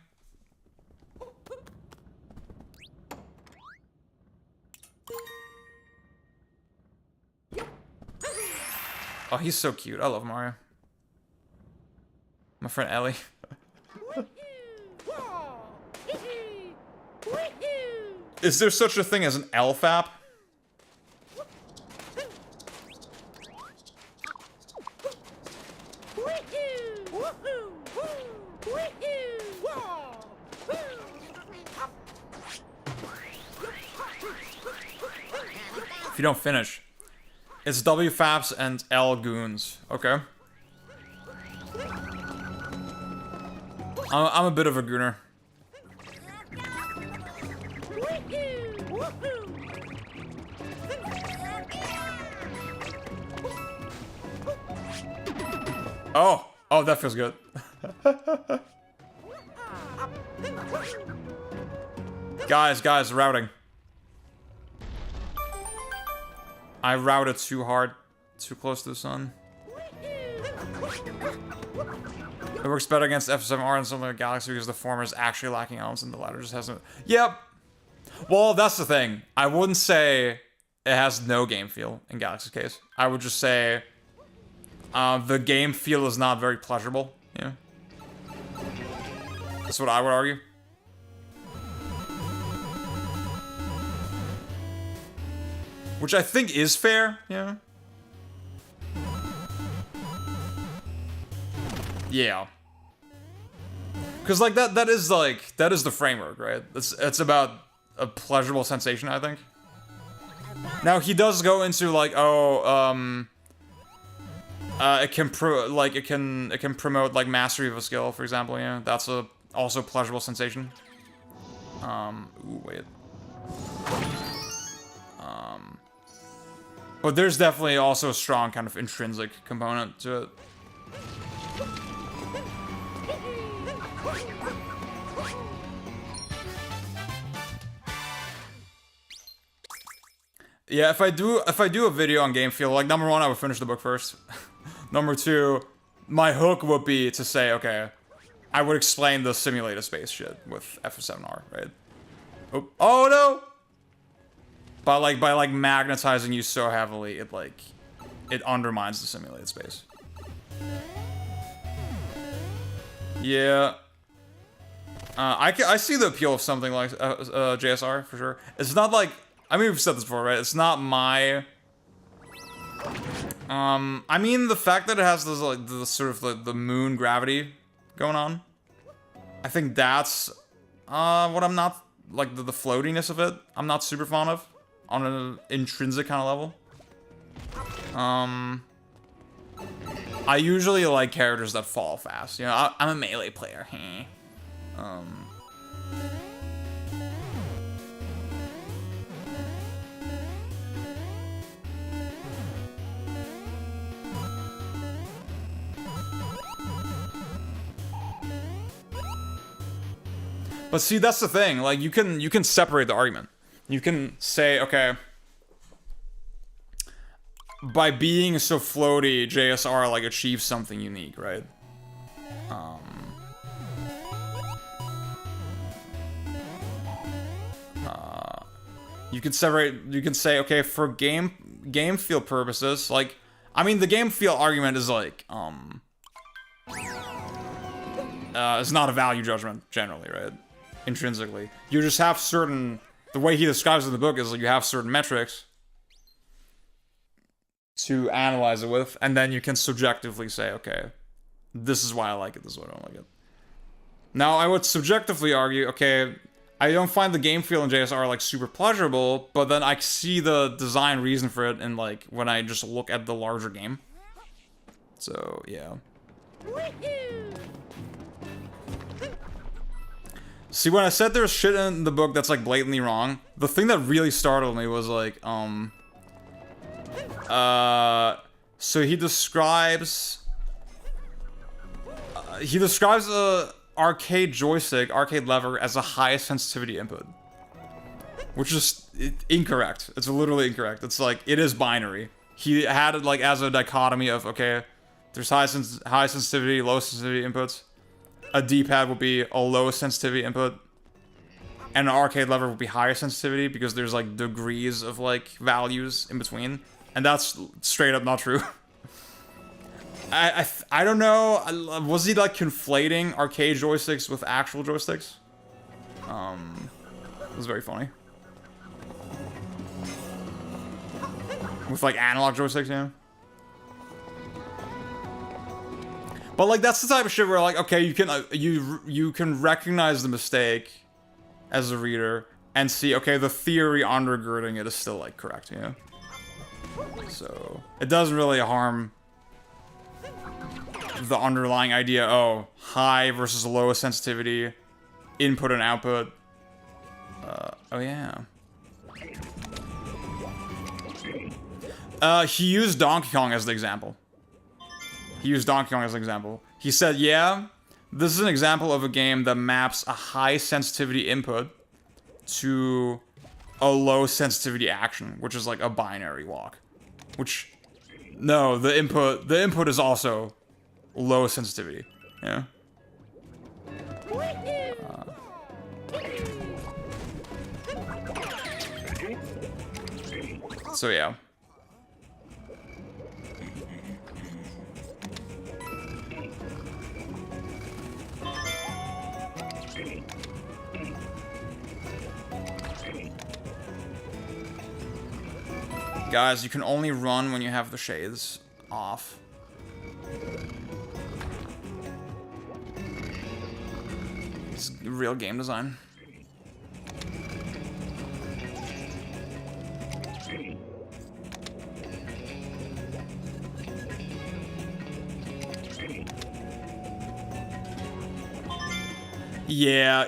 Speaker 1: Oh, he's so cute. I love Mario. My friend Ellie. Is there such a thing as an LFAP? If you don't finish. It's WFAPs and L goons. Okay. I'm a bit of a gooner. Oh, that feels good. Guys, routing. I routed too hard, too close to the sun. It works better against F7R and something like Galaxy because the former is actually lacking elements and the latter just hasn't. Yep. Well, that's the thing. I wouldn't say it has no game feel in Galaxy's case. I would just say the game feel is not very pleasurable. Yeah. That's what I would argue. Which I think is fair, yeah. Yeah. Cause like that is the framework, right? It's about a pleasurable sensation, I think. Now he does go into like, it can promote like mastery of a skill, for example, yeah. That's a also pleasurable sensation. Ooh, wait. But there's definitely also a strong kind of intrinsic component to it. Yeah, if I do a video on game feel, like number one, I would finish the book first. Number two, my hook would be to say, okay, I would explain the simulated space shit with FF7R, right? Oh no! By magnetizing you so heavily, it undermines the simulated space. Yeah. I see the appeal of something like JSR for sure. It's not like, I mean, we've said this before, right? It's not my. I mean, the fact that it has this like the sort of the moon gravity going on, I think that's what I'm not like the floatiness of it. I'm not super fond of on an intrinsic kind of level. I usually like characters that fall fast. You know, I'm a melee player. But see, that's the thing. Like, you can separate the argument. You can say, okay, by being so floaty, JSR like achieves something unique, right? You can separate. You can say, okay, for game feel purposes, like, I mean, the game feel argument is like, it's not a value judgment generally, right? Intrinsically, you just have certain. The way he describes it in the book is like you have certain metrics to analyze it with, and then you can subjectively say, okay, this is why I like it, this is why I don't like it. Now, I would subjectively argue, okay, I don't find the game feel in JSR like super pleasurable, but then I see the design reason for it in like when I just look at the larger game. So, yeah. See, when I said there's shit in the book that's like blatantly wrong, the thing that really startled me was like, so he describes a arcade joystick, arcade lever as a high sensitivity input, which is incorrect. It's literally incorrect. It's like, it is binary. He had it like as a dichotomy of, okay, there's high sensitivity, low sensitivity inputs. A D-pad would be a low sensitivity input, and an arcade lever would be higher sensitivity because there's like degrees of like values in between, and that's straight up not true. I don't know. Was he like conflating arcade joysticks with actual joysticks? It was very funny. With like analog joysticks, yeah. But like that's the type of shit where like, okay, you can recognize the mistake as a reader and see, okay, the theory undergirding it is still like correct, you know. So it doesn't really harm the underlying idea. Oh, high versus low sensitivity, input and output. Oh yeah. He used Donkey Kong as the example. He said, yeah, this is an example of a game that maps a high sensitivity input to a low sensitivity action, which is like a binary walk. Which, no, the input is also low sensitivity. Yeah. So yeah. Guys, you can only run when you have the shades off. It's real game design. Yeah.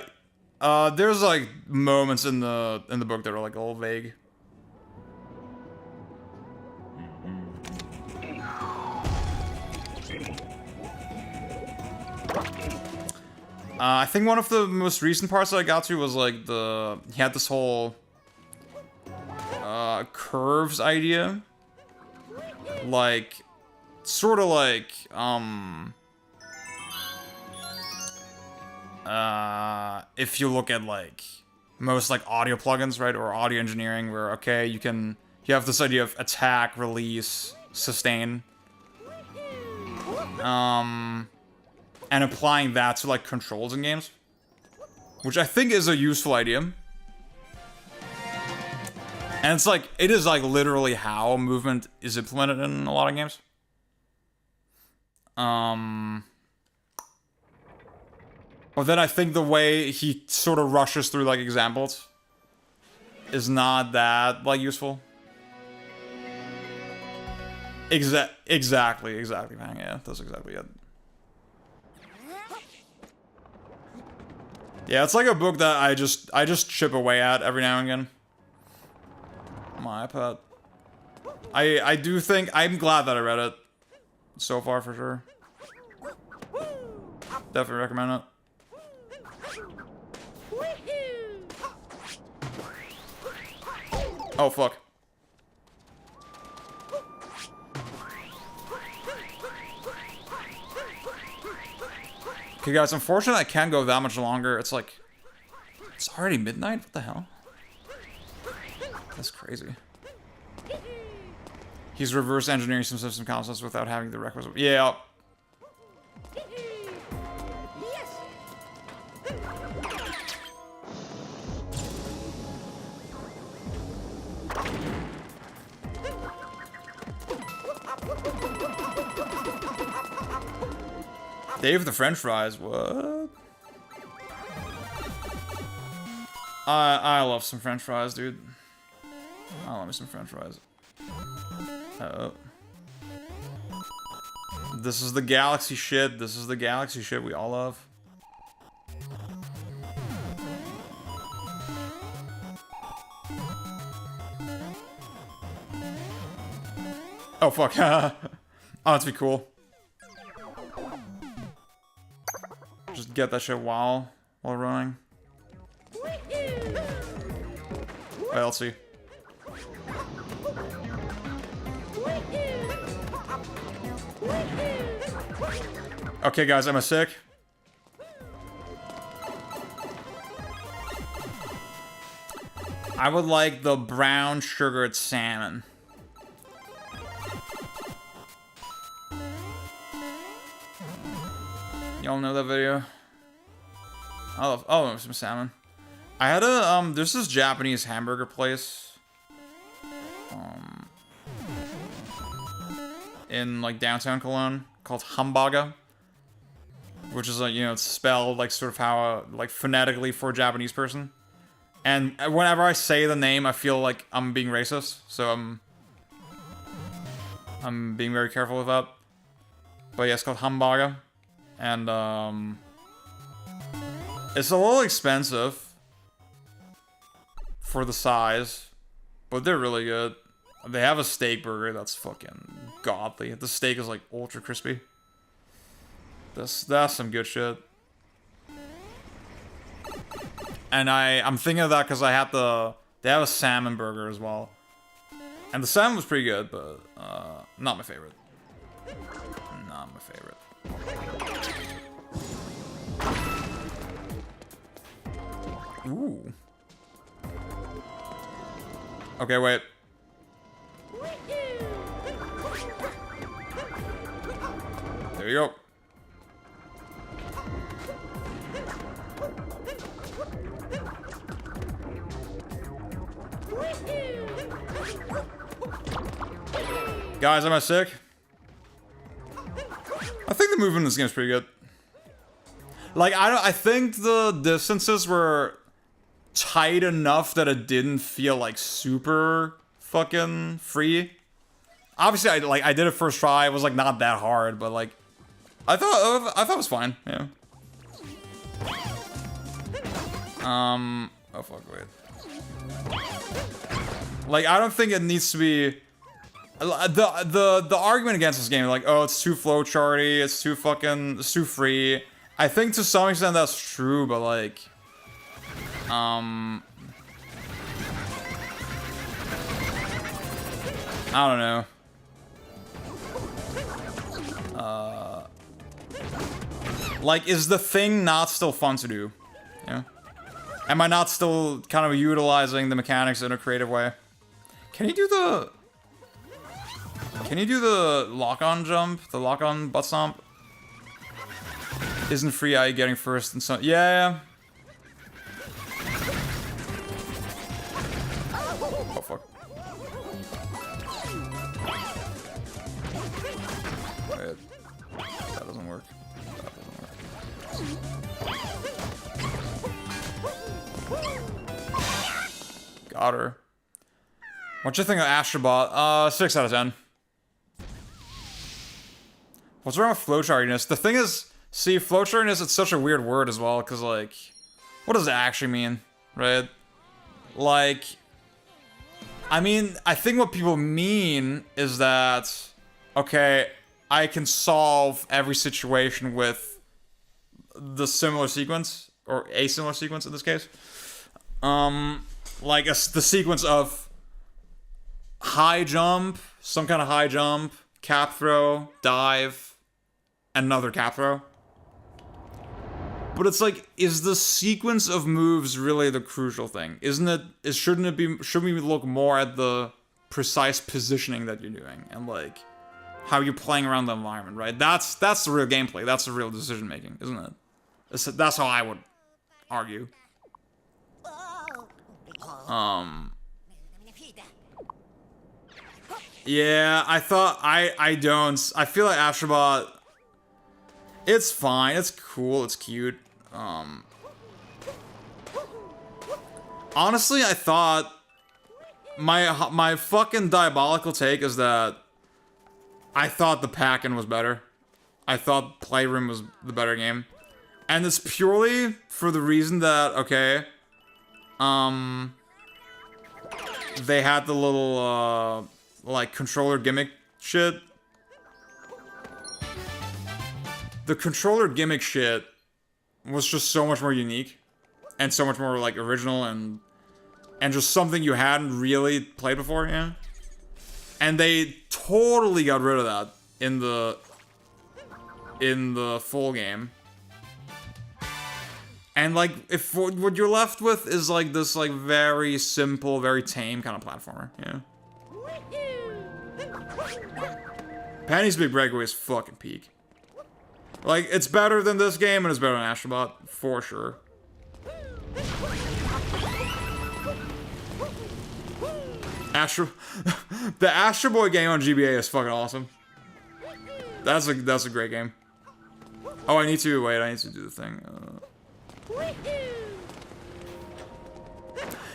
Speaker 1: There's like moments in the book that are like a little vague. I think one of the most recent parts that I got to was like he had this whole curves idea, like sort of like if you look at like most like audio plugins, right, or audio engineering, where okay, you have this idea of attack, release, sustain, and applying that to like controls in games, which I think is a useful idea. And it's like, it is like literally how movement is implemented in a lot of games. But then I think the way he sort of rushes through like examples is not that like useful. Exactly, man. Yeah, that's exactly it. Yeah, it's like a book that I just chip away at every now and again. My iPad. I do think I'm glad that I read it so far for sure. Definitely recommend it. Oh fuck. Okay guys, unfortunately I can't go that much longer. It's like, it's already midnight? What the hell? That's crazy. He's reverse engineering some system concepts without having the requisite. Yeah. Dave the French fries, what? I love some French fries, dude. I love me some French fries. Oh. This is the galaxy shit. This is the galaxy shit we all love. Oh fuck. Oh, that'd be cool. Just get that shit while running. Wait, let's see. Okay, guys, am I sick? I would like the brown sugared salmon. Y'all know that video? I love some salmon. I had a there's this Japanese hamburger place in like downtown Cologne called Hamburger, which is like, you know, it's spelled like sort of how like phonetically for a Japanese person. And whenever I say the name, I feel like I'm being racist, so I'm being very careful with that. But yeah, it's called Hamburger. And, it's a little expensive for the size, but they're really good. They have a steak burger that's fucking godly. The steak is like ultra crispy. That's some good shit. And I'm thinking of that because they have a salmon burger as well. And the salmon was pretty good, but, not my favorite. Not my favorite. Ooh. Okay, wait. There you go. Guys, am I sick? I think the movement in this game is pretty good. Like, I think the distances were tight enough that it didn't feel like super fucking free. Obviously, I did it first try. It was like not that hard, but like I thought it was fine. Yeah. Oh fuck, wait. Like, I don't think it needs to be the argument against this game, like, oh, it's too flowcharty, it's too free. I think to some extent that's true, but like, I don't know. Like, is the thing not still fun to do? Yeah. Am I not still kind of utilizing the mechanics in a creative way? Can you do the... Can you do the lock-on jump? The lock-on butt stomp? Isn't free eye getting first and so... Yeah. Oh, fuck. Wait. That doesn't work. Got her. What you think of Astrobot? 6 out of 10. What's wrong with flowchartiness? The thing is, see, flowchartiness, it's such a weird word as well, because, like, what does it actually mean, right? Like, I mean, I think what people mean is that, okay, I can solve every situation with the similar sequence, or a similar sequence in this case. Like, the sequence of high jump, some kind of high jump, cap throw, dive, another cap throw. But it's like, is the sequence of moves really the crucial thing? Isn't it, shouldn't it be, shouldn't we look more at the precise positioning that you're doing and like how you're playing around the environment, right? That's the real gameplay. That's the real decision making, isn't it? That's how I would argue. Yeah, I thought I don't. I feel like Astrobot, it's fine, it's cool, it's cute. Honestly, I thought my fucking diabolical take is that I thought the Pack-In was better. I thought Playroom was the better game. And it's purely for the reason that, okay, they had the little, like, controller gimmick shit. The controller gimmick shit was just so much more unique. And so much more, like, original and just something you hadn't really played before, yeah? And they totally got rid of that in the full game. And, like, if what you're left with is, like, this, like, very simple, very tame kind of platformer, yeah? Penny's Big Breakaway is fucking peak. Like, it's better than this game, and it's better than Astrobot, for sure. The Astro Boy game on GBA is fucking awesome. That's a great game. Oh, I need to do the thing.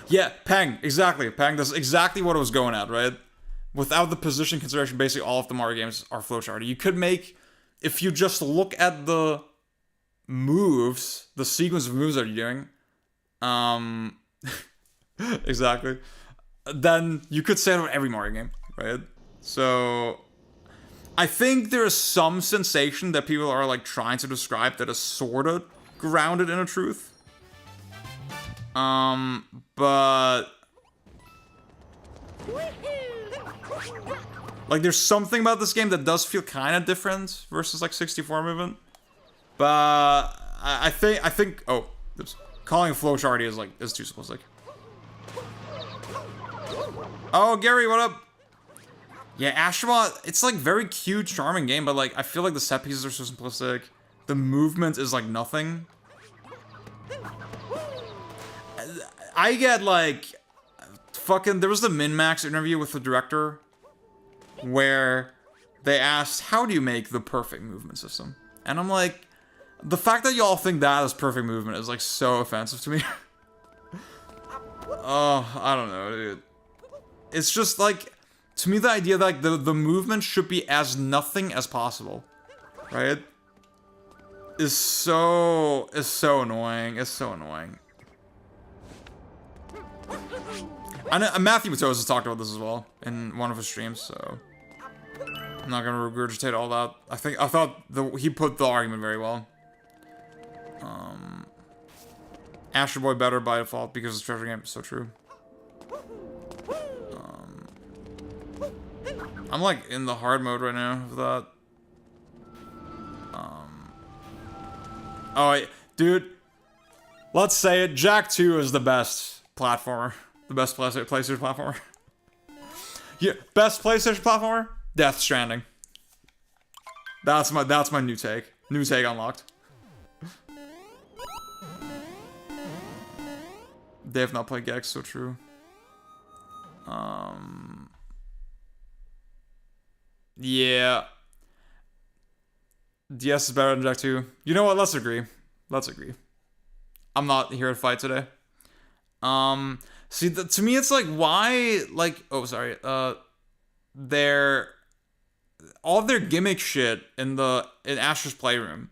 Speaker 1: Yeah, Peng, exactly. Peng, that's exactly what I was going at, right? Without the position consideration, basically all of the Mario games are flowcharted. You could make, if you just look at the moves, the sequence of moves that you're doing, exactly, then you could say it about every Mario game, right? So, I think there is some sensation that people are, like, trying to describe that is sort of grounded in a truth. But like, there's something about this game that does feel kind of different versus, like, 64 movement. But I think, oh, oops. Calling flowcharty is too simplistic. Oh, Gary, what up? Yeah, Astrobot, it's, like, very cute, charming game, but, like, I feel like the set pieces are so simplistic. The movement is, like, nothing. I get, like, fucking, there was the Min-Max interview with the director where they asked, how do you make the perfect movement system? And I'm like, the fact that y'all think that is perfect movement is, like, so offensive to me. Oh, I don't know, dude. It's just, like, to me, the idea that, like, the movement should be as nothing as possible, right? Is so annoying. It's so annoying. I know, Matthew Matos has talked about this as well in one of his streams, so I'm not gonna regurgitate all that. I thought he put the argument very well. Astro Boy better by default because it's a treasure game. So true. I'm like in the hard mode right now of that. Oh, dude. Let's say it. Jak 2 is the best platformer. The best PlayStation platformer. Yeah, best PlayStation platformer? Death Stranding. That's my new take. New take unlocked. They have not played Gex, so true. Yeah. DS is better than Jak 2. You know what? Let's agree. Let's agree. I'm not here to fight today. See, to me, it's like, why, like, oh, sorry, all their gimmick shit in Astro's Playroom,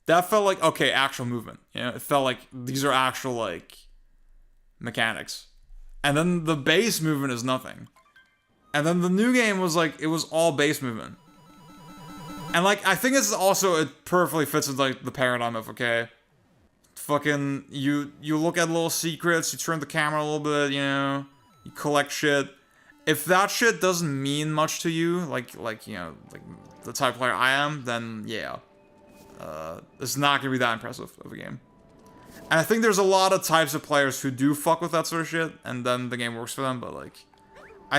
Speaker 1: that felt like, okay, actual movement, you know, it felt like these are actual, like, mechanics, and then the base movement is nothing, and then the new game was like, it was all base movement, and, like, I think it's also, it perfectly fits with, like, the paradigm of, okay, fucking, you look at little secrets, you turn the camera a little bit, you know, you collect shit. If that shit doesn't mean much to you, like you know, like the type of player I am, then yeah, it's not gonna be that impressive of a game. And I think there's a lot of types of players who do fuck with that sort of shit, and then the game works for them. But like,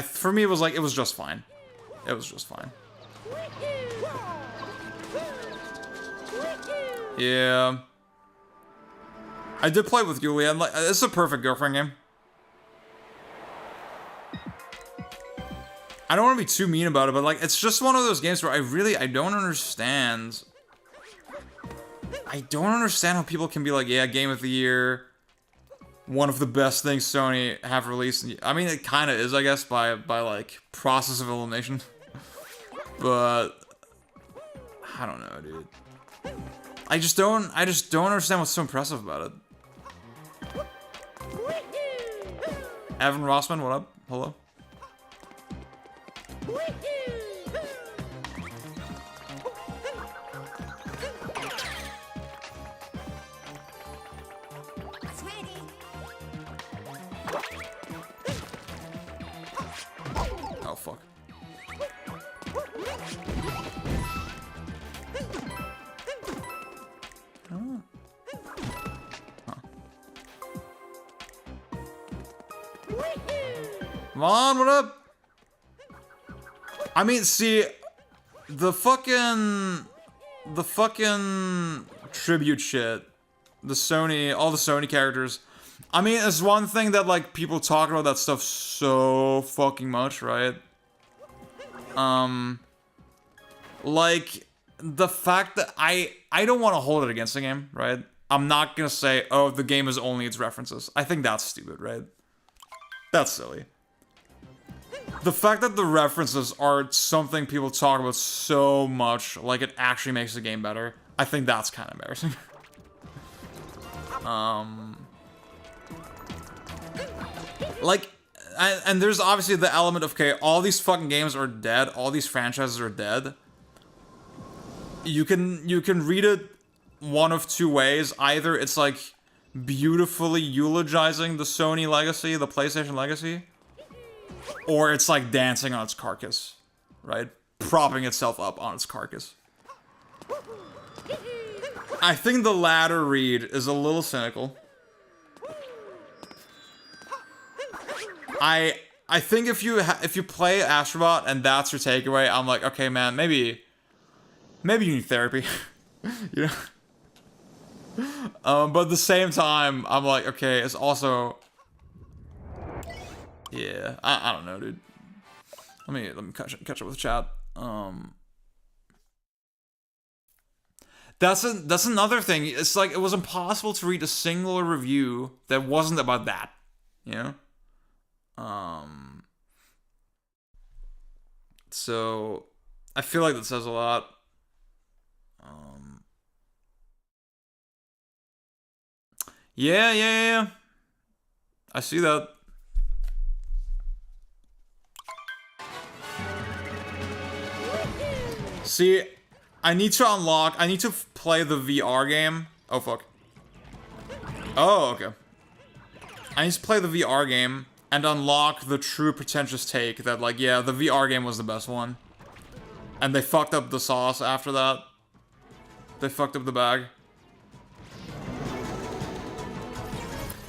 Speaker 1: for me, it was like, it was just fine. It was just fine. Yeah. I did play with Yulia, and like, it's a perfect girlfriend game. I don't want to be too mean about it, but like, it's just one of those games where I don't understand. I don't understand how people can be like, yeah, game of the year, one of the best things Sony have released. I mean, it kind of is, I guess, by like process of elimination. But I don't know, dude. I just don't understand what's so impressive about it. Evan Rossman, what up? Hello. Oh fuck. Oh. Huh. Vaughn, what up? I mean, see, the fucking tribute shit, all the Sony characters. I mean, it's one thing that like people talk about that stuff so fucking much, right? Like the fact that I don't want to hold it against the game, right? I'm not gonna say, oh, the game is only its references. I think that's stupid, right? That's silly. The fact that the references are something people talk about so much, like it actually makes the game better, I think that's kind of embarrassing. Like, and there's obviously the element of, okay, all these fucking games are dead, all these franchises are dead. You can read it one of two ways. Either it's like beautifully eulogizing the Sony legacy, the PlayStation legacy, or it's like dancing on its carcass, right? Propping itself up on its carcass. I think the latter read is a little cynical. I think if you play Astrobot and that's your takeaway, I'm like, okay, man, maybe you need therapy, you know. But at the same time, I'm like, okay, it's also, yeah, I don't know, dude. Let me catch up with chat. That's another thing. It's like it was impossible to read a single review that wasn't about that, you know. So I feel like that says a lot. Yeah. I see that. See, I need to play the VR game. Oh fuck. Oh, okay. I need to play the VR game and unlock the true pretentious take that, like, yeah, the VR game was the best one. And they fucked up the sauce after that. They fucked up the bag.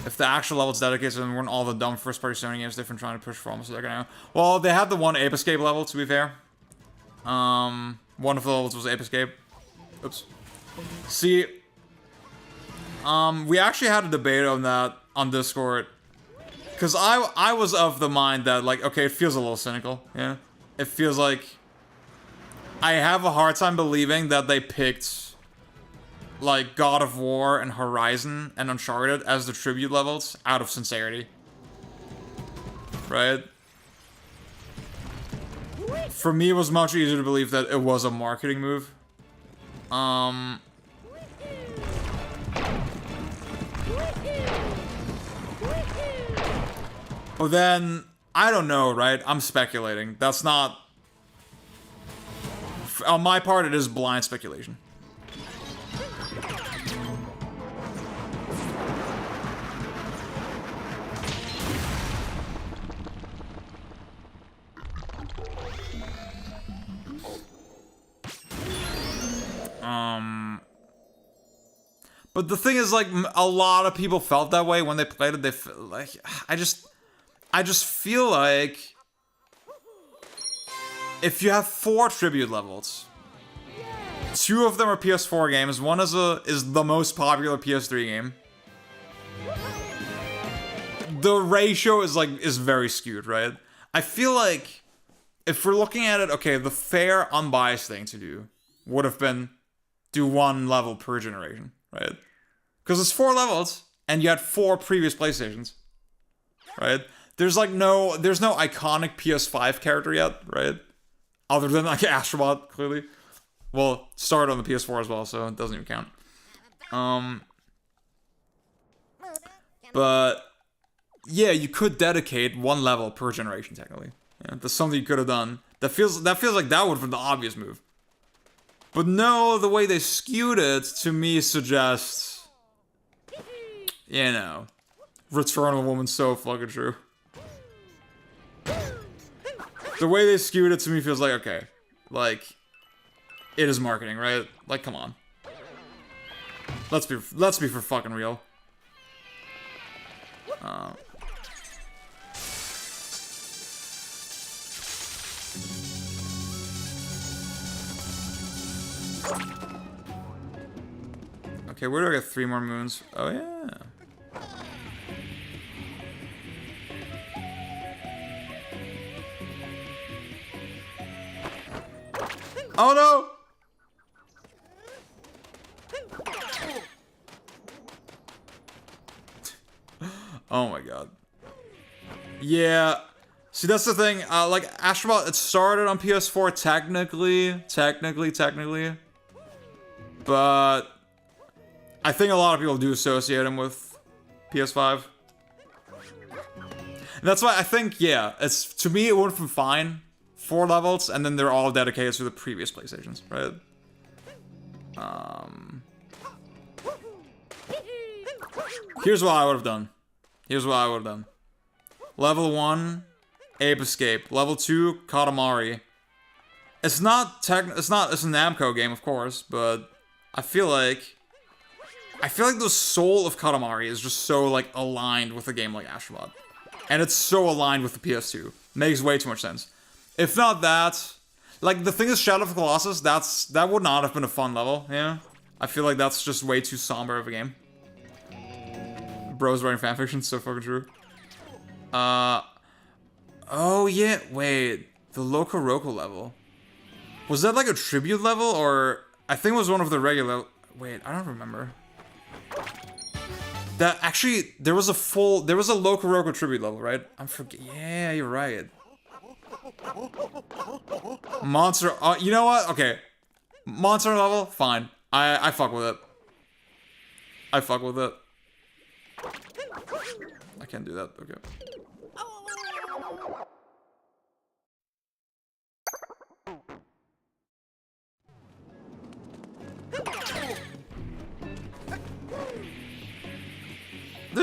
Speaker 1: If the actual level's dedicated, then weren't all the dumb first-party Sony games they've been trying to push for almost a decade now. Well, they had the one Ape Escape level, to be fair. One of the levels was Ape Escape. Oops. See, we actually had a debate on that on Discord. Because I was of the mind that, like, okay, it feels a little cynical, yeah? It feels like... I have a hard time believing that they picked, like, God of War and Horizon and Uncharted as the tribute levels out of sincerity. Right? For me, it was much easier to believe that it was a marketing move. But then, I don't know, right? I'm speculating. That's not... On my part, it is blind speculation. But the thing is, like, a lot of people felt that way when they played it. They like, I just feel like if you have 4 tribute levels, 2 of them are PS4 games, one is the most popular PS3 game. The ratio is very skewed, right? I feel like if we're looking at it, okay, the fair, unbiased thing to do would have been do 1 level per generation, right? Because it's 4 levels, and you had 4 previous PlayStations, right? There's no iconic PS5 character yet, right? Other than, like, Astrobot, clearly. Well, started on the PS4 as well, so it doesn't even count. But yeah, you could dedicate 1 level per generation, technically. Yeah, that's something you could have done. That feels like that would have been the obvious move. But no, the way they skewed it, to me, suggests, you know, Return of a Woman so fucking true. The way they skewed it to me feels like, okay, like, it is marketing, right? Like, come on. Let's be for fucking real. Okay, where do I get 3 more moons? Oh, yeah. Oh, no! Oh, my God. Yeah. See, that's the thing. Like, Astrobot, it started on PS4 technically. But I think a lot of people do associate him with PS5. And that's why I think, yeah, to me, it would have been fine. 4 levels, and then they're all dedicated to the previous PlayStations, right? Here's what I would have done. Level 1, Ape Escape. Level 2, Katamari. It's a Namco game, of course, but I feel like the soul of Katamari is just so, like, aligned with a game like Astrobot. And it's so aligned with the PS2. Makes way too much sense. If not that, like, the thing is, Shadow of the Colossus, that would not have been a fun level, yeah? I feel like that's just way too somber of a game. Bros writing fanfiction, so fucking true. Oh yeah, wait, the Loco Roco level. Was that like a tribute level, or I think it was one of the regular, wait, I don't remember. That actually, there was a Loco Roco tribute level, right? Yeah, you're right. Monster, you know what? Okay. Monster level, fine. I fuck with it. I can't do that, okay.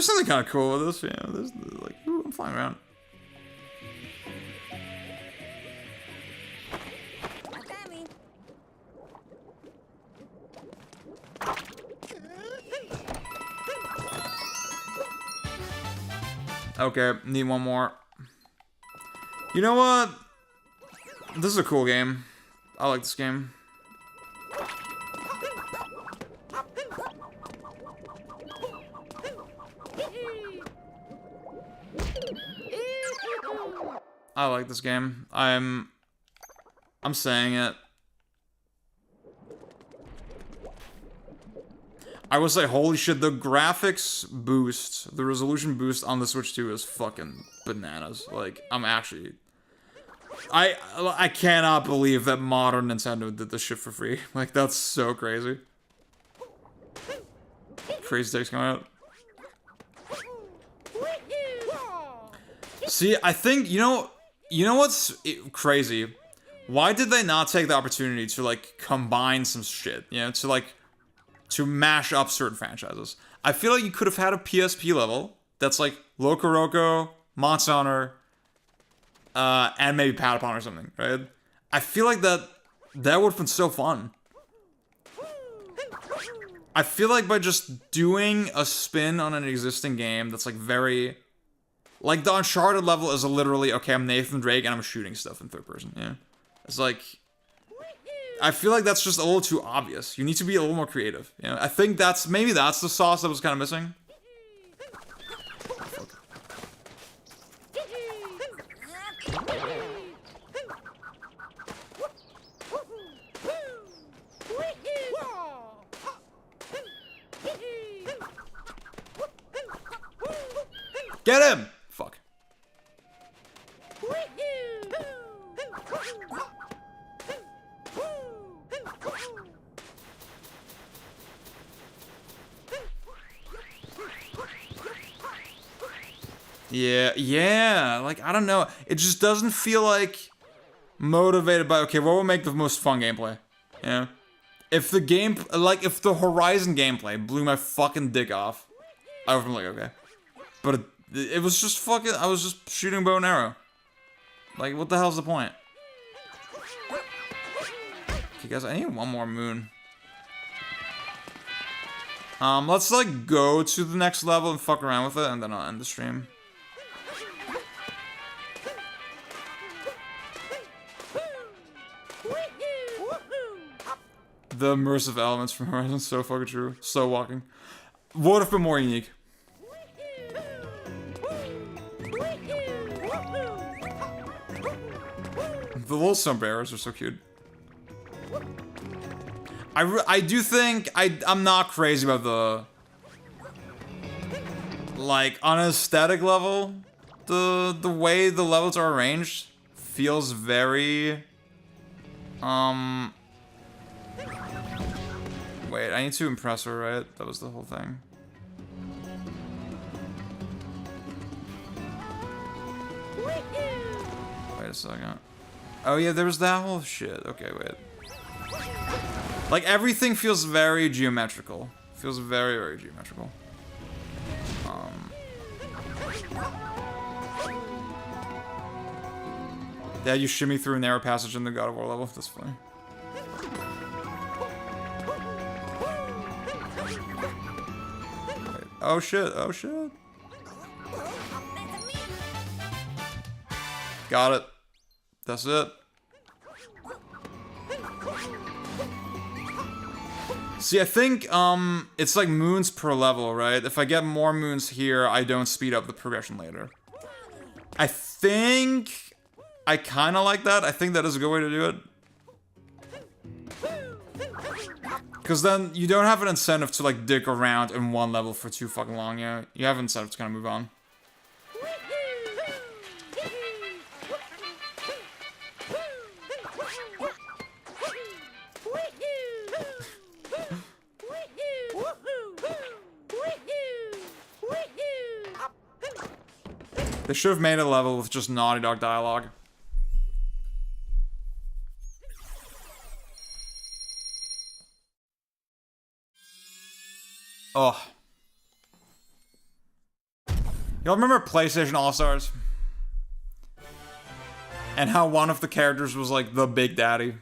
Speaker 1: there's something kind of cool with this. You know, there's like, ooh, I'm flying around. Okay, need one more. You know what? This is a cool game. I like this game. I like this game. I'm saying it. I will say, holy shit, the graphics boost, the resolution boost on the Switch 2 is fucking bananas. Like, I'm actually... I cannot believe that modern Nintendo did this shit for free. Like, that's so crazy. Crazy text coming out. See, I think, you know what's crazy? Why did they not take the opportunity to, like, combine some shit? You know, to mash up certain franchises. I feel like you could have had a PSP level that's like Loco Roco, Monster Hunter, and maybe Patapon or something, right? I feel like that would have been so fun. I feel like by just doing a spin on an existing game that's like very... Like the Uncharted level is literally, okay, I'm Nathan Drake and I'm shooting stuff in third person, yeah? It's like... I feel like that's just a little too obvious. You need to be a little more creative. You know, I think maybe that's the sauce that was kind of missing. Get him! Fuck. Yeah, like, I don't know. It just doesn't feel like motivated by, okay, what will make the most fun gameplay? You know? If the Horizon gameplay blew my fucking dick off, I would have been like, okay. But it was just fucking, I was just shooting bow and arrow. Like, what the hell's the point? Okay, guys, I need one more moon. Let's, like, go to the next level and fuck around with it, and then I'll end the stream. The immersive elements from Horizon, so fucking true. So walking. Would have been more unique. The little sombreros are so cute. I do think I'm not crazy about the... Like, on an aesthetic level, the way the levels are arranged feels very... Wait, I need to impress her, right? That was the whole thing. Wait a second. Oh yeah, there was that whole shit. Okay, wait. Like, everything feels very geometrical. Feels very, very geometrical. Yeah, you shimmy through a narrow passage in the God of War level. That's funny. Wait. Oh shit, oh shit. Got it. That's it. See, I think, it's like moons per level, right? If I get more moons here, I don't speed up the progression later. I think I kind of like that. I think that is a good way to do it. Because then you don't have an incentive to, like, dick around in one level for too fucking long, yeah? You have an incentive to kind of move on. They should have made a level with just Naughty Dog dialogue. Oh. Y'all remember PlayStation All-Stars? And how one of the characters was like the Big Daddy?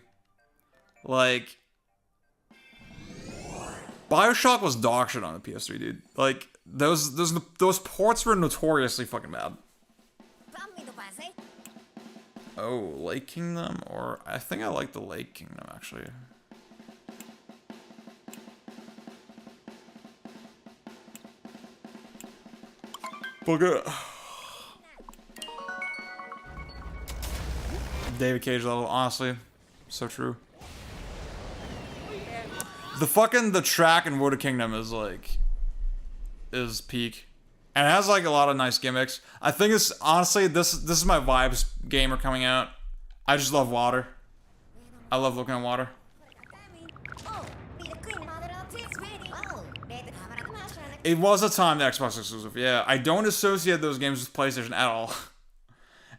Speaker 1: Like, BioShock was dog shit on the PS3, dude. Like, those ports were notoriously fucking bad. Oh, Lake Kingdom? Or, I think I like the Lake Kingdom, actually. Look at David Cage level, honestly. So true. The track in Wooded Kingdom is like, is peak. And it has like a lot of nice gimmicks. I think it's, honestly, this is my vibes gamer coming out. I just love water. I love looking at water. It was a time the Xbox exclusive, yeah. I don't associate those games with PlayStation at all.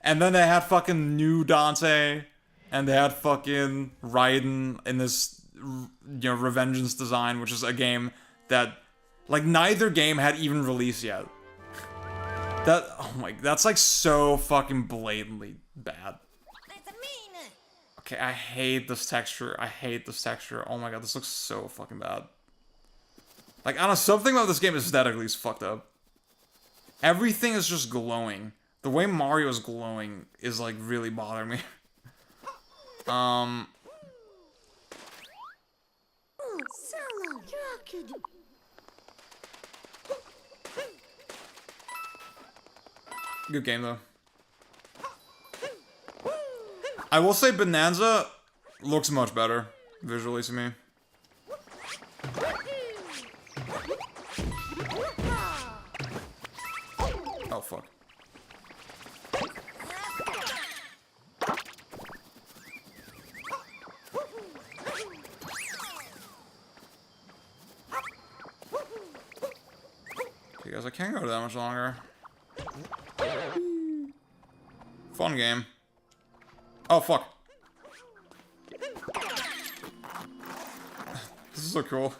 Speaker 1: And then they had fucking New Dante, and they had fucking Raiden in this, you know, Revengeance design, which is a game that, like, neither game had even released yet. That, oh my, that's like so fucking blatantly bad. Okay, I hate this texture. I hate this texture. Oh my god, this looks so fucking bad. Like, I don't know, something about this game aesthetically is fucked up. Everything is just glowing. The way Mario is glowing is, like, really bothering me. Good game, though. I will say Bonanza looks much better, visually, to me. Oh, fuck. Okay, guys, I can't go that much longer. Fun game. Oh, fuck. This is so cool.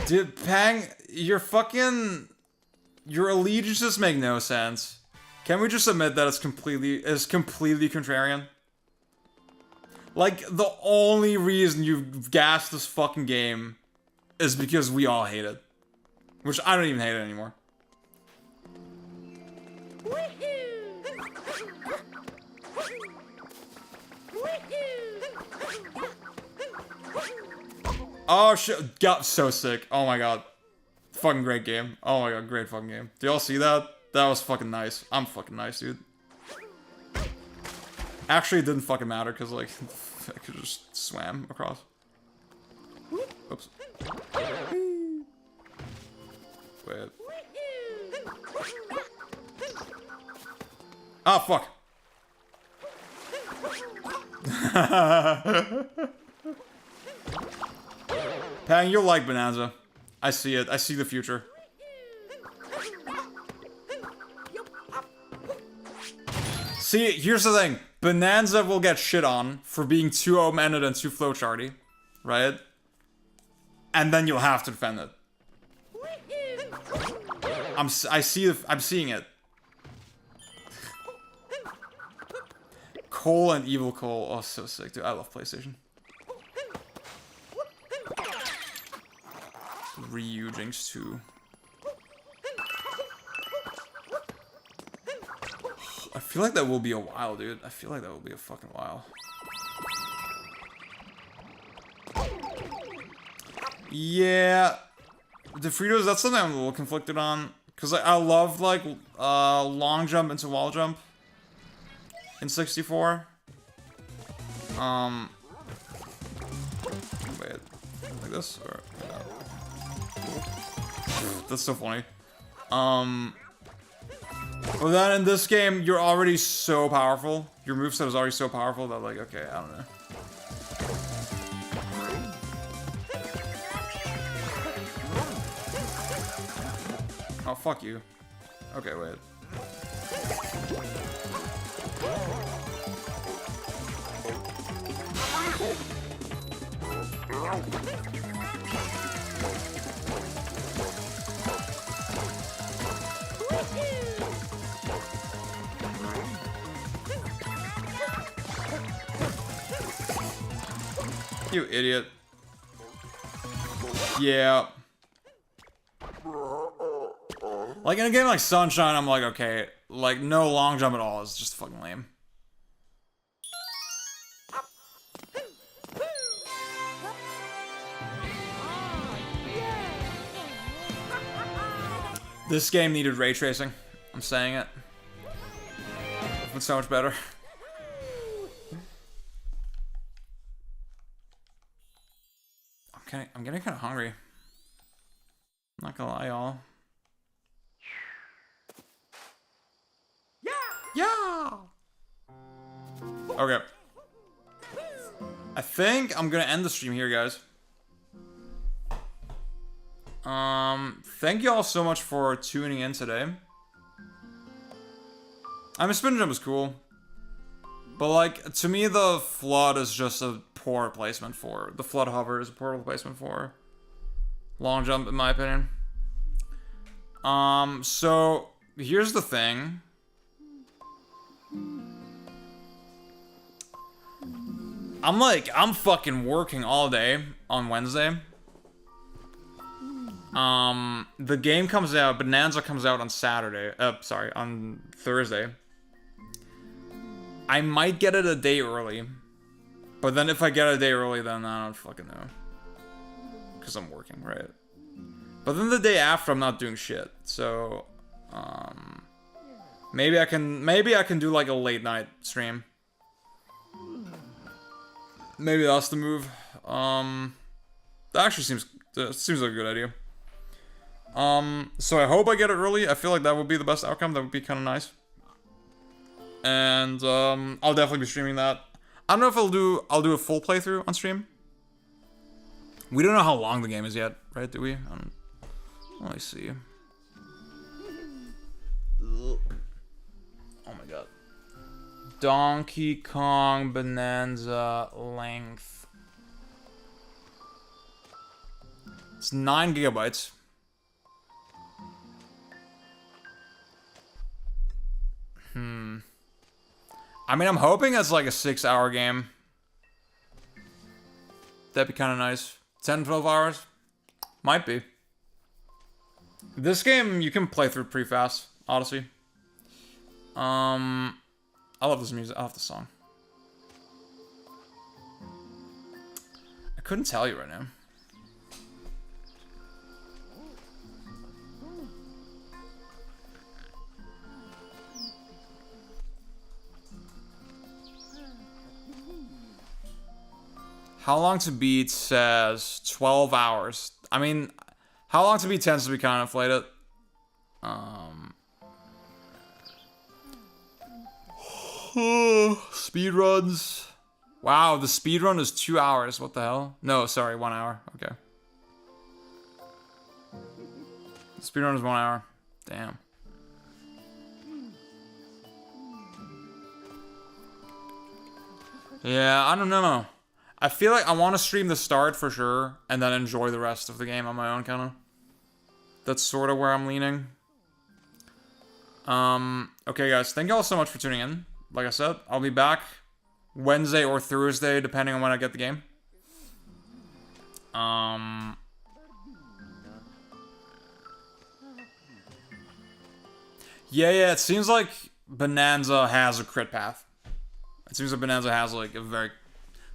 Speaker 1: Dude, Pang, your allegiances make no sense. Can we just admit that it's completely contrarian? Like, the only reason you've gassed this fucking game is because we all hate it. Which, I don't even hate it anymore. Oh shit, got so sick. Oh my god. Fucking great game. Oh my god, great fucking game. Do y'all see that? That was fucking nice. I'm fucking nice, dude. Actually, it didn't fucking matter, because, like, I could just swam across. Oops. Wait. Oh, fuck. Pang, you'll like Bonanza. I see it. I see the future. See, here's the thing. Bonanza will get shit on for being too open-ended and too flowcharty, right? And then you'll have to defend it. I'm seeing it. Cole and Evil Cole. Oh, so sick, dude. I love PlayStation. Ryu Jinx 2. I feel like that will be a while, dude. I feel like that will be a fucking while. Yeah. The Fritos, that's something I'm a little conflicted on. Because I love, like, long jump into wall jump in 64. Wait. Like this? Or... That's so funny. Well, then in this game, you're already so powerful. Your moveset is already so powerful that, like, okay, I don't know. Oh, fuck you. Okay, wait. You idiot. Yeah. Like in a game like Sunshine, I'm like, okay, like no long jump at all is just fucking lame. This game needed ray tracing. I'm saying it. It's so much better. I'm getting kind of hungry. I'm not gonna lie, y'all. Yeah. Okay. I think I'm gonna end the stream here, guys. Thank you all so much for tuning in today. I mean, spin jump was cool, but like to me, the flood is just a poor replacement for the flood hover is a poor replacement for long jump, in my opinion. So here's the thing. I'm fucking working all day on Wednesday. The game comes out, Bonanza comes out on Saturday. On Thursday. I might get it a day early. But then if I get it a day early, then I don't fucking know. Because I'm working, right? But then the day after, I'm not doing shit. So, maybe I can do like a late night stream. Maybe that's the move. That actually seems like a good idea. So I hope I get it early. I feel like that would be the best outcome. That would be kind of nice. And I'll definitely be streaming that. I don't know if I'll do a full playthrough on stream. We don't know how long the game is yet, right? Do we? Let me see. Oh my god. Donkey Kong Bonanza length. It's 9 gigabytes. I mean, I'm hoping it's like a 6-hour game. That'd be kind of nice. 10, 12 hours? Might be. This game, you can play through pretty fast, Odyssey. I love this music. I love the song. I couldn't tell you right now. How long to beat says 12 hours. I mean, how long to beat tends to be kind of inflated. Speed runs. Wow, the speed run is 2 hours. What the hell? No, sorry, 1 hour. Okay. The speed run is 1 hour. Damn. Yeah, I don't know. I feel like I want to stream the start for sure, and then enjoy the rest of the game on my own, kind of. That's sort of where I'm leaning. Okay, guys, thank you all so much for tuning in. Like I said, I'll be back Wednesday or Thursday, depending on when I get the game. Yeah, it seems like Bonanza has a crit path. It seems like Bonanza has like a very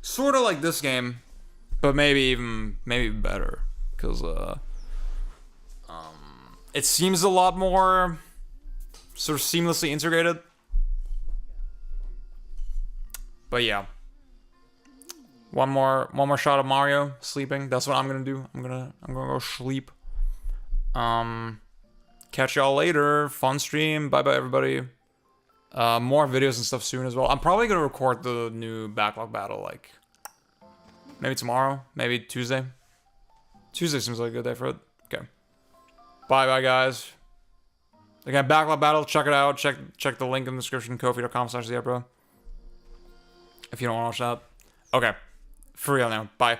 Speaker 1: sort of like this game, but maybe better, because it seems a lot more sort of seamlessly integrated. But yeah, one more shot of Mario sleeping. That's what I'm gonna do. I'm gonna go sleep. Catch y'all later. Fun stream. Bye bye everybody. More videos and stuff soon as well. I'm probably gonna record the new backlog battle like maybe tomorrow, maybe Tuesday. Tuesday seems like a good day for it. Okay. Bye guys. Again, backlog battle. Check it out. Check the link in the description. Kofi.com/TheEpro. If you don't want to watch that. Okay. For real now. Bye.